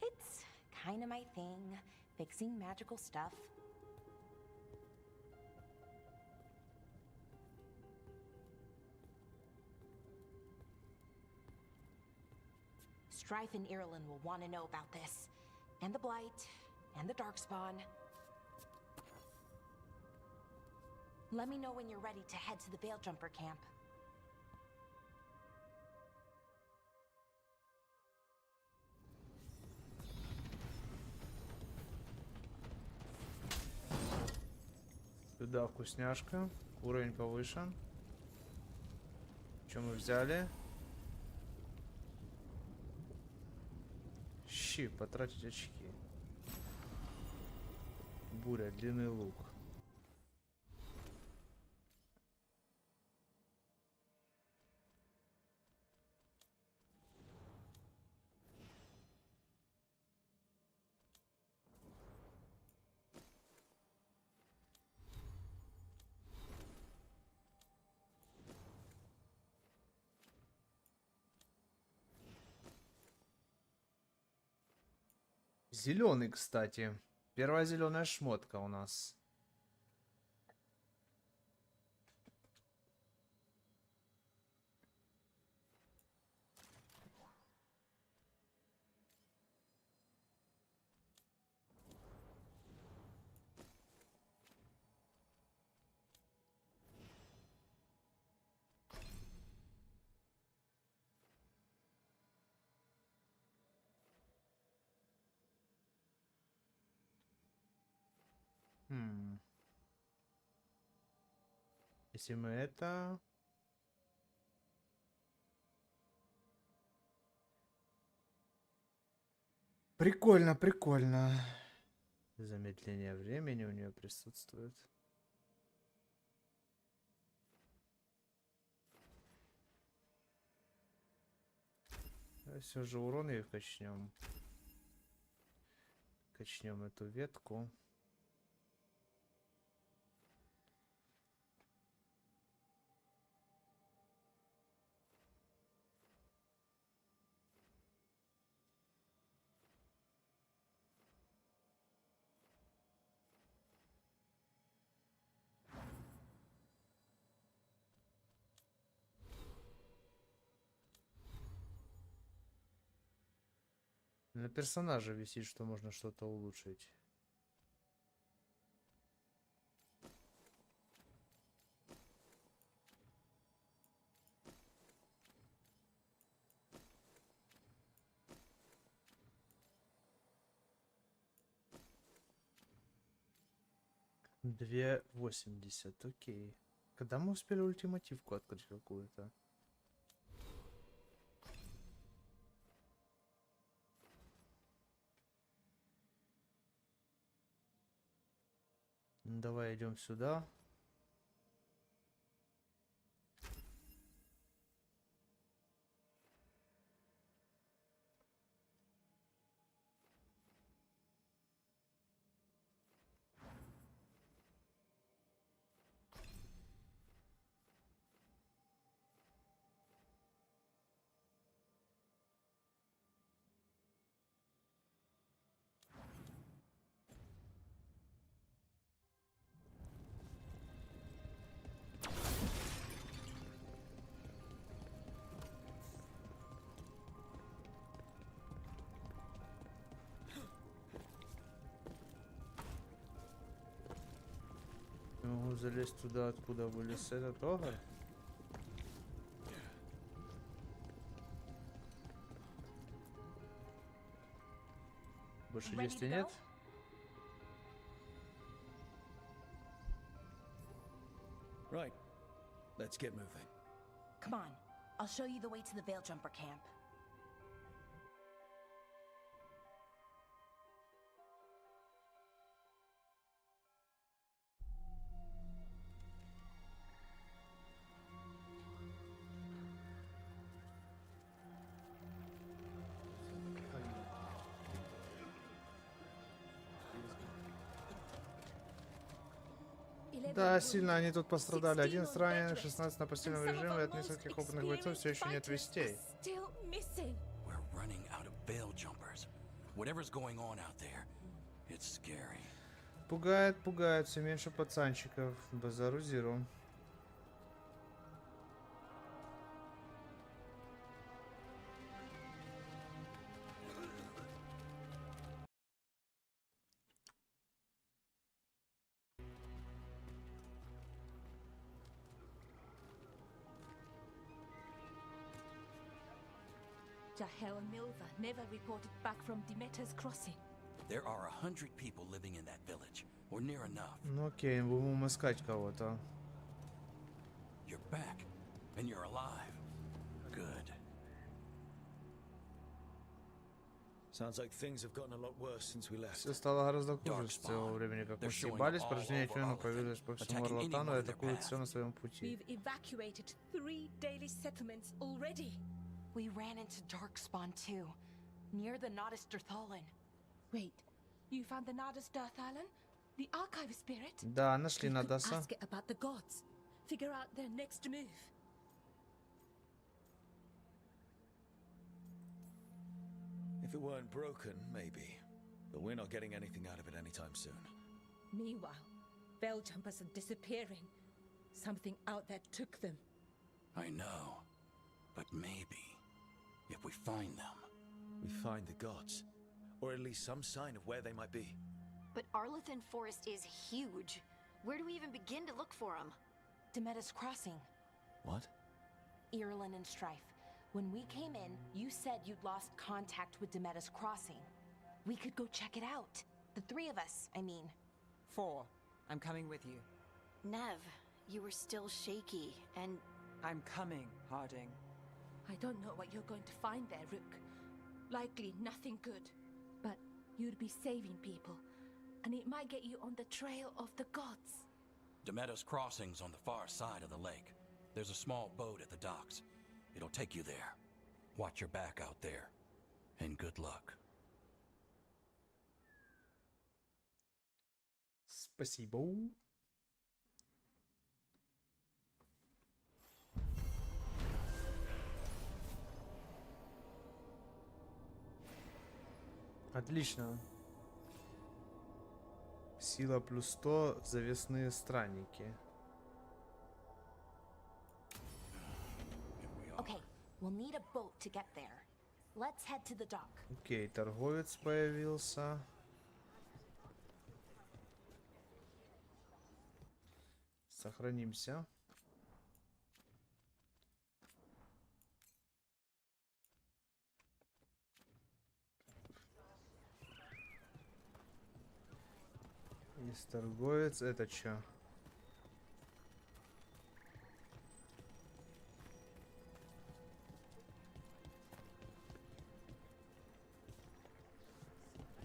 It's kinda my thing, fixing magical stuff. Strife and Irulan will want to know about this. And the Blight, and the Darkspawn. Let me know when you're ready to head to the Veil Jumper camp. Сюда вкусняшка. Уровень повышен. Что мы взяли? Щи, потратить очки. Буря, длинный лук. Зеленый, кстати. Первая зеленая шмотка у нас. Если мы это... Прикольно, прикольно. Замедление времени у нее присутствует. Все же урон ей качнем. Качнем эту ветку. На персонаже висит, что можно что-то улучшить. Две 80, окей. Когда мы успели ультимативку открыть какую-то? Давай идем сюда. Могу залезть туда, откуда вылез этот огонь. Больше действий нет? Right. Let's get moving. Come on, I'll show you the way to the Veil Jumper camp. Да, сильно они тут пострадали. 11 раненых, 16 на постельном режиме, и от нескольких опытных бойцов все еще нет вестей. Пугает, пугает, все меньше пацанчиков. Базару зиру. Jahel and Milva never reported back from Demeter's crossing. There are 100 people living in that village, or near enough. Ну окей, будем искать кого-то. You're back, and you're alive. Good. Sounds like things have gotten a lot worse since we left. Все стало гораздо хуже с того времени, как мы съебались. Порождение тюрьмы появилось по всему Орлатану и атакуют все на своем пути. We've evacuated 3 daily settlements already. We ran into Darkspawn too, near the Nodus Dirthalan. Wait, you found the Nardus Dirthalan? The archive spirit? Да, нашли We could Надаса. ask it about the gods. Figure out their next move. If it weren't broken, maybe. But we're not getting anything out of it anytime soon. Meanwhile, bell jumpers are disappearing. Something out there took them. I know. But maybe, if we find them... We find the gods. Or at least some sign of where they might be. But Arlathan Forest is huge. Where do we even begin to look for them? Demeter's crossing. What? Irlin and Strife. When we came in, you said you'd lost contact with Demeter's crossing. We could go check it out. The 3 of us, I mean. 4. I'm coming with you. Nev, you were still shaky, and... I'm coming, Harding. I don't know what you're going to find there, Rook. Likely nothing good. But you'd be saving people, and it might get you on the trail of the gods. Demeter's crossing's on the far side of the lake. There's a small boat at the docks. It'll take you there. Watch your back out there. And good luck. Спасибо. Отлично. Сила плюс 100, завесные странники. Okay, we'll need a boat to get there. Let's head to the dock. Окей, торговец появился. Сохранимся. Есть торговец. Это чё?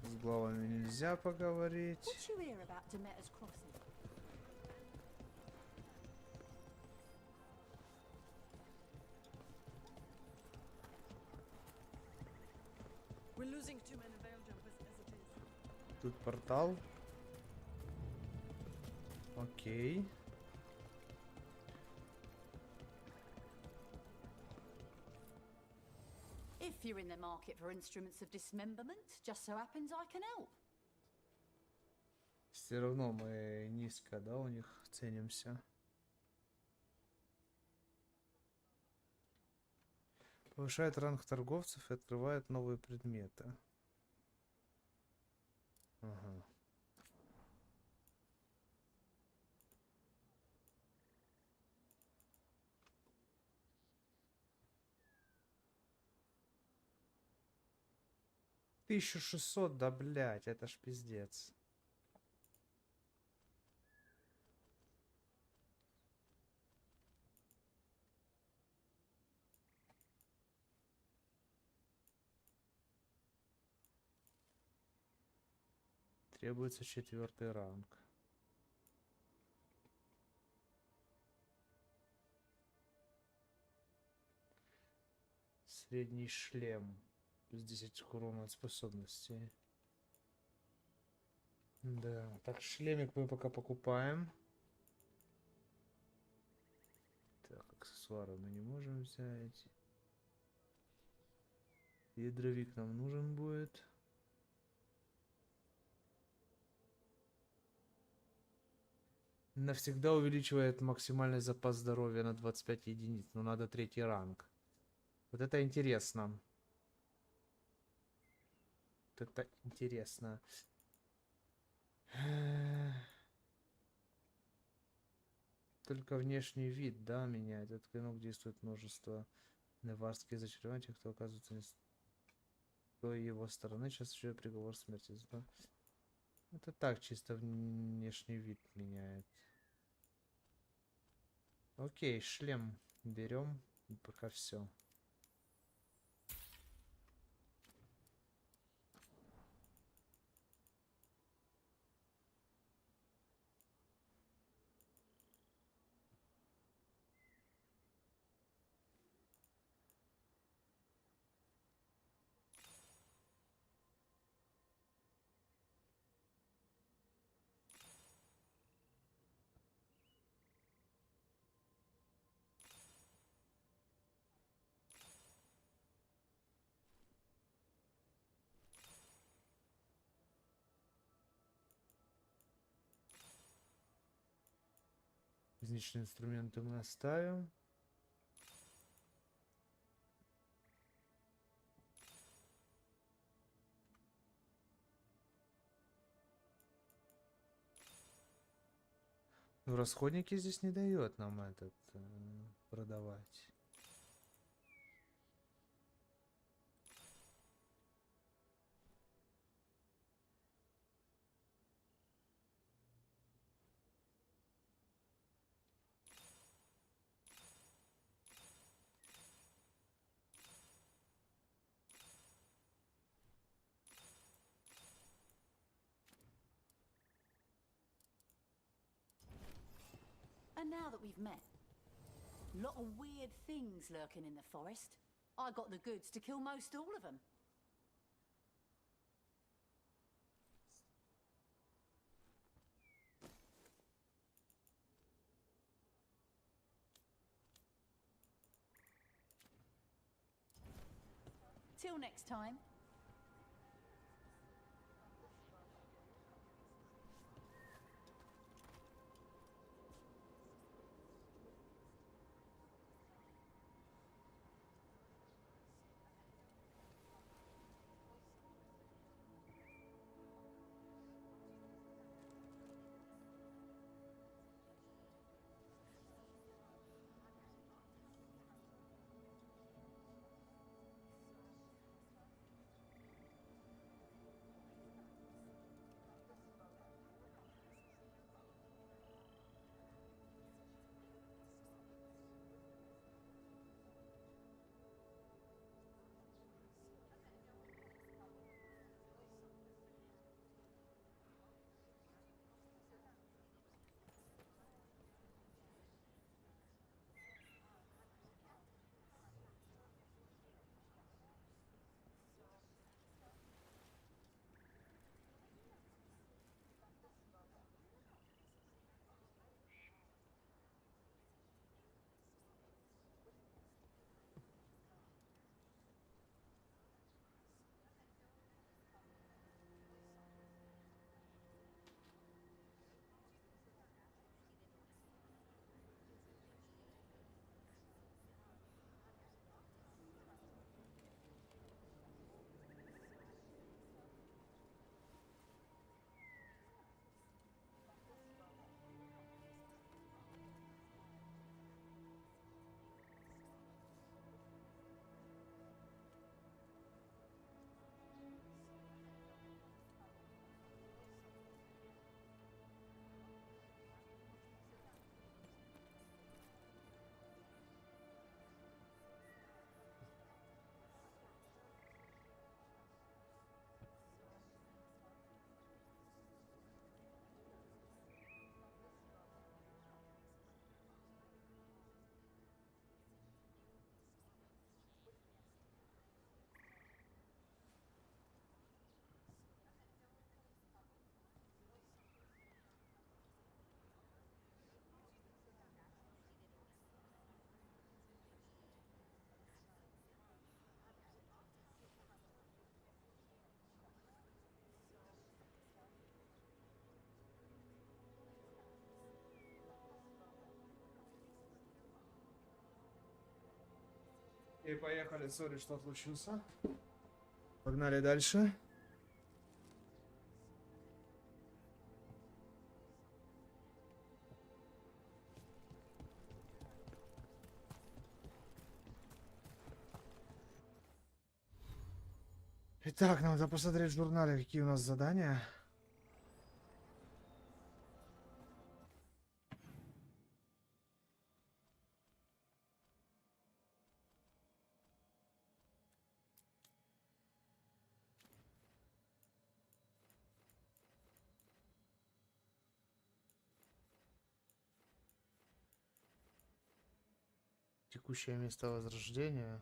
С главами нельзя поговорить. What you hear about Demeter's crossing? We're losing too many veil jumpers as it is. Тут портал. Окей. If you're in the market for instruments of dismemberment, just so happens I can help. Все равно мы низко, да, у них ценимся. Повышает ранг торговцев и открывает новые предметы. Ага. Тысячу 1600, да блять, это ж пиздец. Требуется 4-й ранг. Средний шлем. Плюс 10 к урону от способностей. Да, так, шлемик мы пока покупаем. Так, аксессуары мы не можем взять. Ядровик нам нужен будет. Навсегда увеличивает максимальный запас здоровья на 25 единиц. Но надо 3-й ранг. Вот это интересно. Вот это интересно. Только внешний вид, да, меняет. Этот клинок действует множество неварских зачарования, тех, кто оказывается той его стороны сейчас еще приговор смерти. Это так, чисто внешний вид меняет. Окей, шлем берем. Пока все. Различные инструменты мы оставим. Ну, расходники здесь не дает нам этот продавать. And now that we've met, lot of weird things lurking in the forest. I got the goods to kill most all of them. Till next time. И поехали, сори, что случился. Погнали дальше. Итак, надо посмотреть в журнале, какие у нас задания. Текущее место возрождения.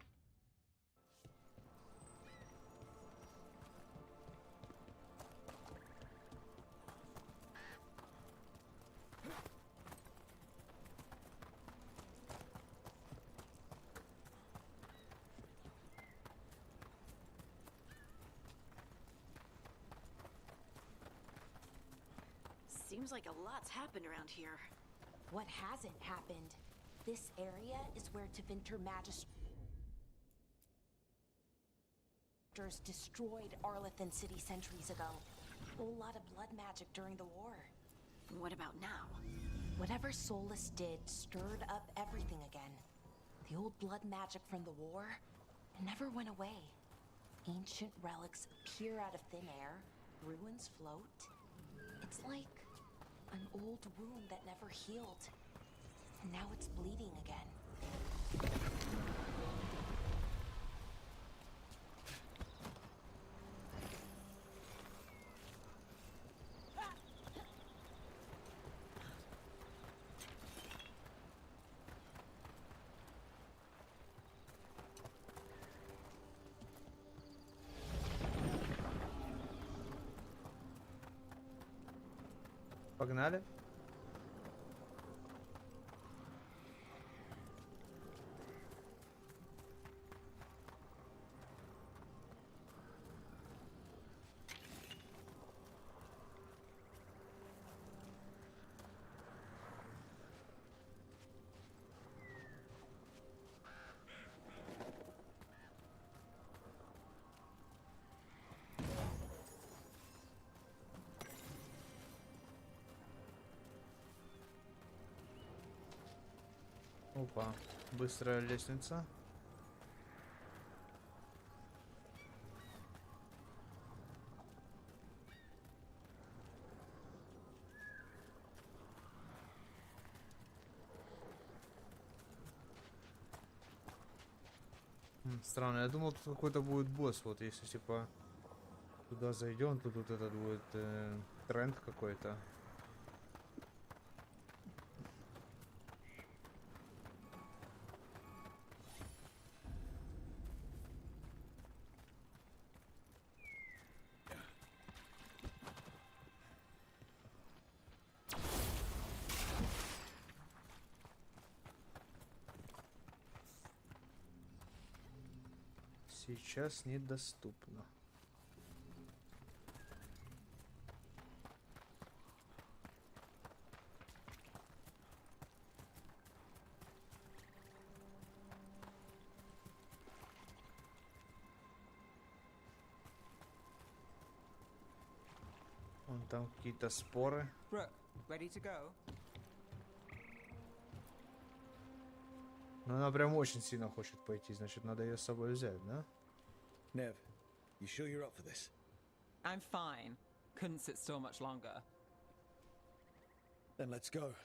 Seems like a lot's happened around here. What hasn't happened? This area is where Tevinter Magisters destroyed Arlethan City centuries ago. A whole lot of blood magic during the war. What about now? Whatever Solus did stirred up everything again. The old blood magic from the war, it never went away. Ancient relics appear out of thin air, ruins float. It's like an old wound that never healed. And now it's bleeding again. Погнали. Опа, быстрая лестница. Странно, я думал, тут какой-то будет босс. Вот если типа туда зайдем, то тут этот будет тренд какой-то. Сейчас недоступно. Вон там какие-то споры. Brooke, ready to go? Но она прям очень сильно хочет пойти, значит, надо ее с собой взять, да? Nev, you sure you're up for this? I'm fine. Couldn't sit still much longer. Then let's go.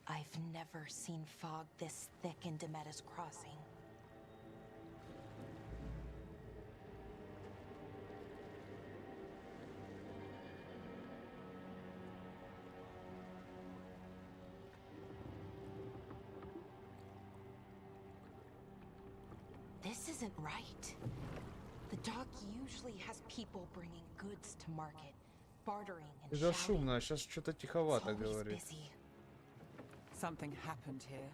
I've never seen fog this thick in Demetta's Crossing. This isn't right. The dock usually has people bringing goods to market, bartering and Это shouting. шумно, а сейчас что-то тиховато It's always говорит. busy. Something happened here.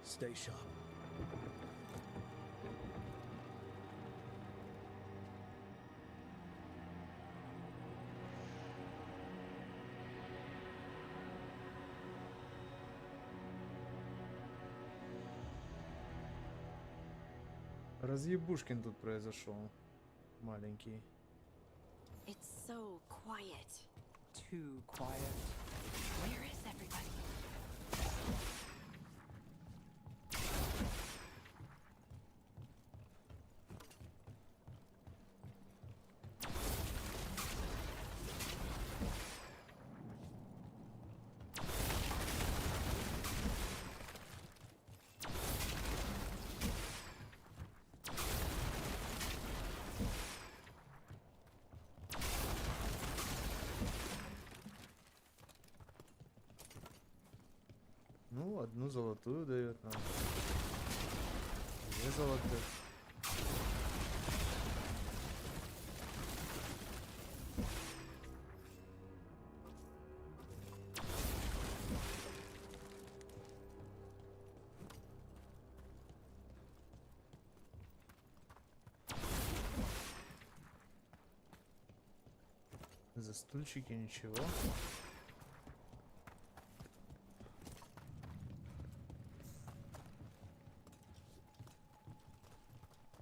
Stay sharp. Разъебушкин тут произошел. Маленький. It's so quiet. Too quiet. Where is everybody? Ну, одну золотую дает нам. 2 золотых. За стульчики ничего.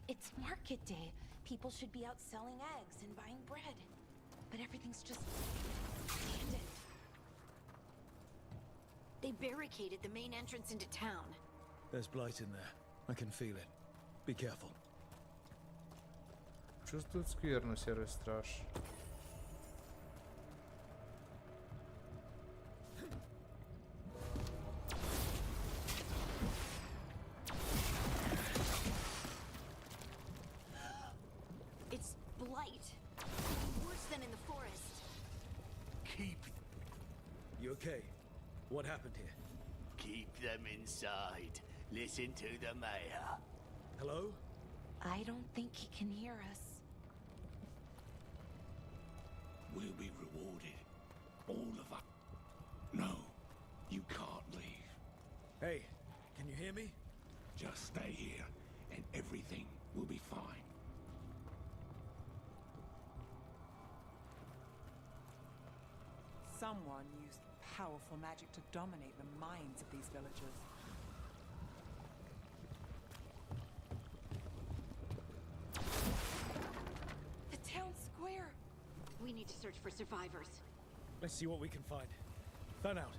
It's market day. People should be out selling eggs and buying bread. But everything's just abandoned. They barricaded the main entrance into town. There's blight in there. I can feel it. Be careful. Чувствует скверну серый страж. It's blight. Worse than in the forest. Keep You okay? What happened here? keep them inside. Listen to the mayor. Hello? I don't think he can hear us. We'll be rewarded. All of us. No, you can't leave. Hey, can you hear me? Just stay here, and everything will be fine. Someone used powerful magic to dominate the minds of these villagers. The town square! We need to search for survivors. Let's see what we can find. Fan out.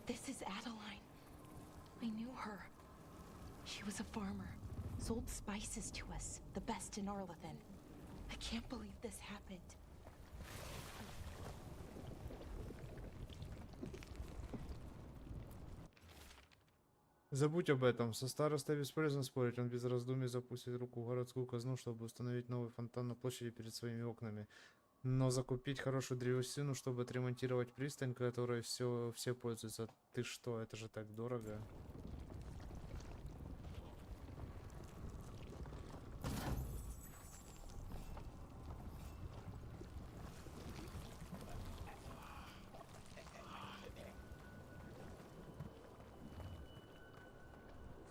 This is Adeline. I knew her. She was a farmer, sold spices to us, the best in Arlathan. I can't believe this happened. Забудь об этом. Со старостой бесполезно спорить. Он без раздумий запустит руку в городскую казну, чтобы установить новый фонтан на площади перед своими окнами. Но закупить хорошую древесину, чтобы отремонтировать пристань, которой все пользуются. Ты что? Это же так дорого.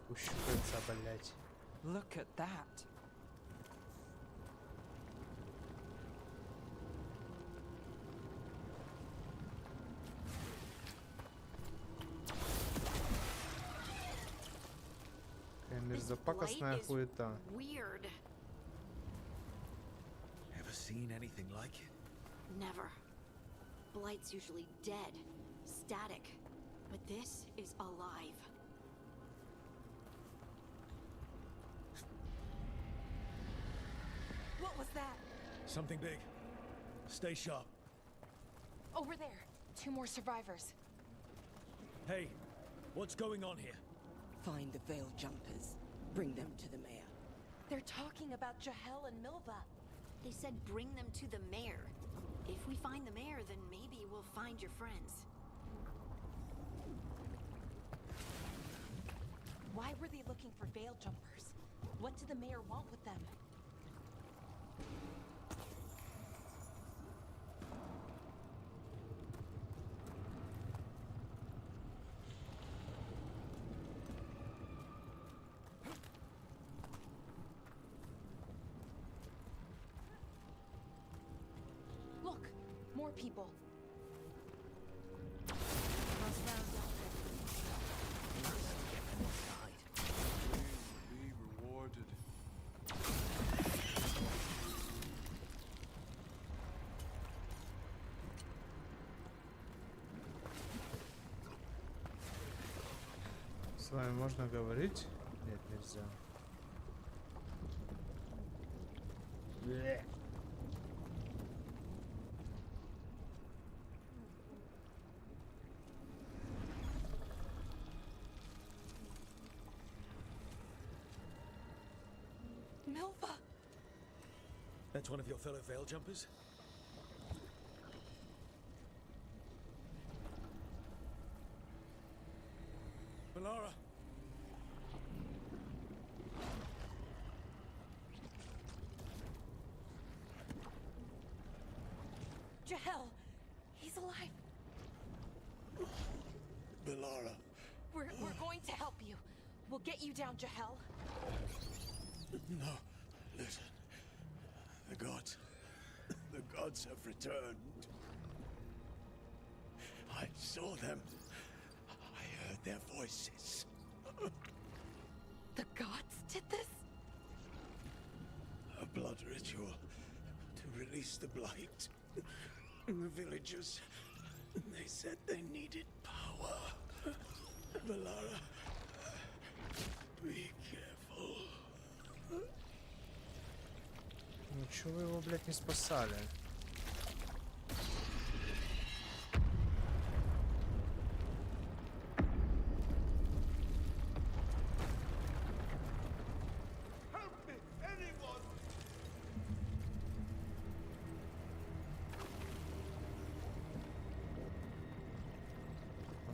Ущипается, блять. Look at that. Какая мерзопакостная хуета. Weird. Ever seen anything like it? Never. Blight's usually dead, static, but this is alive. What was that? Something big. Stay sharp. Over there. 2 more survivors. Hey, what's going on here? Find the veil jumpers. Bring them to the mayor. They're talking about Jahel and Milva. They said bring them to the mayor. If we find the mayor, then maybe we'll find your friends. Why were they looking for veil jumpers? What did the mayor want with them? more people. Be rewarded. С вами можно говорить? Нет, нельзя. Milva! That's one of your fellow veil jumpers? Melara! Jahel! He's alive! Melara. We're going to help you. We'll get you down, Jahel. No, listen. The gods have returned. I saw them. I heard their voices. The gods did this? A blood ritual to release the blight. The villagers, they said they needed power. Melara, be careful. Ну чё вы его, блядь, не спасали?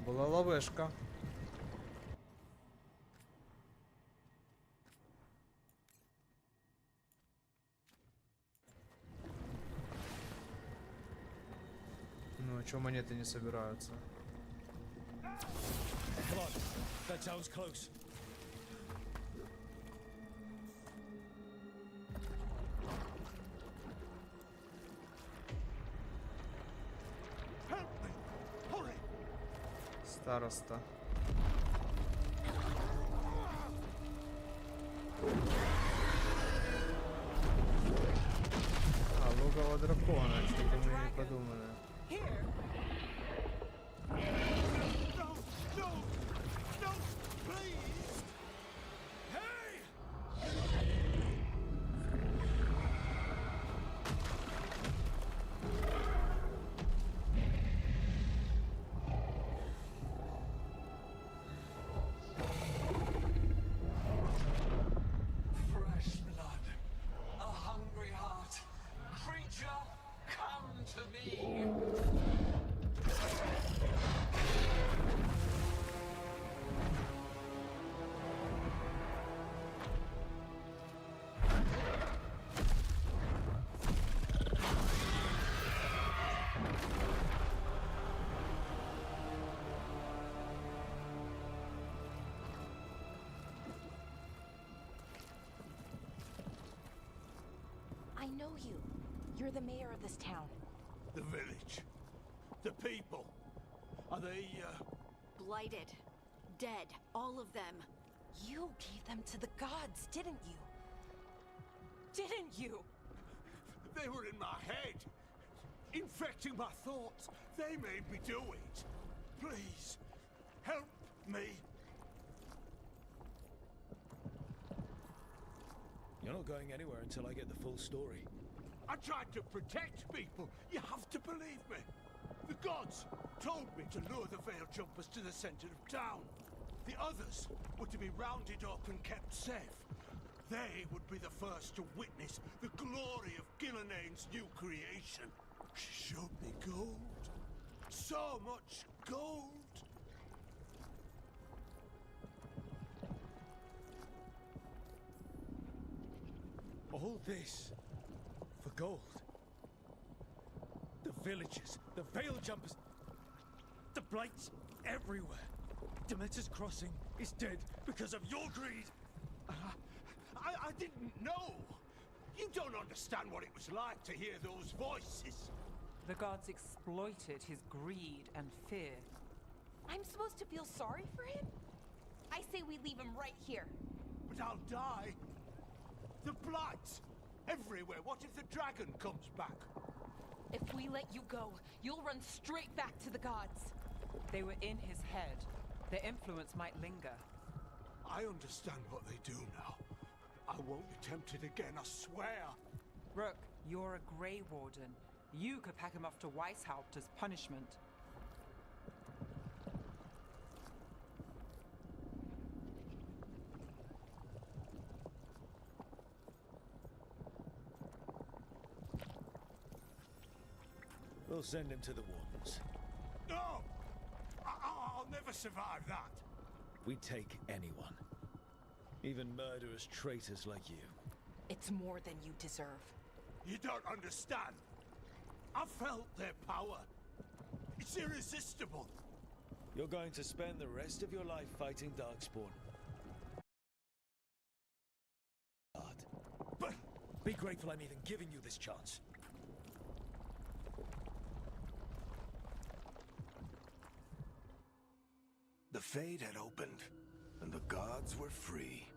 Была ловешка. Ну, а чё монеты не собираются? Come on, that sounds close. Help me! Hurry! Староста. А, логово дракона, что-то мы не подумали. No! No! No! Please! Hey! Fresh blood, a hungry heart. Creature, come to me. I know you. You're the mayor of this town. The village. The people. Are they, Blighted. Dead. All of them. You gave them to the gods, didn't you? Didn't you? They were in my head. Infecting my thoughts. They made me do it. Please, help me. You're not going anywhere until I get the full story. I tried to protect people. You have to believe me. The gods told me to lure the veil jumpers to the center of town. The others were to be rounded up and kept safe. They would be the first to witness the glory of Gilnenane's new creation. She showed me gold. So much gold. All this for gold. The villagers, the veil jumpers, the blights everywhere. Demeter's Crossing is dead because of your greed. I didn't know. You don't understand what it was like to hear those voices. The gods exploited his greed and fear. I'm supposed to feel sorry for him? I say we leave him right here. But I'll die. The blight! Everywhere. What if the dragon comes back? If we let you go, you'll run straight back to the gods. They were in his head. Their influence might linger. I understand what they do now. I won't be tempted again, I swear. Rook, you're a Grey Warden. You could pack him off to Weishaupt as punishment. We'll send him to the wardens. No! I'll never survive that. We take anyone. Even murderous traitors like you. It's more than you deserve. You don't understand. I felt their power. It's irresistible. You're going to spend the rest of your life fighting Darkspawn. But... Be grateful I'm even giving you this chance. The Fade had opened, and the gods were free.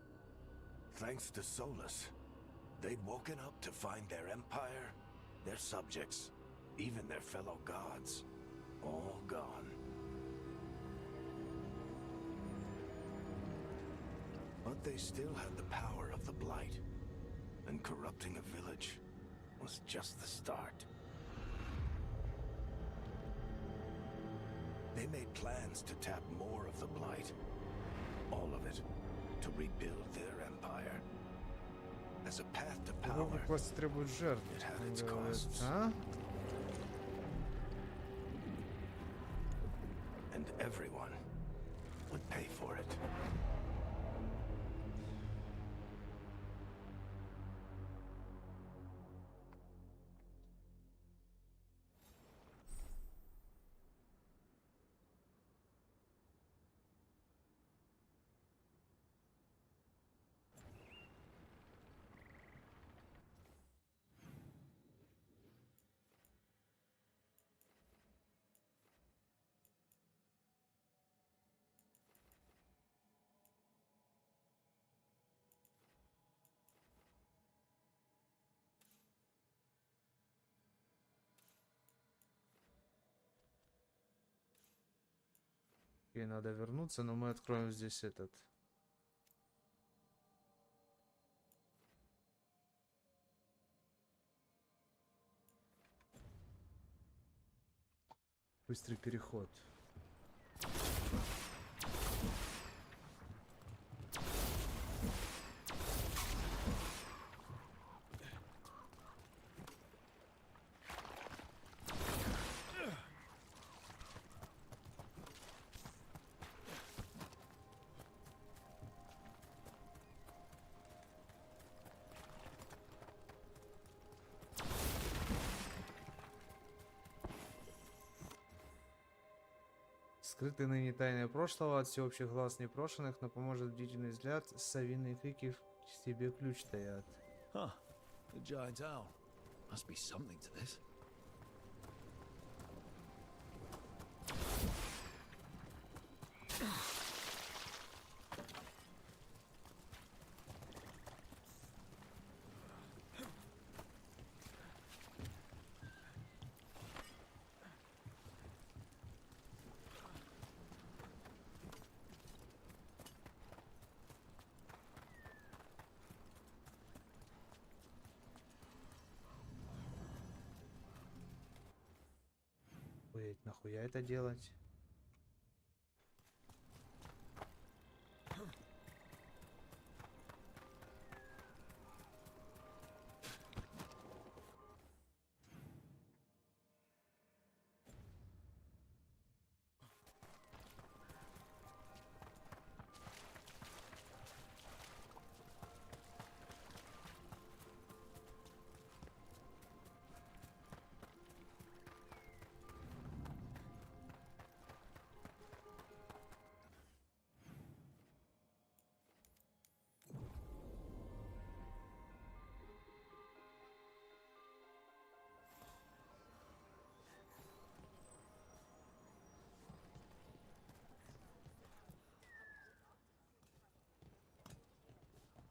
Thanks to Solus, they'd woken up to find their empire, their subjects, even their fellow gods, all gone. But they still had the power of the Blight, and corrupting a village was just the start. They made plans to tap more of the Blight. All of it. To rebuild their empire. As a path to power, it had its costs. And everyone would pay for it. Окей, надо вернуться, но мы откроем здесь этот. Быстрый переход. Скрытые ныне тайны прошлого от всеобщих глаз непрошенных, но поможет бдительный взгляд, совиные крики в себе ключ таят. Huh. The giant owl. Must be something to this. Нахуя это делать?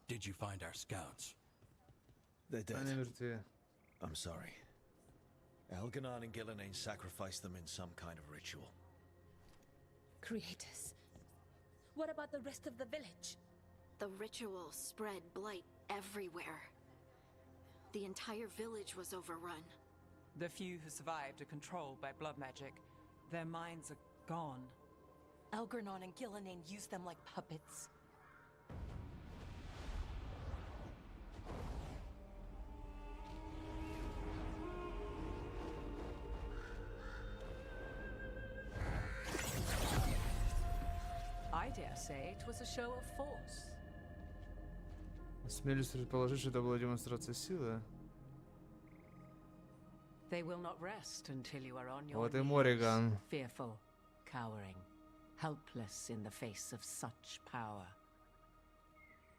Did you find our scouts? They're dead. Они мертвы. I'm sorry. Elganon and Gillenane sacrificed them in some kind of ritual. Creators. What about the rest of the village? The ritual spread blight everywhere. The entire village was overrun. The few who survived are controlled by blood magic. Their minds are gone. Elganon and Gillenane used them like puppets. I dare say it was a show of force. Осмелюсь предположить, что это была демонстрация силы. They will not rest until you are on your Вот и knees, Морриган. fearful, cowering, helpless in the face of such power.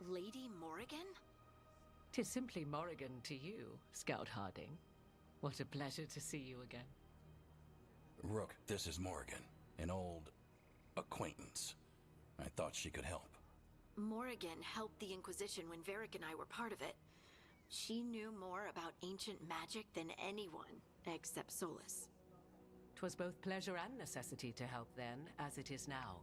Lady Morrigan? 'Tis simply Morrigan to you, Scout Harding. What a pleasure to see you again. Rook, this is Morrigan, an old acquaintance. I thought she could help. Morrigan helped the Inquisition when Varric and I were part of it. She knew more about ancient magic than anyone, except Solus. 'Twas both pleasure and necessity to help then, as it is now.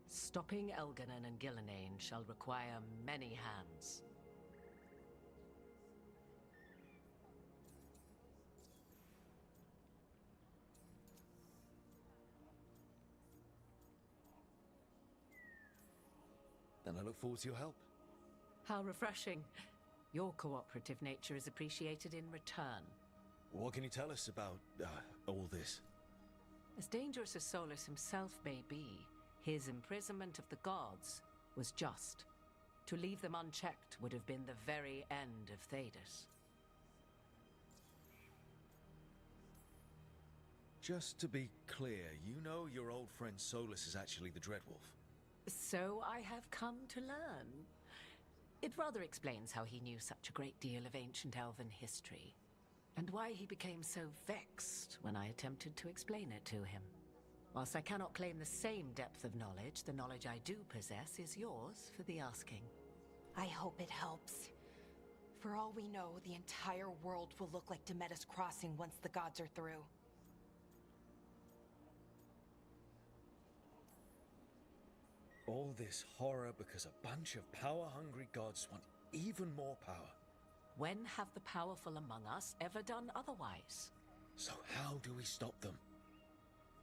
Stopping Elganon and Gillenane shall require many hands. Then I look forward to your help. How refreshing. Your cooperative nature is appreciated in return. What can you tell us about all this? As dangerous as Solus himself may be, his imprisonment of the gods was just. To leave them unchecked would have been the very end of Thedas. Just to be clear, you know your old friend Solus is actually the Dreadwolf. So I have come to learn. It rather explains how he knew such a great deal of ancient elven history, and why he became so vexed when I attempted to explain it to him. Whilst I cannot claim the same depth of knowledge, the knowledge I do possess is yours for the asking. I hope it helps. For all we know, the entire world will look like Demetus Crossing once the gods are through. All this horror because a bunch of power-hungry gods want even more power. When have the powerful among us ever done otherwise? So how do we stop them?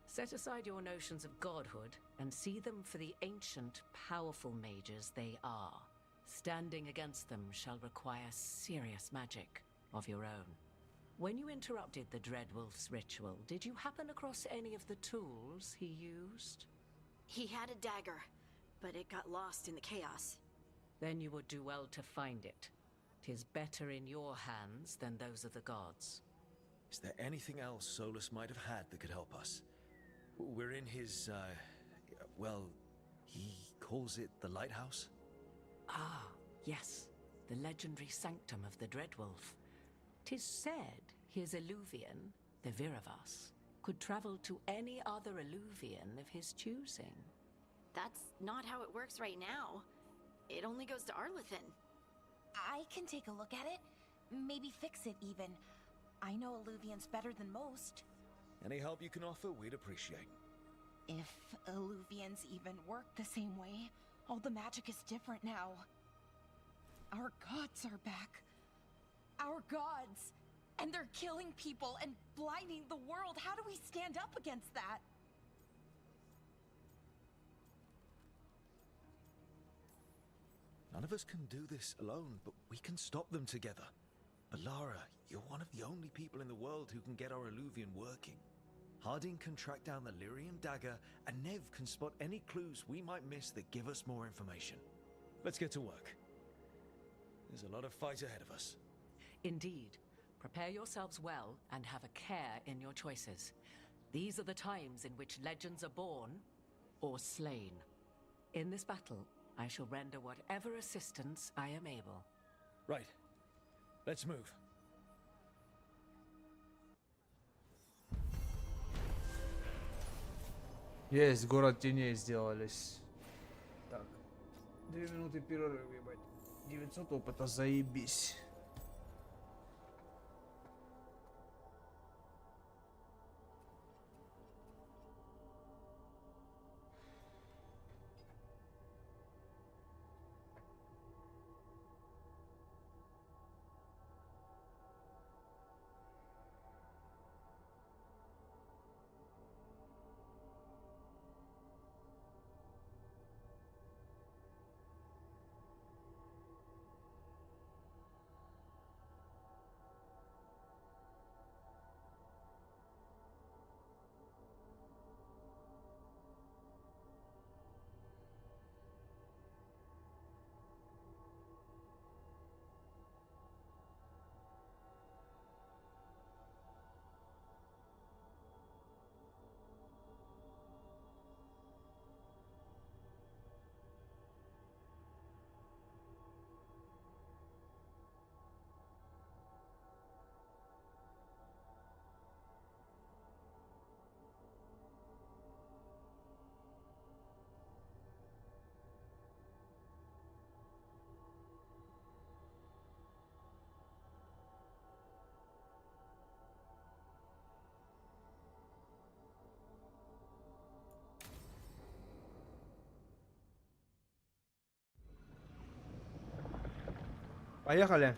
Set aside your notions of godhood and see them for the ancient, powerful mages they are. Standing against them shall require serious magic of your own. When you interrupted the Dreadwolf's ritual, did you happen across any of the tools he used? He had a dagger, but it got lost in the chaos. Then you would do well to find it. 'Tis better in your hands than those of the gods. Is there anything else Solus might have had that could help us? We're in his, well, he calls it the lighthouse? Ah, yes, the legendary sanctum of the Dreadwolf. 'Tis said his Illuvian, the Viravas, could travel to any other Illuvian of his choosing. That's not how it works right now. It only goes to Arlethan. I can take a look at it. Maybe fix it even. I know Illuvians better than most. Any help you can offer, we'd appreciate. If Illuvians even work the same way, all the magic is different now. Our gods are back. Our gods! And they're killing people and blinding the world. How do we stand up against that? None of us can do this alone, but we can stop them together. Alara, you're one of the only people in the world who can get our Illuvian working. Harding can track down the Lyrium dagger, and Nev can spot any clues we might miss that give us more information. Let's get to work. There's a lot of fight ahead of us. Indeed. Prepare yourselves well and have a care in your choices. These are the times in which legends are born or slain. In this battle, I shall render whatever assistance I am able. Right. Let's move. Есть, город теней сделались. Так, 2 минуты перерыв, ебать. 900 опыта, заебись. Поехали.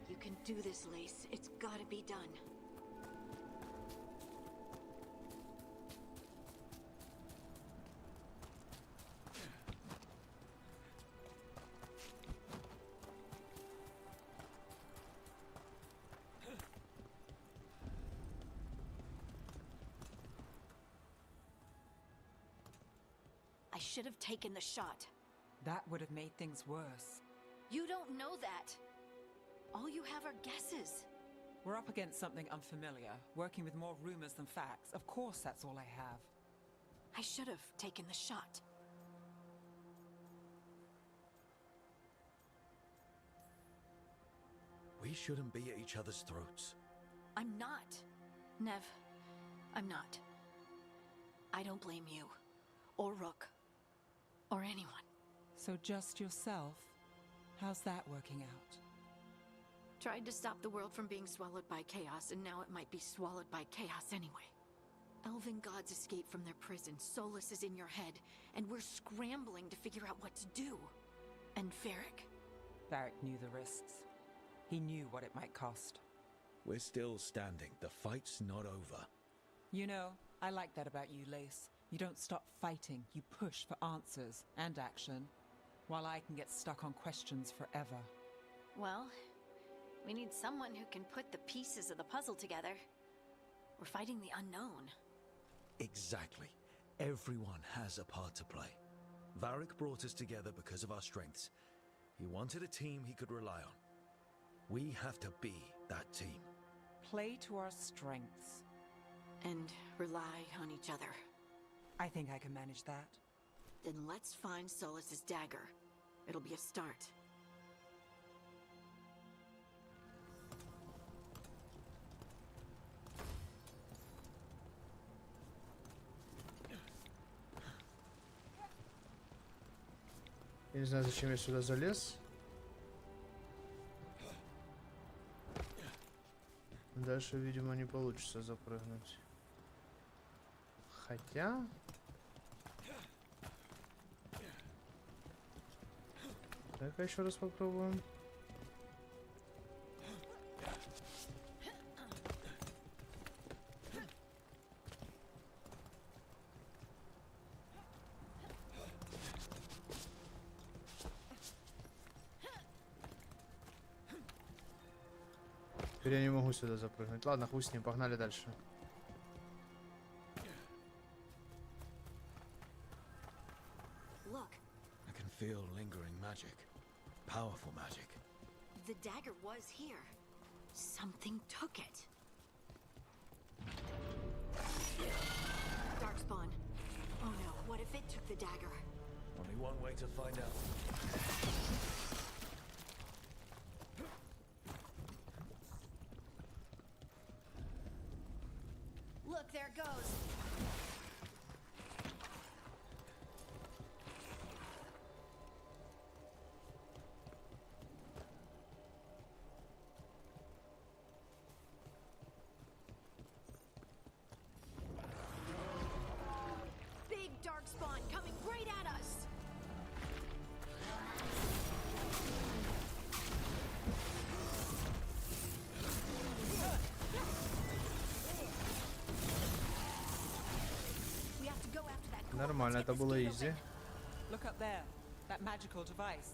You can do this, Lace. It's gotta be done. I should have taken the shot. That would have made things worse. You don't know that. All you have are guesses. We're up against something unfamiliar, working with more rumors than facts. Of course, that's all I have. I should have taken the shot. We shouldn't be at each other's throats. I'm not. Nev, I'm not. I don't blame you. Or Rook. Or anyone. So just yourself? How's that working out? Tried to stop the world from being swallowed by chaos, and now it might be swallowed by chaos anyway. Elven gods escaped from their prison, Solus is in your head, and we're scrambling to figure out what to do. And Varric? Varric knew the risks. He knew what it might cost. We're still standing. The fight's not over. You know, I like that about you, Lace. You don't stop fighting, you push for answers and action, while I can get stuck on questions forever. Well, we need someone who can put the pieces of the puzzle together. We're fighting the unknown. Exactly. Everyone has a part to play. Varric brought us together because of our strengths. He wanted a team he could rely on. We have to be that team. Play to our strengths. And rely on each other. I think I can manage that. Then let's find Solus's dagger. It'll be a start. Я не знаю, зачем я сюда залез. Дальше, видимо, не получится запрыгнуть. Хотя... Так, еще раз попробуем. Теперь я не могу сюда запрыгнуть. Ладно, хуй с ним, погнали дальше. Look. I can feel lingering magic. Powerful magic. The dagger was here. Something took it. Darkspawn. Oh no, what if it took the dagger? Only one way to find out. Look, there it goes. Big dark spawn coming right at us. We have to go after that. Нормально, это было easy. Look up there. That magical device.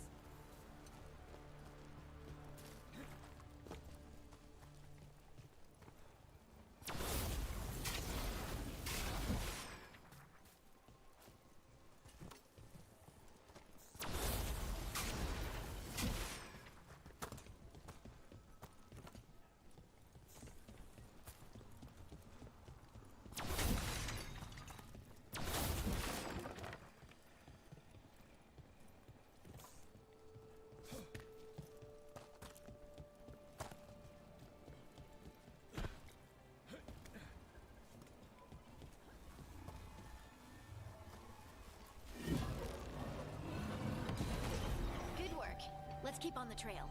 Good work. Let's keep on the trail.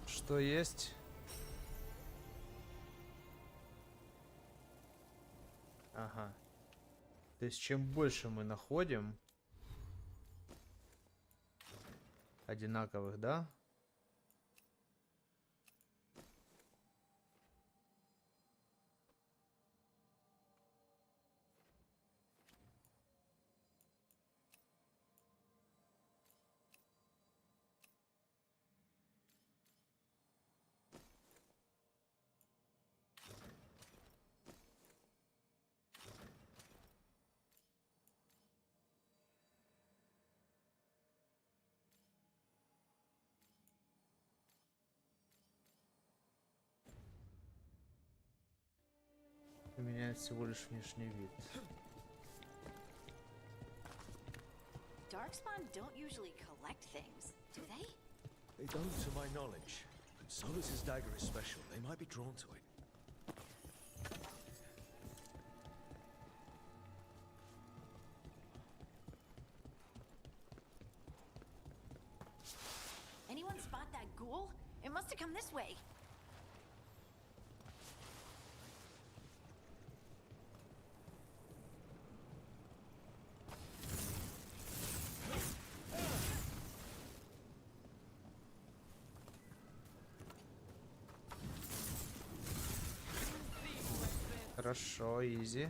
Что есть? Ага. То есть чем больше мы находим одинаковых, да? Меняет всего лишь внешний вид. Darkspawn don't usually collect things, do they? They don't, to my knowledge. Solus's dagger is special. They might be drawn to it. Anyone spot that ghoul? It must have come this way. Хорошо, изи.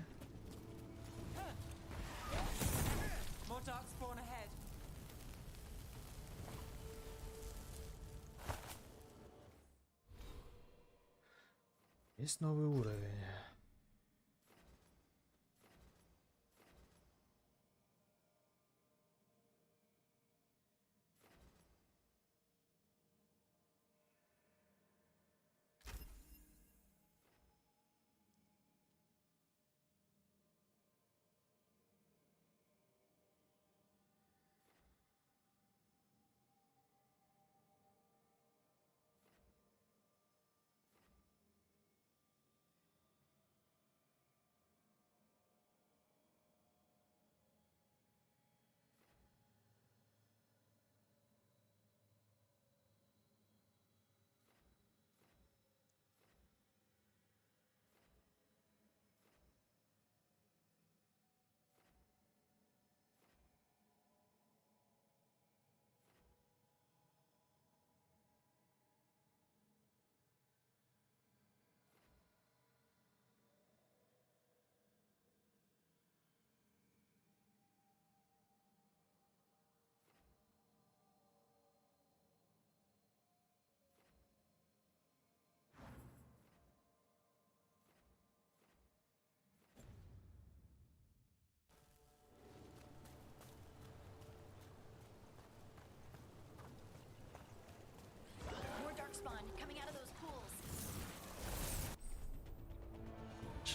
More dark spawn ahead. Есть новый уровень.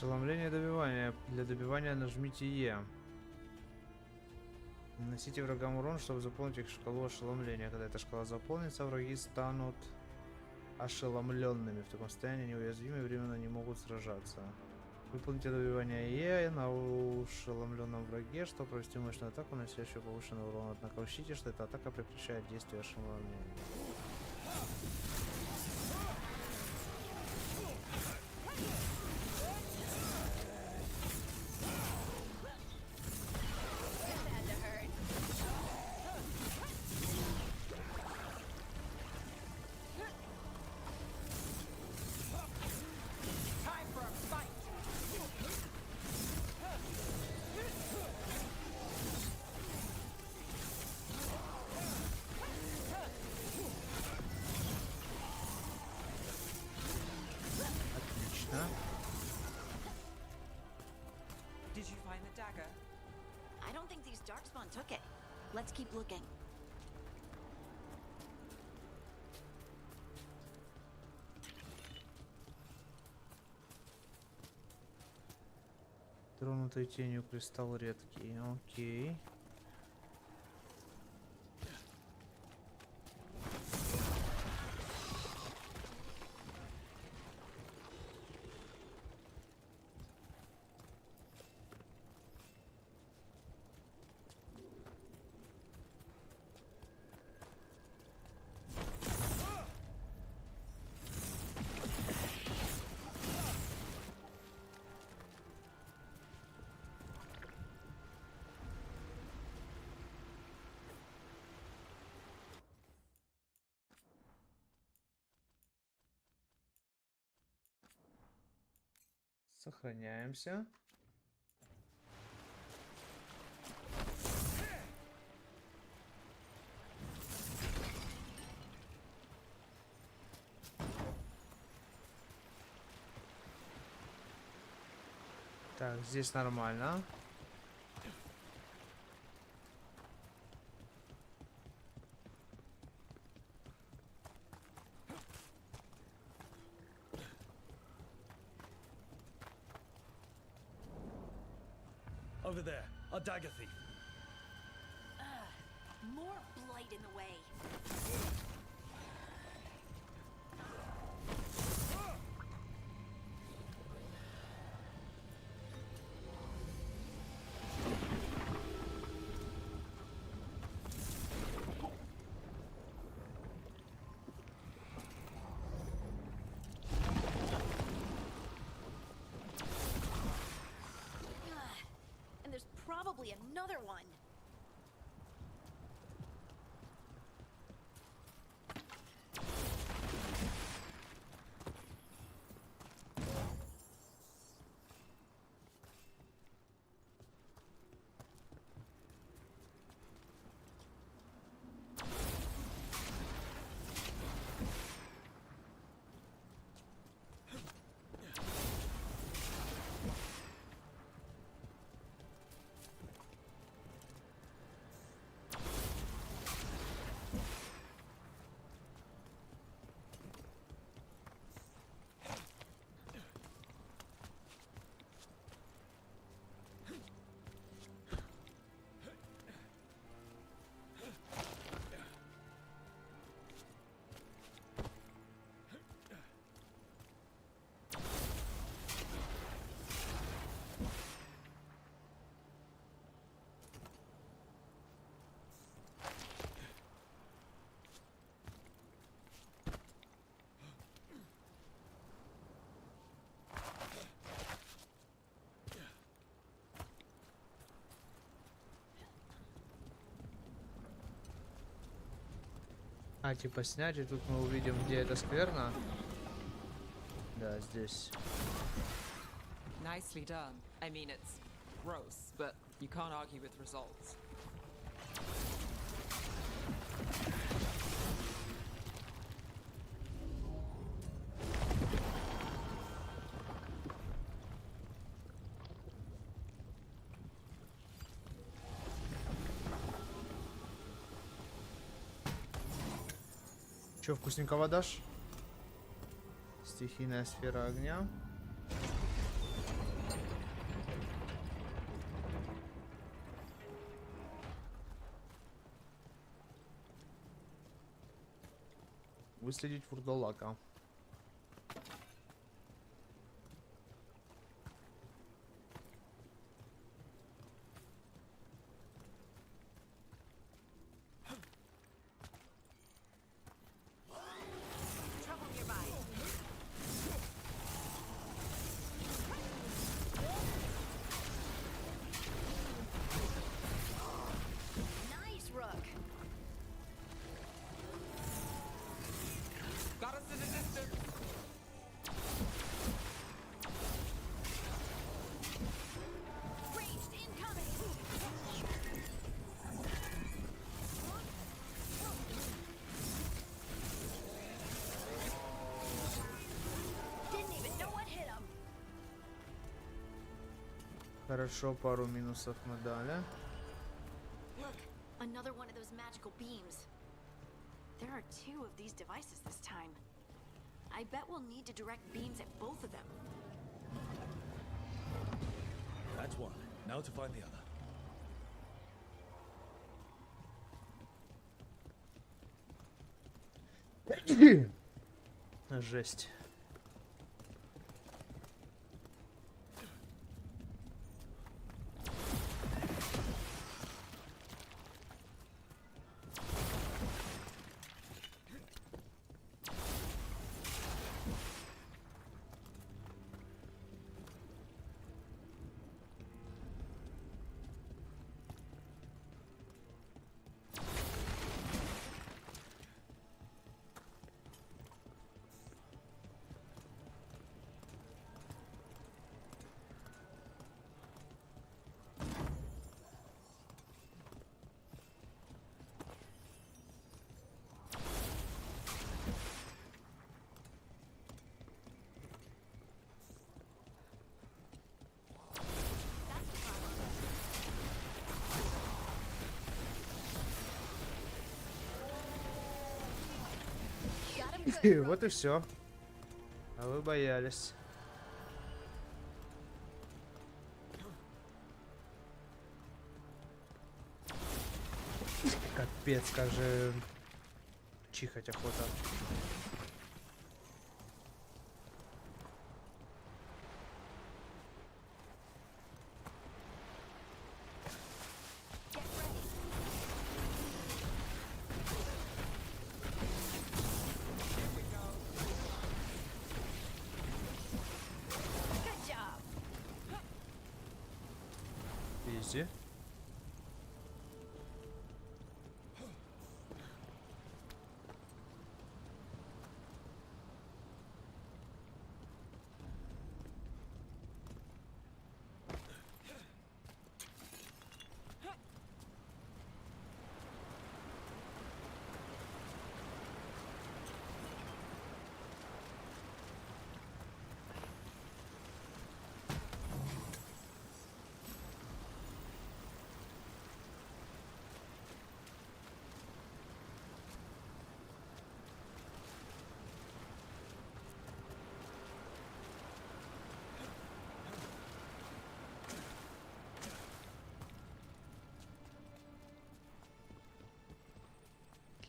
Ошеломление и добивание. Для добивания нажмите Е. Наносите врагам урон, чтобы заполнить их шкалу ошеломления. Когда эта шкала заполнится, враги станут ошеломленными. В таком состоянии неуязвимы и временно не могут сражаться. Выполните добивание Е на ошеломленном враге, чтобы провести мощную атаку, наносящую повышенный урон. Однако учтите, что эта атака прекращает действие ошеломления. Did you find the dagger? I don't think these darkspawn took it. Let's keep looking. Тронутый тенью кристалл редкий. Окей. Сохраняемся. Так, здесь нормально. Over there, a dagger thief. More blight in the way. And there's probably another one. А, типа снять, и тут мы увидим, где эта скверна. Да, здесь. Nicely done. I mean, it's gross, but you can't argue with results. Че, вкусненького дашь? Стихийная сфера огня. Выследить вурдалака. Хорошо, пару минусов мы дали. Look, another one of those magical beams. There are 2 of these devices this time. I bet we'll need to direct beams at both of them. That's one. Now to find the other. Жесть. Вот и все. А вы боялись. Капец, как же чихать охота. Изи.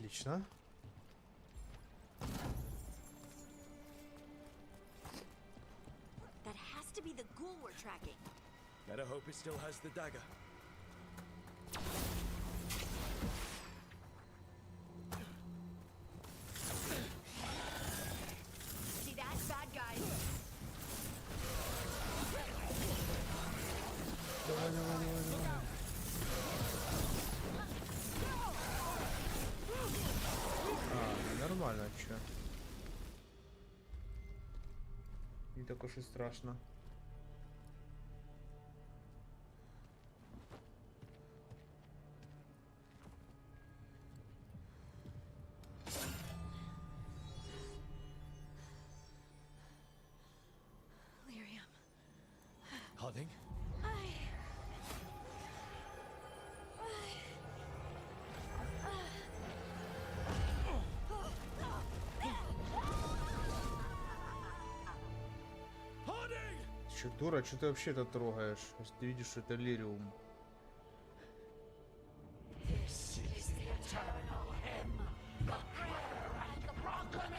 Отлично. That has to be the ghoul we're tracking. Better hope it still has the dagger. See that? Bad guys. Давай, давай, давай, давай. Нормально, чё? Не так уж и страшно. Harding? Че, дура, что ты вообще это трогаешь? Если ты видишь, что это лириум. This is the eternal hymn, the prayer and the broken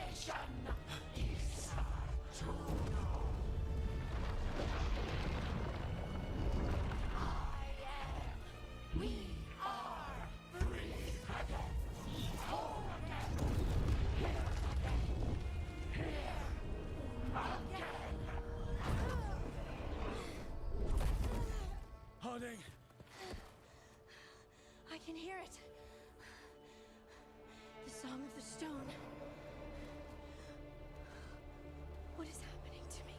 can hear it. The song of the stone. What is happening to me?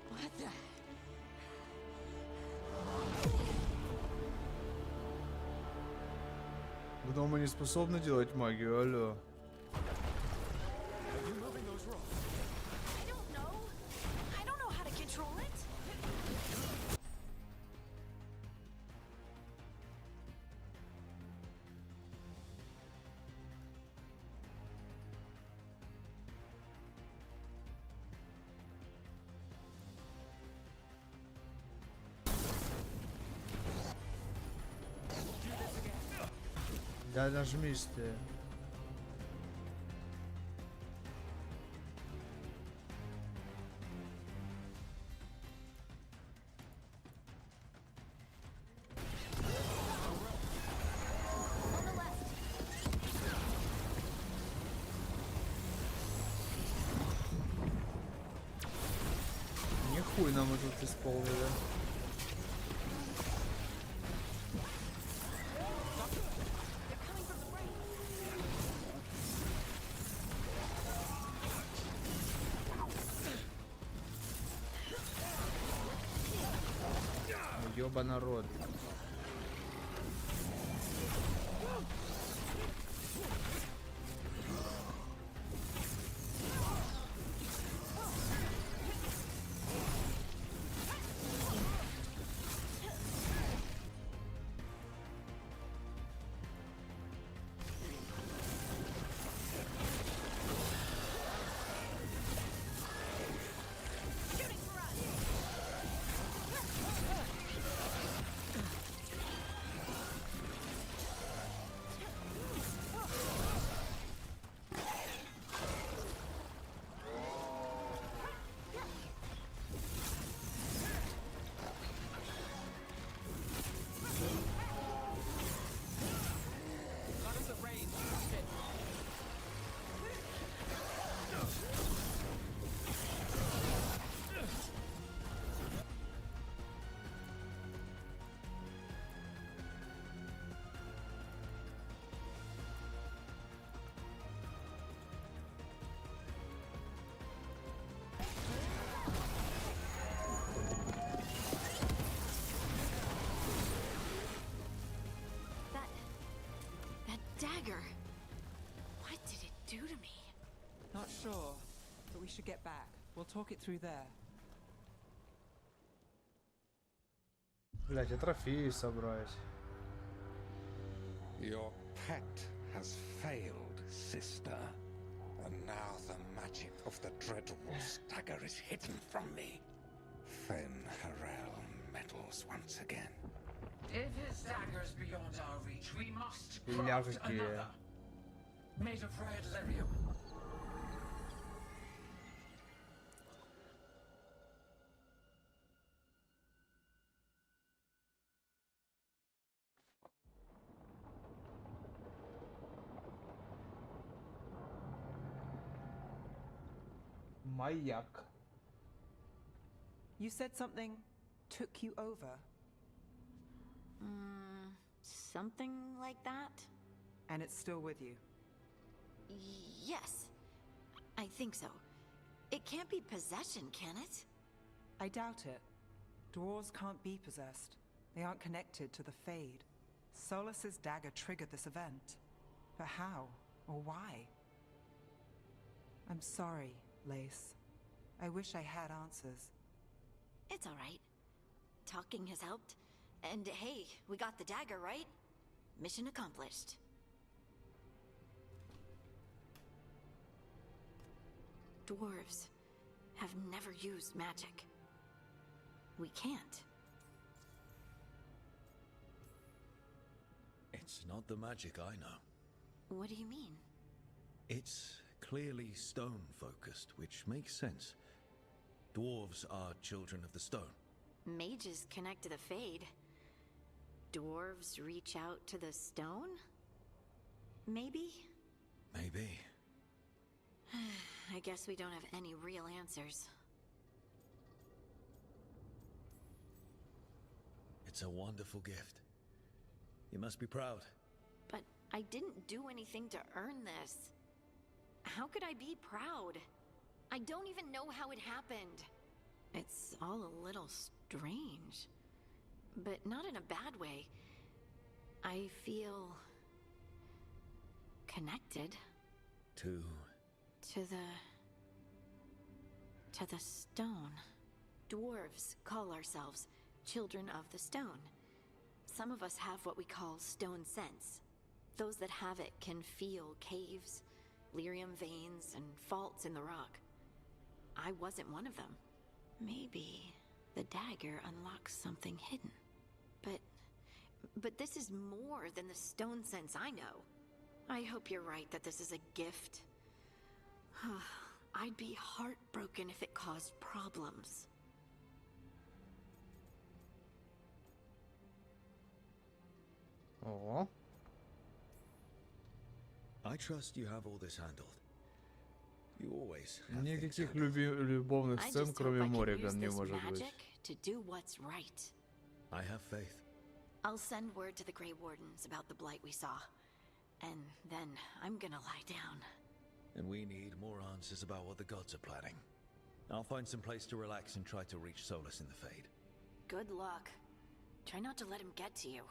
What the? Вы дома не способны делать магию, алло. I don't know. I don't know how to control it. Да нажмись ты. Нихуй нам мы тут исполнили. Ёба народ. Dagger. What did it do to me? Not sure, but we should get back. We'll talk it through there. Блять, я трофеи собрать. Your pet has failed, sister. And now the magic of the Dreadwolf's dagger is hidden from me. Fen Harel meddles once again. If his dagger's beyond our reach, we must Ля craft какие. another. Made of red lyrium. Маяк. You said something took you over. Something like that? And it's still with you. Yes. I think so. It can't be possession, can it? I doubt it. Dwarves can't be possessed. They aren't connected to the Fade. Solus's dagger triggered this event. But how? Or why? I'm sorry, Lace. I wish I had answers. It's all right. Talking has helped. And hey, we got the dagger, right? Mission accomplished. Dwarves have never used magic. We can't. It's not the magic I know. What do you mean? It's clearly stone-focused, which makes sense. Dwarves are children of the stone. Mages connect to the Fade. Dwarves reach out to the stone? Maybe? Maybe. I guess we don't have any real answers. It's a wonderful gift. You must be proud. But I didn't do anything to earn this. How could I be proud? I don't even know how it happened. It's all a little strange. But not in a bad way. I feel... connected. To the stone. Dwarves call ourselves children of the stone. Some of us have what we call stone sense. Those that have it can feel caves, lyrium veins, and faults in the rock. I wasn't one of them. Maybe the dagger unlocks something hidden. But this is more than the stone sense I know. I hope you're right that this is a gift. I'd be heartbroken if it caused problems. Ого. I trust you have all this handled. You always have Никаких любовных I сцен, just hope кроме I can use Морриган, не this может быть. magic to do what's right. I have faith. I'll send word to the Grey Wardens about the blight we saw. And then I'm gonna lie down. And we need more answers about what the gods are planning. I'll find some place to relax and try to reach Solus in the Fade. Good luck. Try not to let him get to you.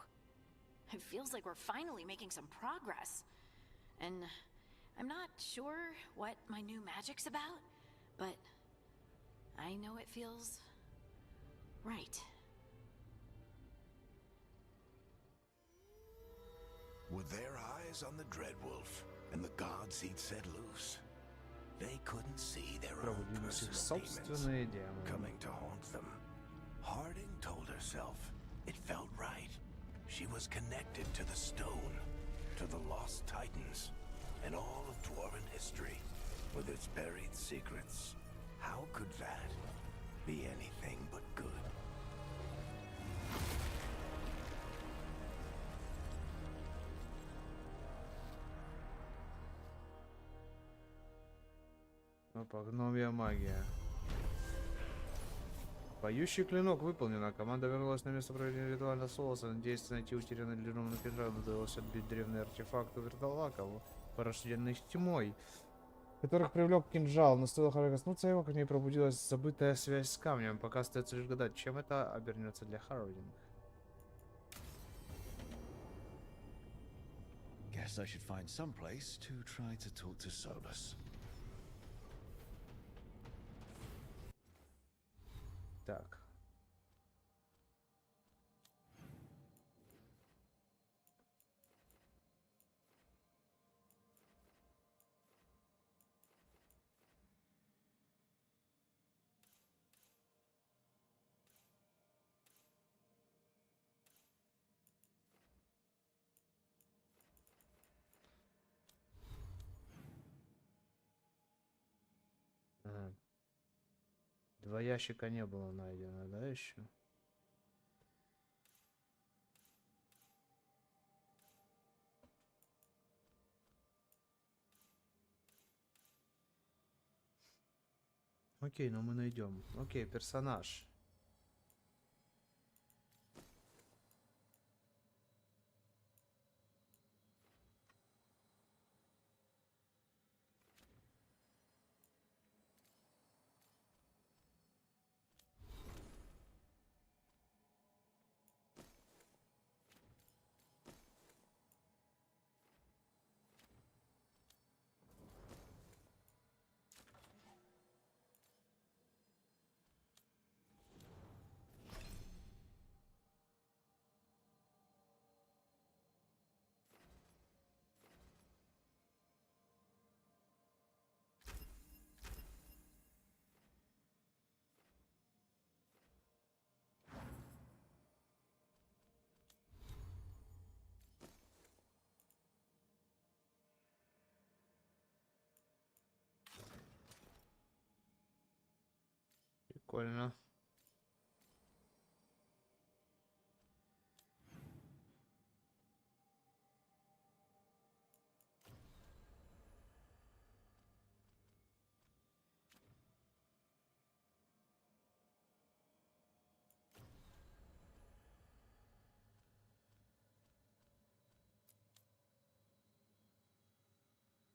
It feels like we're finally making some progress. And I'm not sure what my new magic's about, but I know it feels right. With their eyes on the Dreadwolf and the gods he'd set loose, they couldn't see their own Пробудились их personal demons собственные демоны. coming to haunt them. Harding told herself it felt right. She was connected to the stone, to the lost titans, and all of dwarven history, with its buried secrets. How could that be anything but good? Опа, гномья магия. Поющий клинок выполнено. Команда вернулась на место проведения ритуального солоса. Надеясь найти утерянный длинный кинжал, удалось отбить древний артефакт у вертолаков, порожденных тьмой, которых привлек кинжал. Но стоило Харри коснуться его, как в ней пробудилась забытая связь с камнем. Пока остается лишь гадать, чем это обернется для Харродинг. Guess I should find some place to try to talk to Solus. Так. Ага. Два ящика не было найдено, да, еще? Окей, но мы найдем. Окей, персонаж. Прикольно.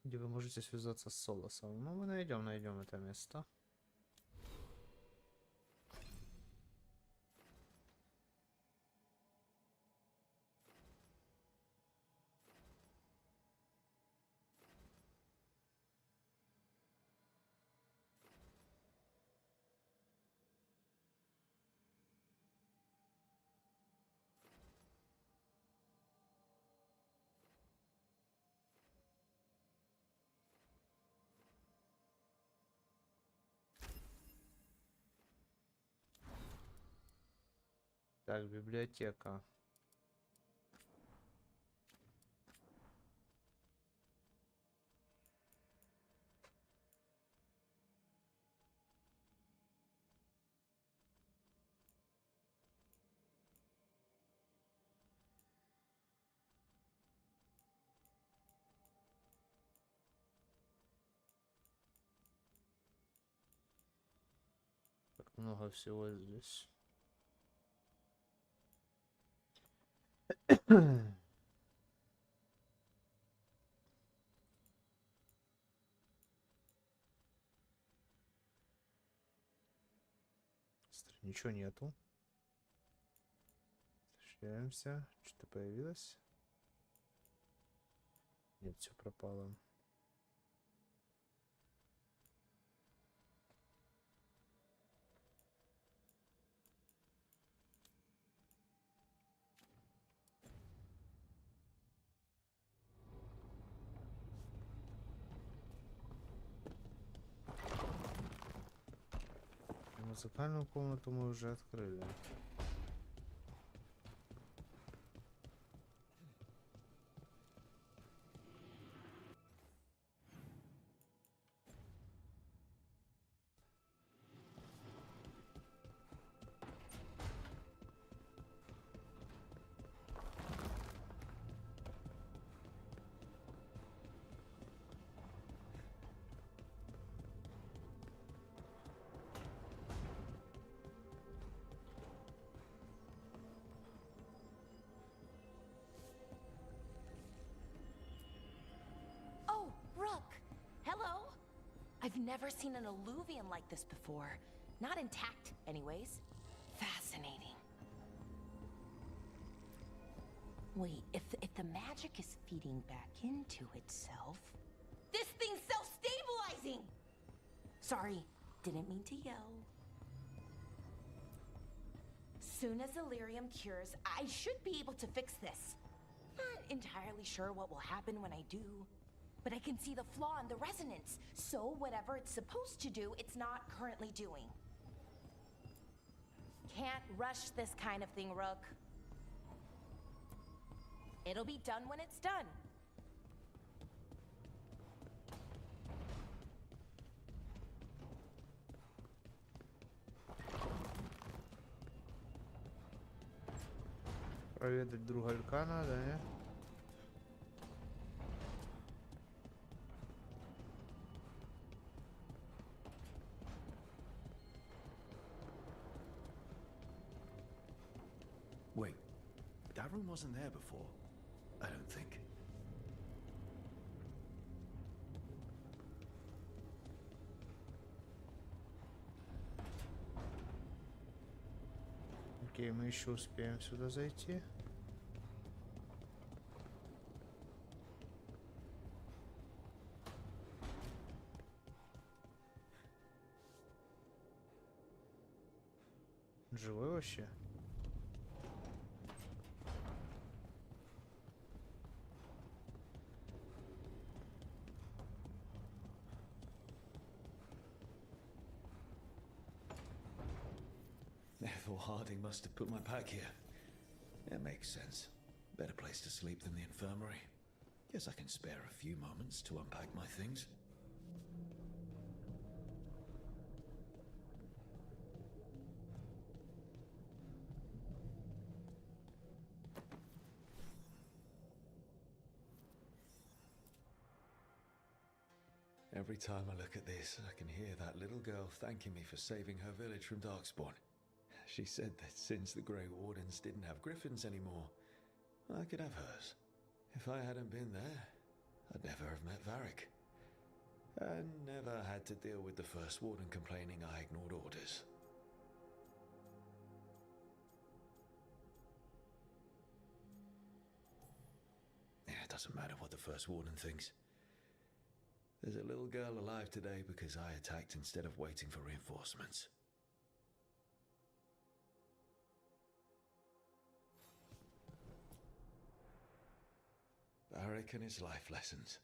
где вы можете связаться с Солосом. Ну, мы найдем это место. Так, библиотека. Так много всего здесь. Ничего нету. Возвращаемся. Что-то появилось? Нет, все пропало. Музыкальную комнату мы уже открыли. I've never seen an alluvium like this before. Not intact, anyways. Fascinating. Wait, if the magic is feeding back into itself... This thing's self-stabilizing! Sorry, didn't mean to yell. Soon as Illyrium cures, I should be able to fix this. Not entirely sure what will happen when I do. But I can see the flaw in the resonance, so whatever it's supposed to do, it's not currently doing. Can't rush this kind of thing, Rook. It'll be done when it's done. Проведать друга Алькана, да, не? Wait, that room wasn't there before. I don't think. Окей, мы еще успеем сюда зайти. Живой вообще? Ethel Harding must have put my pack here. It makes sense. Better place to sleep than the infirmary. Guess I can spare a few moments to unpack my things. Every time I look at this, I can hear that little girl thanking me for saving her village from Darkspawn. She said that since the Grey Wardens didn't have griffins anymore, I could have hers. If I hadn't been there, I'd never have met Varric. And never had to deal with the first warden complaining I ignored orders. Yeah, it doesn't matter what the first warden thinks. There's a little girl alive today because I attacked instead of waiting for reinforcements. Varric and his life lessons.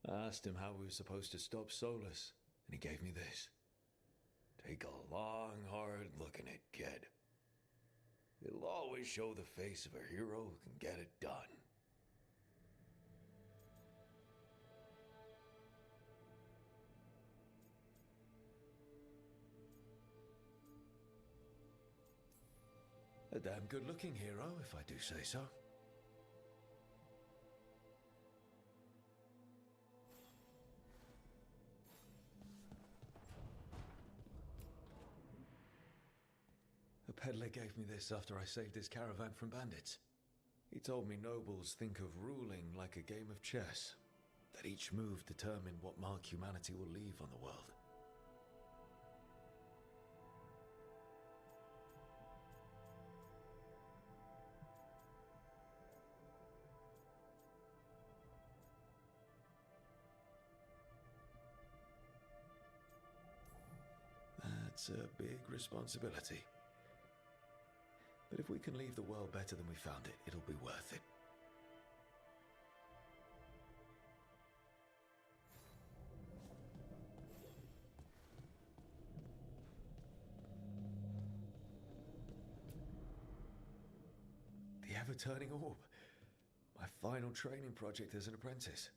I asked him how we were supposed to stop Solus, and he gave me this. Take a long, hard look at it, kid. It'll always show the face of a hero who can get it done. A damn good-looking hero, if I do say so. A peddler gave me this after I saved his caravan from bandits. He told me nobles think of ruling like a game of chess, that each move determined what mark humanity will leave on the world. That's a big responsibility. But if we can leave the world better than we found it, it'll be worth it. The ever-turning orb. My final training project as an apprentice.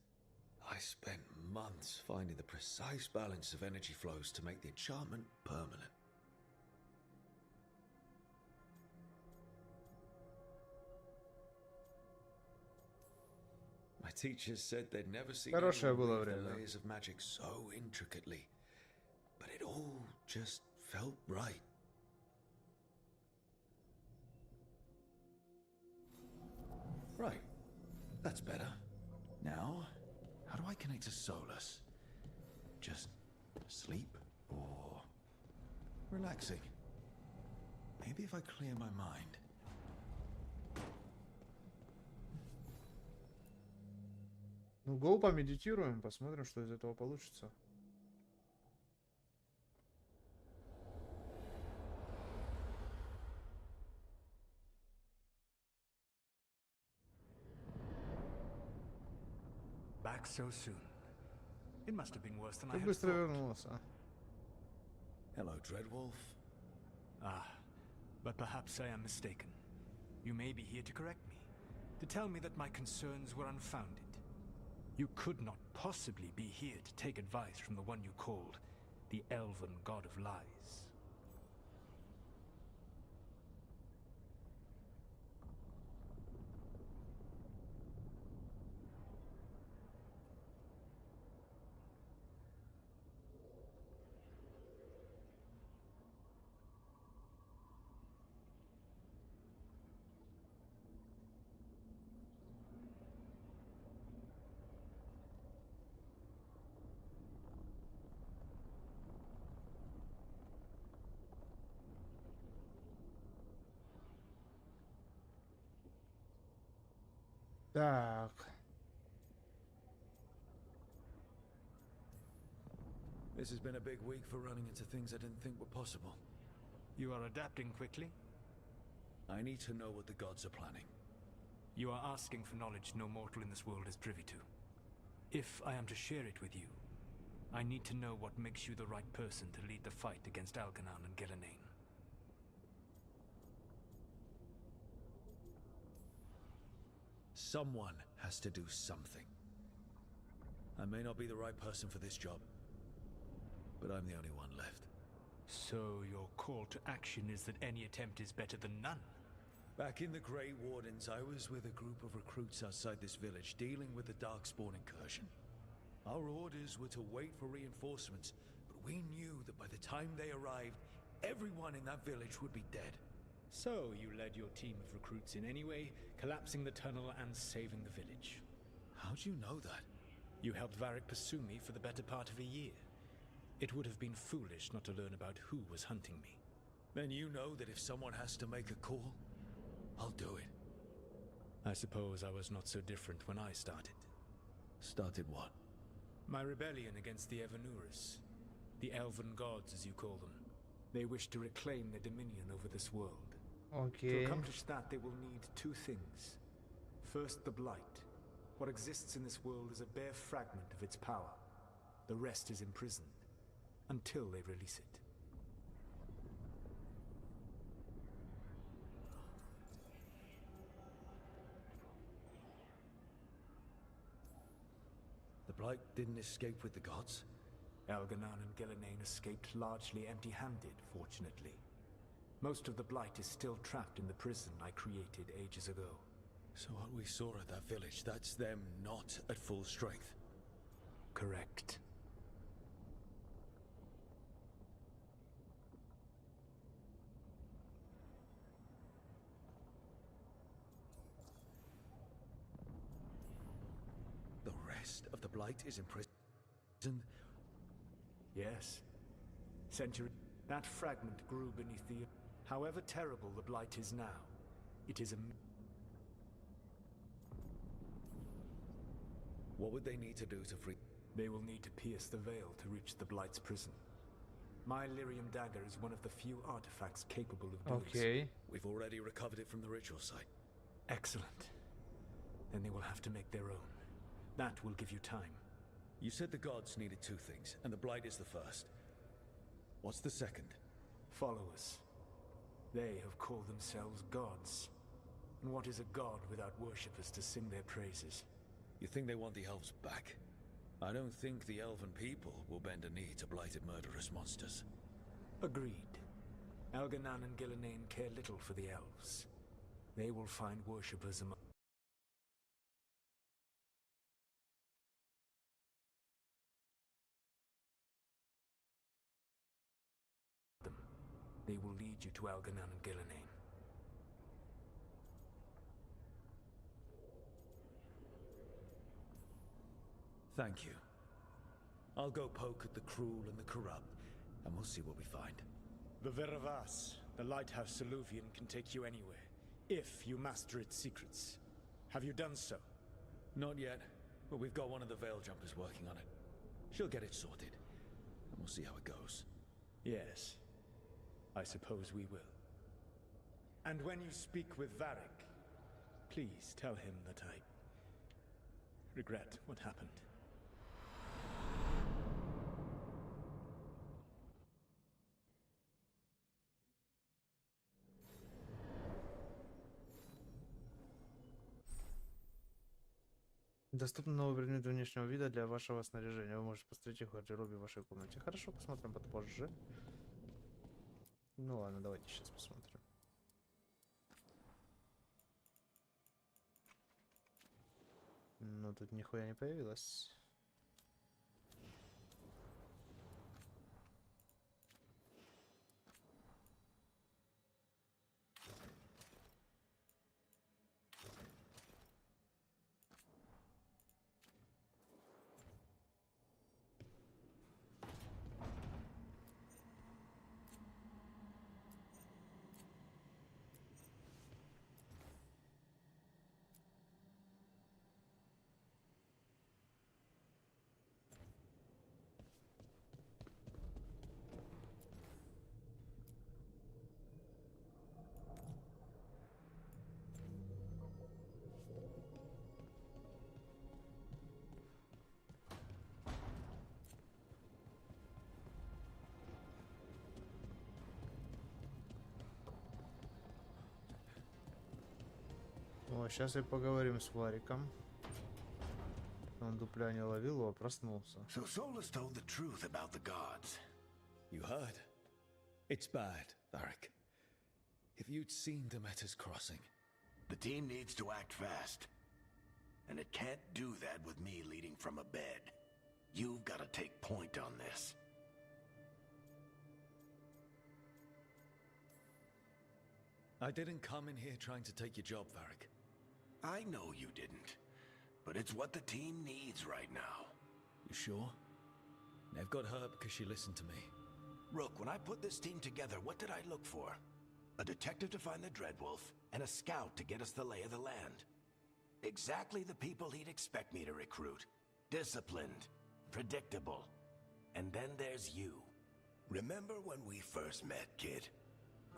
I spent months finding the precise balance of energy flows to make the enchantment permanent. My teachers said they'd never seen Хорошее anyone было weave the время. layers of magic so intricately, but it all just felt right. Right, that's better. Now, how do I connect to Solus? Just sleep or relaxing? Maybe if I clear my mind. Ну, go помедитируем, посмотрим, что из этого получится. Back so soon. It must have been worse than I Ты had быстро thought. вернулся. Hello, Dreadwolf. Ah, but perhaps I am mistaken. You may be here to correct me, to tell me that my concerns were unfounded. You could not possibly be here to take advice from the one you called the Elven God of Lies. Так. This has been a big week for running into things I didn't think were possible. You are adapting quickly? I need to know what the gods are planning. You are asking for knowledge no mortal in this world is privy to. If I am to share it with you, I need to know what makes you the right person to lead the fight against Algernon and Gillenane. Someone has to do something. I may not be the right person for this job, but I'm the only one left. So your call to action is that any attempt is better than none? Back in the Grey Wardens, I was with a group of recruits outside this village dealing with the Darkspawn incursion. Our orders were to wait for reinforcements, but we knew that by the time they arrived, everyone in that village would be dead. So you led your team of recruits in anyway, collapsing the tunnel and saving the village. How'd you know that? You helped Varric pursue me for the better part of a year. It would have been foolish not to learn about who was hunting me. Then you know that if someone has to make a call, I'll do it. I suppose I was not so different when I started. Started what? My rebellion against the Evanurus. The elven gods, as you call them. They wish to reclaim their dominion over this world. Okay. To accomplish that, they will need two things. First, the Blight. What exists in this world is a bare fragment of its power. The rest is imprisoned, until they release it. The Blight didn't escape with the gods? Elganan and Gillenane escaped largely empty-handed, fortunately. Most of the Blight is still trapped in the prison I created ages ago. So what we saw at that village, that's them not at full strength? Correct. The rest of the Blight is in prison? Yes. Century. That fragment grew beneath the... However terrible the Blight is now, it is a... What would they need to do to free... They will need to pierce the veil to reach the Blight's prison. My Lyrium dagger is one of the few artifacts capable of doing so. We've already recovered it from the ritual site. Excellent. Then they will have to make their own. That will give you time. You said the gods needed two things, and the Blight is the first. What's the second? Followers. They have called themselves gods. And what is a god without worshippers to sing their praises? You think they want the elves back? I don't think the elven people will bend a knee to blighted murderous monsters. Agreed. Elganan and Gillenane care little for the elves. They will find worshippers among... them. They will lead you to Elganan and Gillenane. Thank you. I'll go poke at the cruel and the corrupt, and we'll see what we find. The Veravas, the lighthouse Soluvian, can take you anywhere, if you master its secrets. Have you done so? Not yet, but we've got one of the Veil Jumpers working on it. She'll get it sorted, and we'll see how it goes. Yes, I suppose we will. And when you speak with Varric, please tell him that I regret what happened. Доступны новые предметы внешнего вида для вашего снаряжения. Вы можете посмотреть их в гардеробе в вашей комнате. Хорошо, посмотрим попозже. Ну ладно, давайте сейчас посмотрим. Ну тут нихуя не появилось. О, сейчас и поговорим с Вариком. Он дупля не ловил его, проснулся. So Solus told the truth about the gods. You heard? It's bad, Varric. If you'd seen Demeter's crossing... The team needs to act fast. And it can't do that with me leading from a bed. You've got to take point on this. I didn't come in here trying to take your job, Varric. I know you didn't. But it's what the team needs right now. You sure? Nev got hurt because she listened to me. Rook, when I put this team together, what did I look for? A detective to find the Dreadwolf, and a scout to get us the lay of the land. Exactly the people he'd expect me to recruit. Disciplined, predictable. And then there's you. Remember when we first met, kid?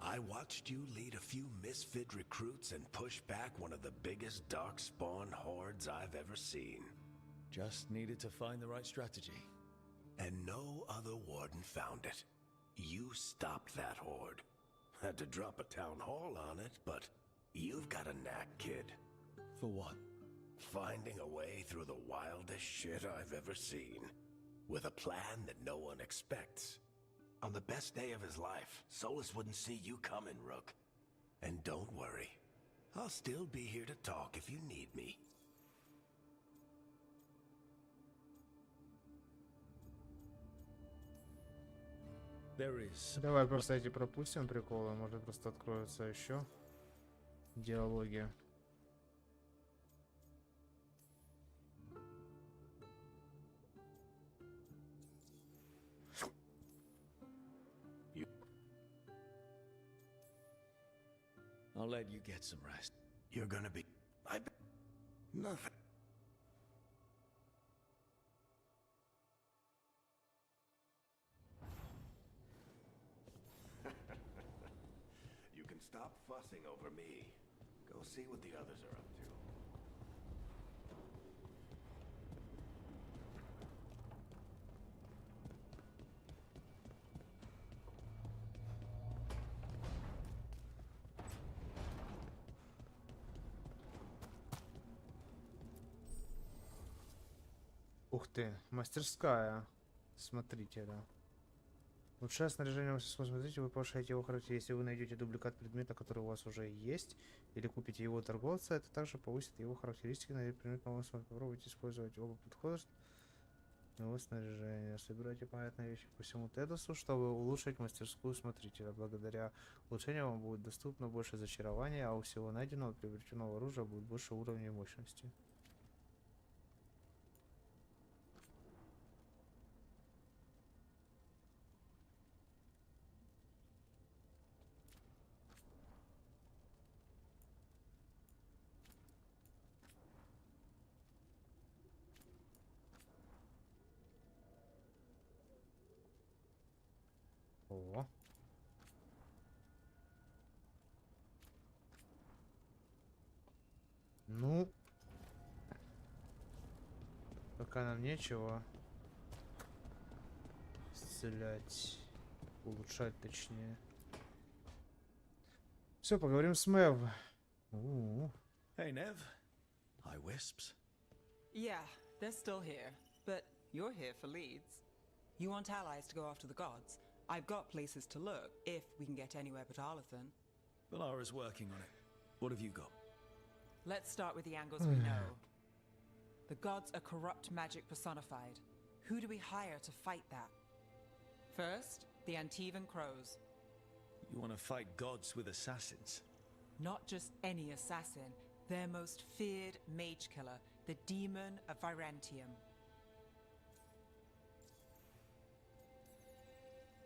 I watched you lead a few misfit recruits and push back one of the biggest darkspawn hordes I've ever seen. Just needed to find the right strategy. And no other warden found it. You stopped that horde. Had to drop a town hall on it, but you've got a knack, kid. For what? Finding a way through the wildest shit I've ever seen. With a plan that no one expects. On the best day of his life, Solus wouldn't see you coming, Rook. And don't worry. I'll still be here to talk if you need me. There is. Давай просто эти пропустим приколы, может просто откроются еще диалоги. I'll let you get some rest. You're gonna be... Nothing. You can stop fussing over me. Go see what the others are up to. Ух ты, мастерская. Смотрите, да. Улучшая снаряжение мастерского, смотрите, вы повышаете его характеристики. Если вы найдете дубликат предмета, который у вас уже есть, или купите его у торговца, это также повысит его характеристики. Найдите предмет нового, попробуйте использовать оба подхода. Новое снаряжение. Собирайте понятные вещи по всему Тедосу, чтобы улучшить мастерскую смотрителя. Благодаря улучшению вам будет доступно больше зачарования, а у всего найденного приобретенного оружия будет больше уровней мощности. О. Ну, пока нам нечего исцелять, улучшать точнее. Все, поговорим с Мэв. Hey, Nev. Hi, Wisps. Yeah, they're still here, but you're here for leads. You want allies to go after the gods? I've got places to look, if we can get anywhere but Arlathan. Valara's working on it. What have you got? Let's start with the angles we know. The gods are corrupt magic personified. Who do we hire to fight that? First, the Antivan Crows. You want to fight gods with assassins? Not just any assassin, their most feared mage killer, the Demon of Virantium.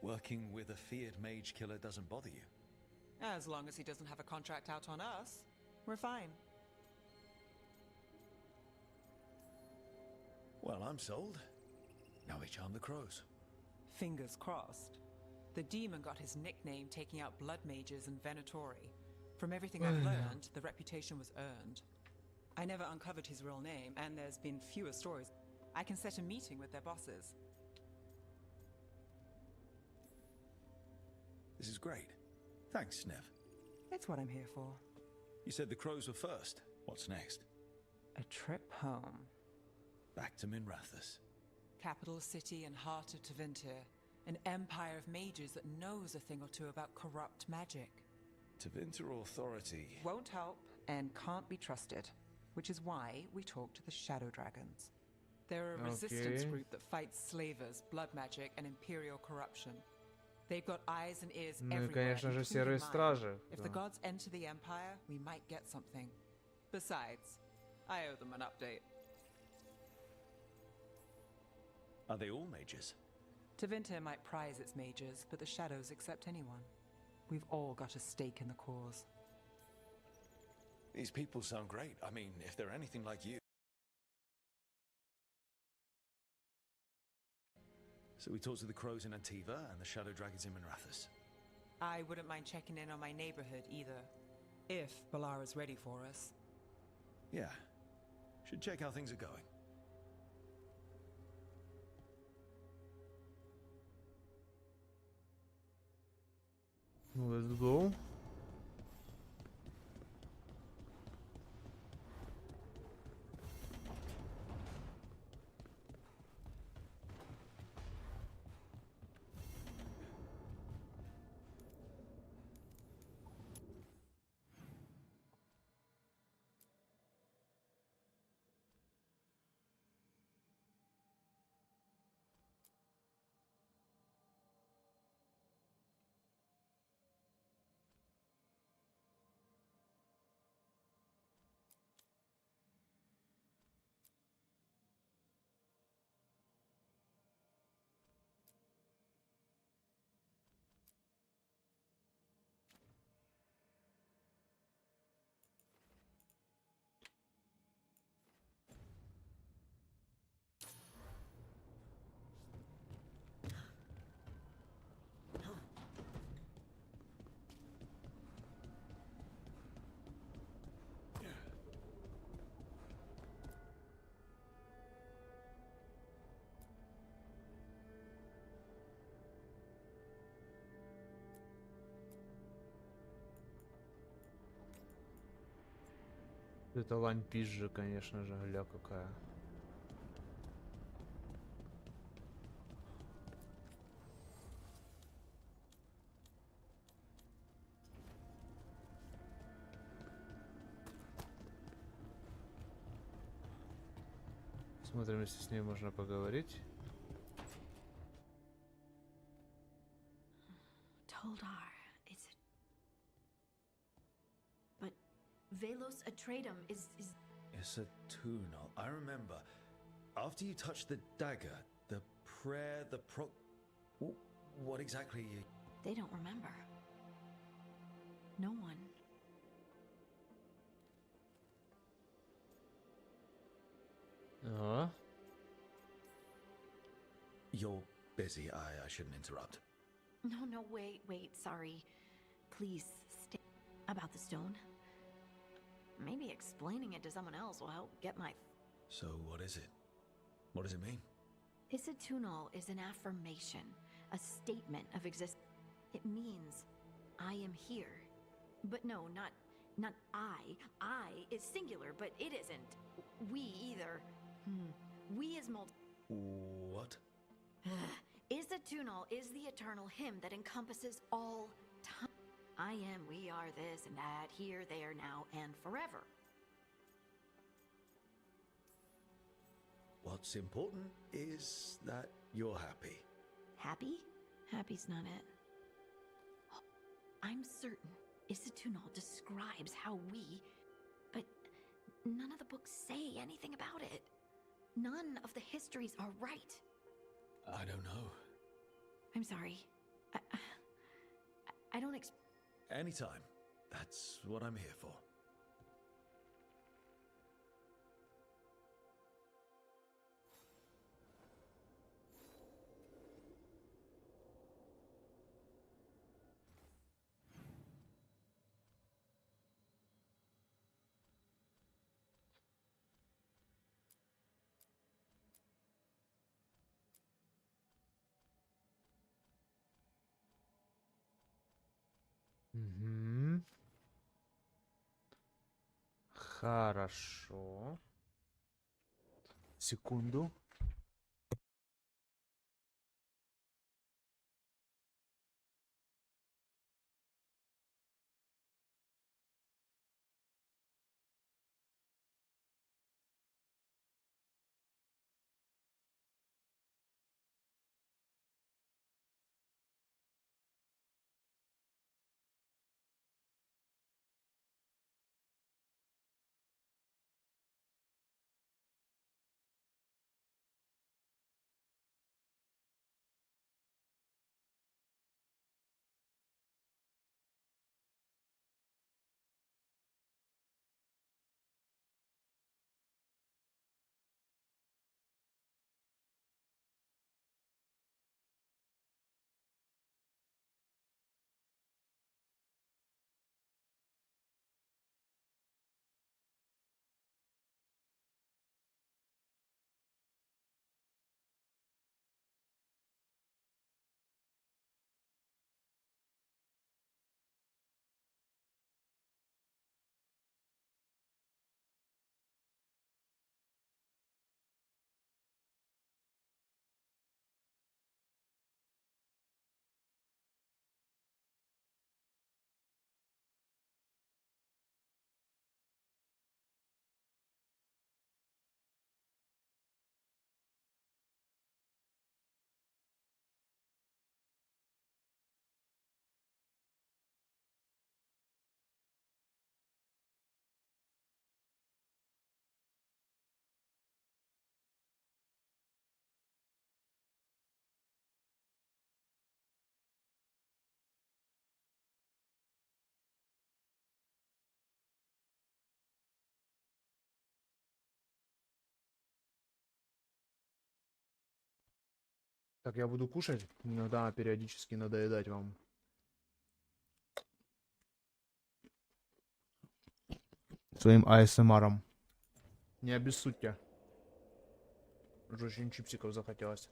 Working with a feared mage killer doesn't bother you? As long as he doesn't have a contract out on us, we're fine. Well, I'm sold. Now we charm the crows. Fingers crossed. The demon got his nickname taking out blood mages and Venatori. From everything I've learned, the reputation was earned. I never uncovered his real name, and there's been fewer stories. I can set a meeting with their bosses. This is great. Thanks, Nev. It's what I'm here for. You said the crows were first. What's next? A trip home. Back to Minrathous. Capital city and heart of Tevinter. An empire of mages that knows a thing or two about corrupt magic. Tevinter authority Won't help and can't be trusted. Which is why we talk to the Shadow Dragons. They're a resistance group that fights slavers, blood magic, and imperial corruption. They've got eyes and ears everywhere, конечно же, серые стражи. If the gods enter the Empire, we might get something. Besides, I owe them an update. Are they all mages? Tevinter might prize its mages, but the shadows accept anyone. We've all got a stake in the cause. These people sound great. I mean, if they're anything like you. So we talked to the crows in Antiva and the shadow dragons in Minrathous. I wouldn't mind checking in on my neighborhood either, if Balara's ready for us. Yeah. Should check how things are going. Let's go. Это лампиш же, конечно же, гля какая. Смотрим, если с ней можно поговорить. Toldar, it's a... But Velos Atreitum is... It's a tunel. I remember. After you touched the dagger, the prayer, the what exactly you... They don't remember. No one. You're busy. I shouldn't interrupt. No, wait, sorry. Please, stay. About the stone? Maybe explaining it to someone else will help get my... So what is it? What does it mean? Isatunal is an affirmation, a statement of existence. It means, I am here. But no, not I. I is singular, but it isn't. We either. We is What? Isatunal is the eternal hymn that encompasses all time. I am, we are, this and that, here, there, now, and forever. What's important is that you're happy. Happy? Happy's not it. I'm certain Isatunal describes how we... But none of the books say anything about it. None of the histories are right. I don't know. I'm sorry. I don't Anytime. That's what I'm here for. Угу. Хорошо. Секунду. Так, я буду кушать. Иногда периодически надоедать вам. Своим АСМРом. Не обессудьте. Уже очень чипсиков захотелось.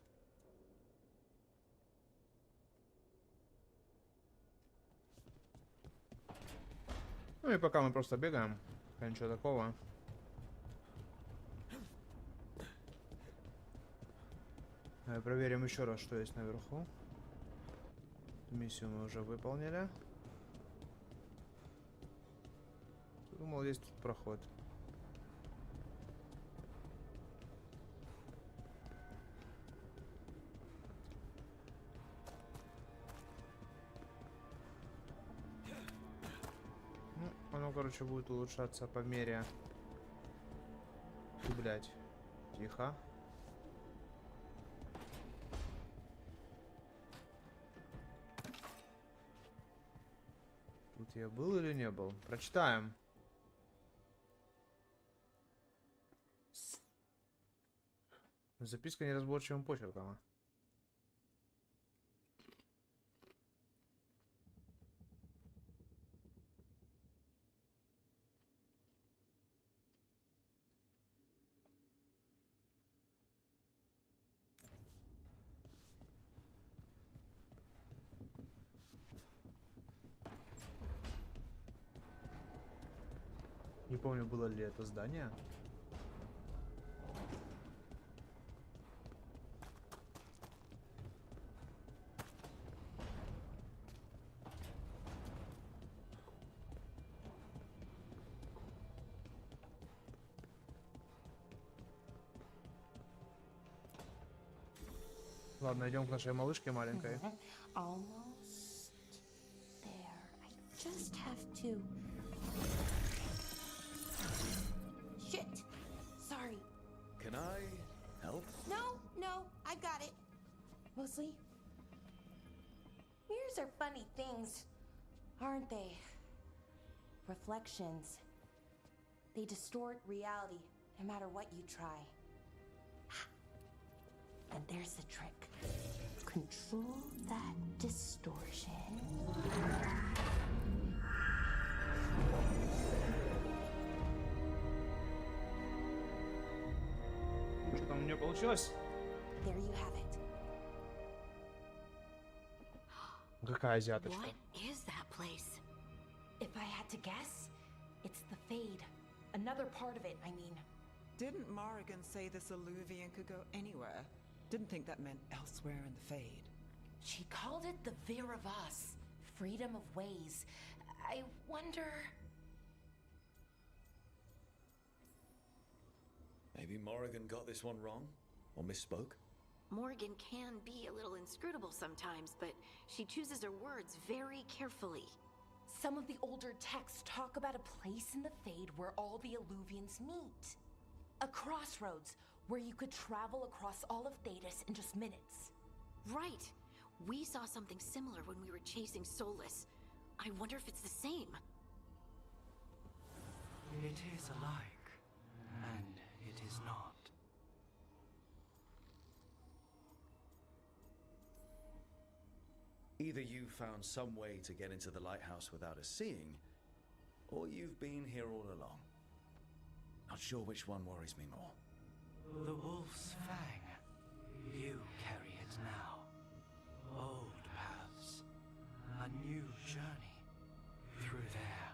Ну и пока мы просто бегаем. Ничего такого. Проверим еще раз, что есть наверху. Миссию мы уже выполнили. Думал, есть тут проход. Ну, оно, короче, будет улучшаться по мере... Блять. Тихо. Тут я был или не был? Прочитаем. Записка неразборчивым почерком. Не помню, было ли это здание. Ладно, идем к нашей малышке маленькой. Almost there. I just have to. Shit. Sorry. Can I help? No, I got it. Mostly. Mirrors are funny things, aren't they? Reflections. They distort reality, no matter what you try. And there's the trick. Control that distortion. Что там у нее получилось? There you have it. Какая азиаточка? What is that place? If I had to guess, it's the Fade. Another part of it, I mean. Didn't Morrigan say this Alluvian could go anywhere? Didn't think that meant elsewhere in the Fade. She called it the Vir of Us. Freedom of ways. I wonder... Maybe Morrigan got this one wrong? Or misspoke? Morgan can be a little inscrutable sometimes, but she chooses her words very carefully. Some of the older texts talk about a place in the Fade where all the Alluvians meet. A crossroads where you could travel across all of Thedas in just minutes. Right. We saw something similar when we were chasing Solus. I wonder if it's the same. It is alike, and it is not. Either you found some way to get into the lighthouse without us seeing, or you've been here all along. Not sure which one worries me more. The Wolf's Fang. You carry it now. Old paths. A new journey. Through there.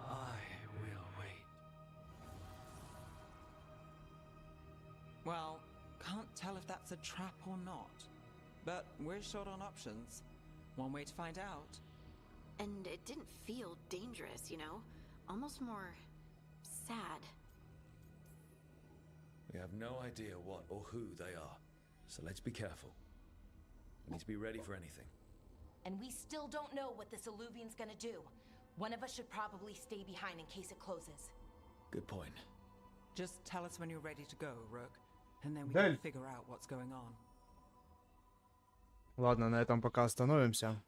I will wait. Well, can't tell if that's a trap or not. But we're short on options. One way to find out. And it didn't feel dangerous, you know? Almost more... sad. We have no idea what or who they are, so let's be careful. We need to be ready for anything. And we still don't know what this Alluvian's gonna do. One of us should probably stay behind in case it closes. Good point. Just tell us when you're ready to go, Rook, and then we can figure out what's going on. Ладно, на этом пока остановимся.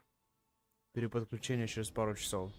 Переподключение через пару часов.